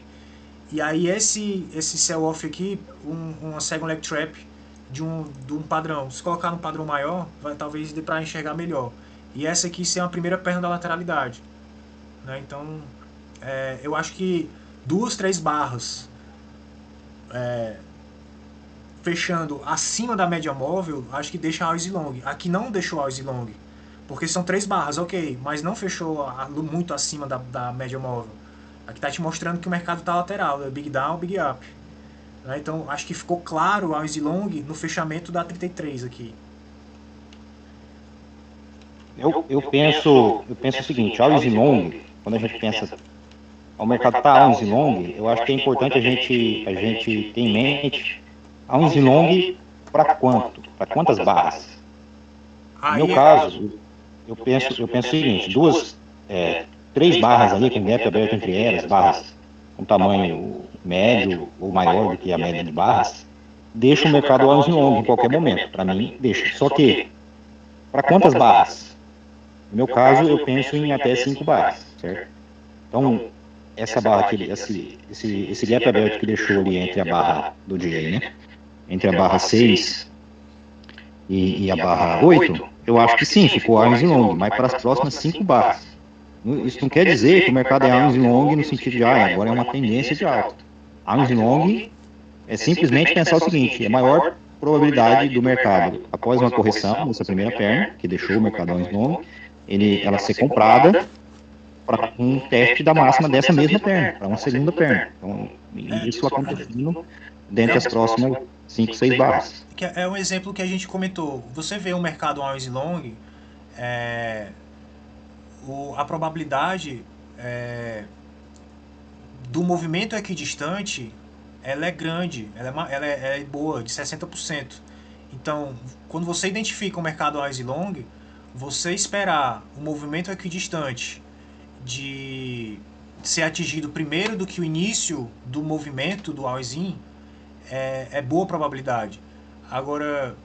E aí esse sell-off aqui, uma second leg trap de um padrão. Se colocar num padrão maior, talvez dê para enxergar melhor. E essa aqui ser uma primeira perna da lateralidade. Né? Então, eu acho que 2, 3 barras fechando acima da média móvel, acho que deixa always long. Aqui não deixou always long, porque são 3 barras, ok, mas não fechou muito acima da média móvel. Aqui está te mostrando que o mercado está lateral, é big down, big up. Né? Então acho que ficou claro o always long no fechamento da 33 aqui. Eu penso o seguinte, always long, quando a gente pensa o mercado está always long, eu acho que é importante a gente ter em mente always long para quanto? Para quantas barras? No meu caso, eu penso o seguinte, 3 barras ali com gap aberto entre elas, barras com tamanho médio ou maior do que a média de barras, deixa o mercado always long em qualquer momento. Para mim, deixa. Só que, para quantas barras? No meu caso, eu penso em até 5 barras, certo? Então, essa barra aqui, esse gap aberto que deixou ali entre a barra do dia, né? Entre a barra 6 e a barra 8, eu acho que sim, ficou always long, mas para as próximas 5 barras. Isso não quer dizer que o mercado é always long no sentido de, agora é uma tendência de alta. Always long é simplesmente pensar o seguinte, é a maior probabilidade do mercado, após uma correção nessa primeira perna, que deixou o mercado always long, ela ser comprada para um teste da máxima dessa mesma perna, para uma segunda perna. Então, isso acontecendo dentre as próximas 5, 6 barras. É um exemplo que a gente comentou. Você vê um mercado always long, a probabilidade do movimento equidistante ela é grande, ela é boa, de 60%. Então, quando você identifica um mercado always long, você esperar o movimento equidistante de ser atingido primeiro do que o início do movimento do always in é boa probabilidade. Agora,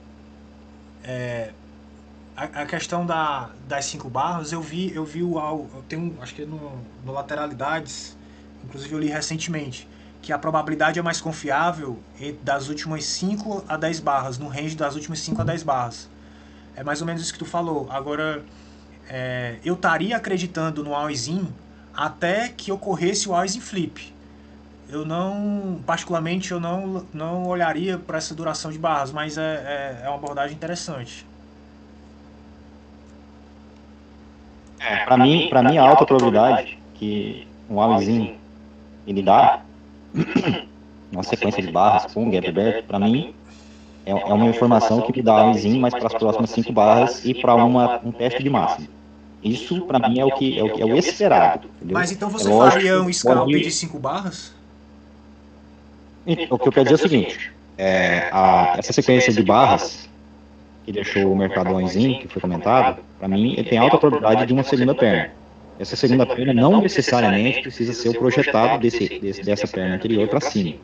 a questão das 5 barras, eu vi acho que no Lateralidades, inclusive eu li recentemente, que a probabilidade é mais confiável das últimas 5 a 10 barras, no range das últimas 5 a 10 barras. É mais ou menos isso que tu falou. Agora, eu estaria acreditando no always in até que ocorresse o always in flip. Particularmente, eu não olharia para essa duração de barras, mas é uma abordagem interessante. Para mim, a alta probabilidade que um always in ele dá uma sequência de barras com gap aberto, para mim é uma informação que me dá always in, mas para as próximas 5 barras e para um teste de máximo. Isso, para mim, é o esperado. Entendeu? Mas então você faria um scalp de 5 barras? O que eu quero dizer é o seguinte, essa sequência de barras que deixou o mercado always in, que foi comentado, para mim, ele tem alta probabilidade de uma segunda perna. Essa segunda perna não necessariamente precisa ser o projetado dessa perna anterior para cima.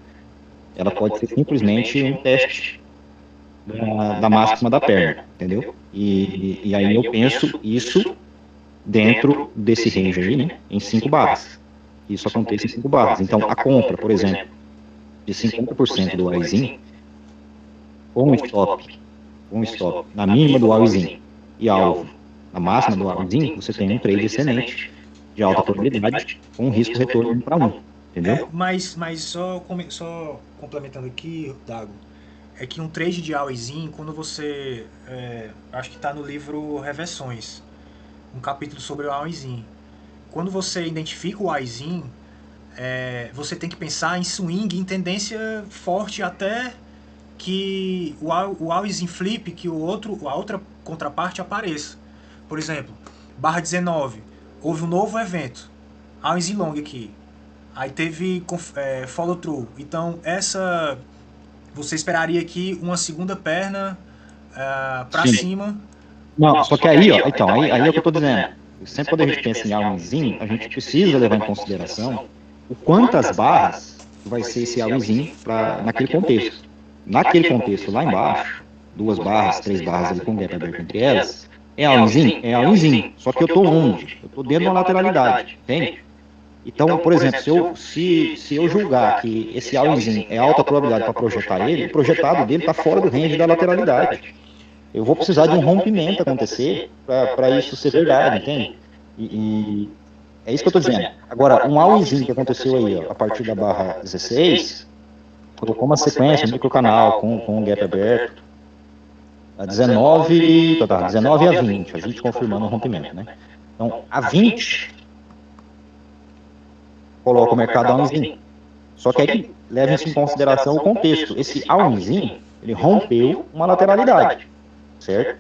Ela pode ser simplesmente um teste da máxima da perna, entendeu? E aí eu penso isso dentro desse range aí, né, em 5 barras. Isso acontece em 5 barras. Então, a compra, por exemplo, de 50% do always in, com um stop na mínima do always in e alvo na máxima do always in, você tem um trade excelente de alta probabilidade com um risco retorno 1 para 1, entendeu? Mas só complementando aqui, Dago, é que um trade de always in, quando você, acho que está no livro Reversões, um capítulo sobre o always in, quando você identifica o always in, você tem que pensar em swing, em tendência forte até que o always in flip, que a outra contraparte apareça. Por exemplo, barra 19, houve um novo evento, always in long aqui. Aí teve follow through. Então você esperaria aqui uma segunda perna para cima. Não, só que aí, ó, então, aí é o que eu tô dizendo. Sempre quando a gente pensa em all-inzinho, a gente precisa levar em consideração o quantas barras vai ser esse all-inzinho naquele contexto. Naquele contexto lá embaixo, 2 barras, 3 barras ali com gap aberto entre elas, é all-inzinho? É all-inzinho. Só que eu tô onde? Eu tô dentro de uma lateralidade, entende? Então, por exemplo, se eu julgar que esse all-inzinho é alta probabilidade para projetar ele, o projetado dele está fora do range da lateralidade. Eu vou precisar de um rompimento acontecer para isso ser verdade, entende? E é isso que eu estou dizendo. Agora, um all-inzinho que aconteceu aí, ó, a partir da barra 16, colocou uma sequência, um microcanal com um gap aberto, a 19 a 20, a gente confirmando o rompimento, né? Então, a 20 coloca o mercado all-inzinho. Só que aí leva-se em consideração o contexto. Esse all-inzinho, ele rompeu uma lateralidade, certo?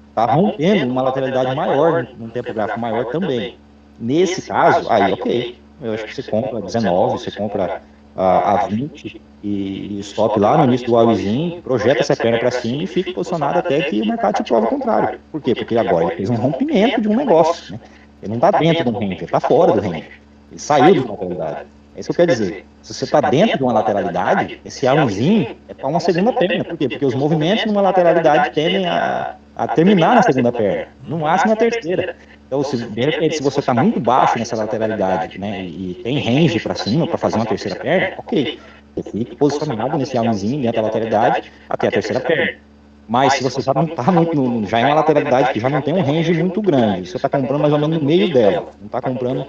Está rompendo uma lateralidade maior, num tempo gráfico maior também. Nesse caso, aí ok, eu acho que você compra 19, você compra a 20 e stop lá no início do all-inzinho, projeta essa perna para cima e fica posicionado até que o mercado te prova o contrário. Por quê? Porque agora ele fez um rompimento de um negócio, né? Ele não está dentro de um range, ele está fora do range. Ele saiu de uma lateralidade. É isso que eu quero dizer. Se você está dentro de uma lateralidade, esse all-inzinho é para uma segunda perna. Por quê? Porque os movimentos numa lateralidade tendem a terminar na segunda perna, no máximo na terceira. Então, de repente, se você está muito baixo nessa lateralidade, né, e tem range para cima para fazer uma terceira perna, ok. Você fica posicionado nesse all-inzinho dentro da lateralidade até a terceira perna. Mas se você já não está muito, já é uma lateralidade que já não tem um range muito grande, você está comprando mais ou menos no meio dela, não está comprando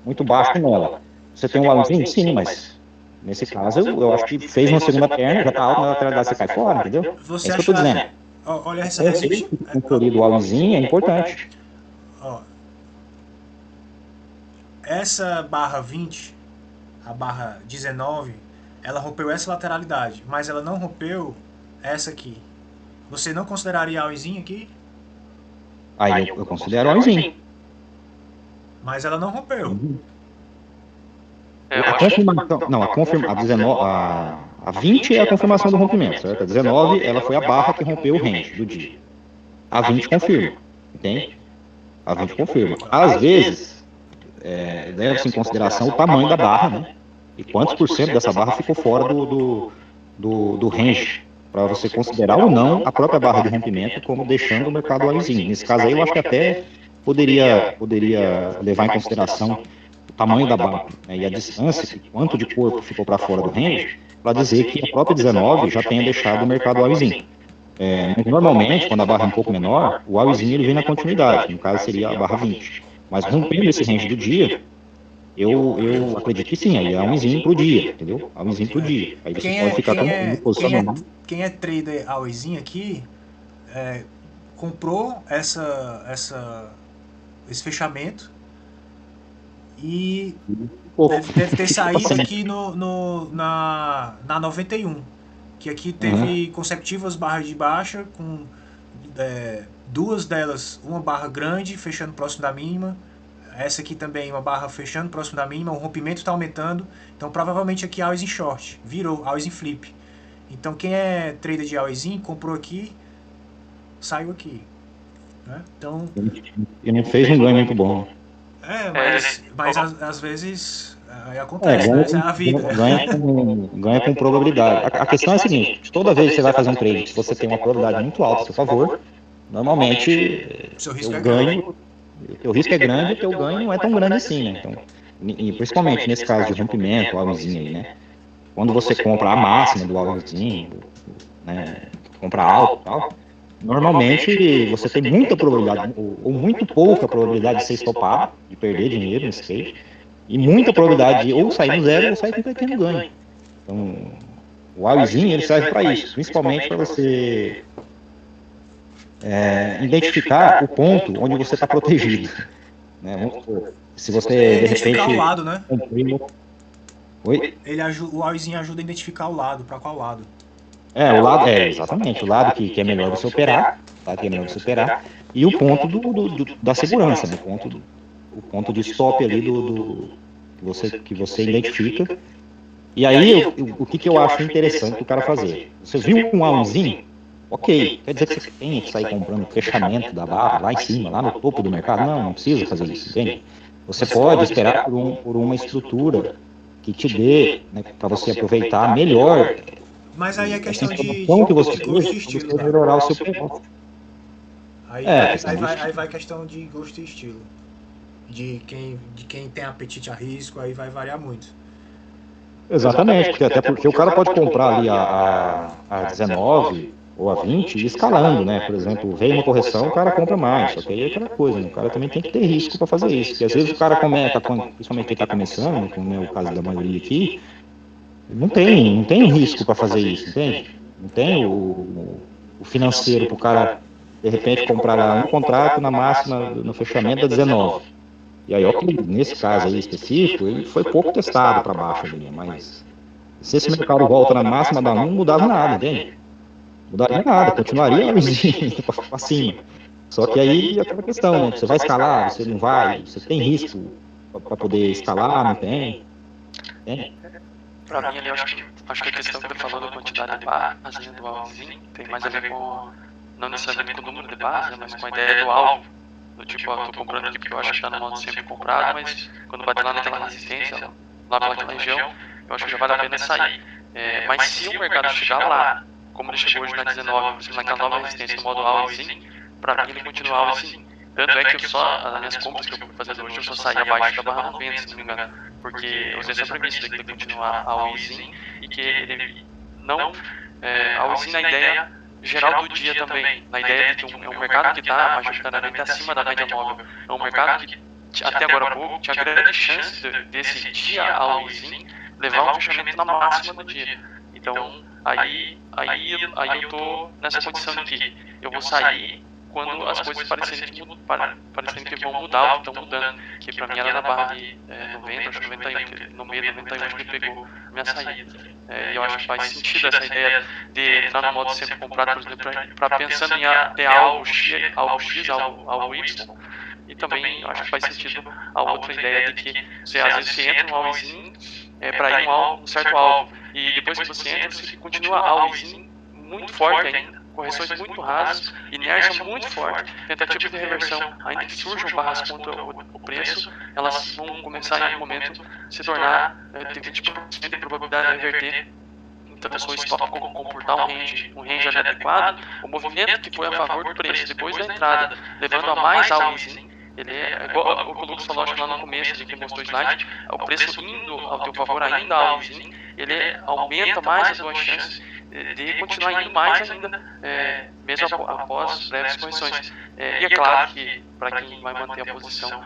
muito baixo nela. Você tem um all-inzinho? Sim, mas nesse caso eu acho que fez uma segunda perna, já está alta na lateralidade, você cai fora, entendeu? Você é isso que eu estou dizendo. Olha essa o all-inzinho é importante. Essa barra 20, a barra 19, ela rompeu essa lateralidade, mas ela não rompeu essa aqui. Você não consideraria all-inzinho aqui? Aí eu considero all-inzinho. Mas ela não rompeu. A 20 é a confirmação do rompimento, certo? A 19, ela foi a barra que rompeu o range do dia. A 20 confirma, entende? A 20 confirma. Às vezes, leva-se em consideração o tamanho da barra, né? E quantos por cento dessa barra ficou fora do range, para você considerar ou não a própria barra de rompimento como deixando o mercado all-inzinho. Nesse caso aí, eu acho que até poderia levar em consideração o tamanho da barra, né, e a distância, quanto de corpo ficou para fora do range, para dizer que a própria 19 já tenha deixado o mercado all-inzinho. Normalmente, quando a barra é um pouco menor, o all-inzinho ele vem na continuidade, no caso seria a barra 20. Mas rompendo esse range do dia, eu acredito que sim, aí é all-inzinho pro dia, entendeu? All-inzinho pro dia. Aí você pode ficar tranquilo, posicionando. Quem é trader all-inzinho aqui, comprou esse fechamento e deve ter saído aqui na 91, que aqui teve consecutivas barras de baixa, com 2 delas, uma barra grande fechando próximo da mínima, essa aqui também uma barra fechando próximo da mínima, o rompimento está aumentando, então provavelmente aqui always in short, virou always in flip. Então quem é trader de always in, comprou aqui, saiu aqui, né? Então, e não fez um ganho muito bom. Mas às vezes acontece, né? Essa é a vida. Ganha com probabilidade. A questão é a seguinte: toda vez que você vai fazer um trade, se você tem uma probabilidade muito alta a seu favor, normalmente o ganho, o teu risco é grande, o teu ganho não é tão grande assim, né? Então, e principalmente nesse caso de rompimento, o all-inzinho aí, né? Quando você compra a máxima do all-inzinho, né? Compra alto e tal, normalmente você tem muita probabilidade, ou muito pouca probabilidade de ser estopado, de perder dinheiro nesse trade, e muita probabilidade de ou sair no zero ou sair com pequeno ganho. Então, o all-inzinho ele serve para isso, principalmente para você identificar o ponto onde você está protegido. Né? Vamos supor, se você de repente Oi? O AOIzinho ajuda a identificar o lado, para qual lado. O lado, exatamente, o lado que é melhor você operar, tá? Que é melhor você operar, e o ponto da segurança, né? O ponto de stop ali que você identifica. E aí, o que eu acho interessante o cara fazer? Você viu um AOIzinho? Ok, quer dizer que você tem que sair comprando o fechamento da barra lá em cima, lá no topo do mercado? Não precisa fazer isso, entende? Você pode esperar por uma estrutura que te dê, né, para você aproveitar melhor. Mas aí é questão de Que você gosto e teve, estilo, você tá? melhorar o seu payoff. Aí vai questão de gosto e estilo. De quem tem apetite a risco, aí vai variar muito. Exatamente, até porque o cara pode comprar ali a 19 ou a 20 e escalando, né? Por exemplo, veio uma correção, o cara compra mais. Só que aí é aquela coisa, né? O cara também tem que ter risco para fazer isso. Porque às vezes o cara principalmente quem está começando, né, como é o caso da maioria aqui, não tem risco para fazer isso, entende? Não tem o financeiro para o cara, de repente, comprar lá um contrato na máxima, no fechamento da 19. E aí, ok, nesse caso aí específico, ele foi pouco testado para baixo ali, mas se esse mercado volta na máxima da 1, não mudava nada, entende? Não mudaria nada, continuaria para cima. Só que aí é aquela questão, né? Você vai escalar, você não vai, você tem risco para poder escalar, não tem? Pra mim ali, eu acho que a questão que ele falou da quantidade de barras do alvozinho tem mais a ver com, não necessariamente com o número de barras, né, mas com a ideia do alvo. Do tipo, ó, tô comprando aqui porque eu acho que tá no modo sempre comprado, mas quando bate lá naquela resistência, lá pelaquela região, eu acho que já vale a pena sair. Mas se o mercado chegar lá, como ele chegou hoje na 19, por exemplo, naquela nova resistência no modo alvozinho, pra mim ele continua alvozinho. Tanto é que as minhas compras que eu fui fazer hoje, eu só saí abaixo da barra 90, se não me engano. Porque eu usei essa premissa de que ele continuar alvozinho e que ele não... alvozinho na ideia geral do dia também, na ideia de que é um mercado que está majoritariamente acima da média móvel. É um mercado que até agora há pouco tinha grande chance desse dia alvozinho levar um fechamento na máxima do dia. Então, aí eu tô nessa condição de que eu vou sair quando as coisas parecerem que vão mudar ou que estão mudando. Que pra mim era na barra de 90, acho que 91, que no meio de 91 acho que ele pegou a minha saída. E eu acho que faz sentido essa ideia de entrar no modo sempre comprado, por exemplo, para pensando em ter algo X, algo Y. E também eu acho que faz sentido a outra ideia de que você às vezes você entra num alvozinho para ir um certo alvo. E depois que você entra, você continua alvozinho muito forte ainda. Correções muito rasas, inércia muito forte, tentativa de reversão, ainda que surjam barras contra o preço, elas vão começar em algum momento se tornar, ter 20% de probabilidade de reverter. Então, se o stop comportar um range adequado, o movimento que foi a favor do preço depois da entrada, levando a mais alvozinho, ele é igual o que o Lucas falou lá no começo, de que mostrou o slide, o preço indo ao teu favor ainda alvozinho, ele aumenta mais as tuas chances de continuar indo mais ainda, mesmo após breves correções. E é claro que para quem vai manter a posição,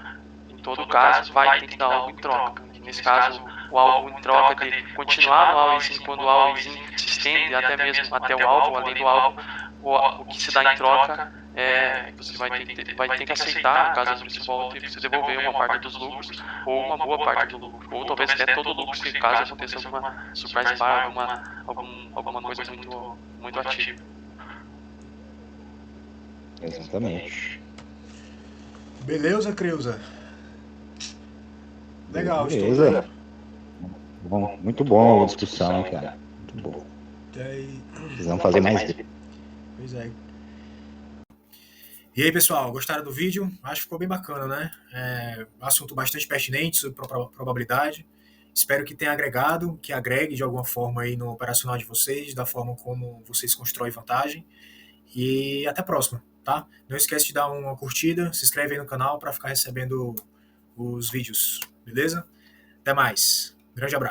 em todo caso, vai ter que dar algo em troca. Nesse caso, o alvo em troca de continuar no alvozinho quando o alvozinho se estende até mesmo até o alvo, além do alvo, o que se dá em troca você vai ter que aceitar, caso o preço volte, você devolver uma parte dos lucros ou uma boa parte do lucro, ou talvez até todo o lucro, se caso aconteça alguma surprise buy, alguma coisa muito ativa. Exatamente. Beleza, Creuza? Legal, beleza. Bom, muito bom a discussão, cara. Muito bom. Precisamos fazer mais dele. Pois é. E aí, pessoal, gostaram do vídeo? Acho que ficou bem bacana, né? Assunto bastante pertinente sobre probabilidade. Espero que tenha agregado, que agregue de alguma forma aí no operacional de vocês, da forma como vocês constroem vantagem. E até a próxima, tá? Não esquece de dar uma curtida, se inscreve aí no canal para ficar recebendo os vídeos, beleza? Até mais. Grande abraço.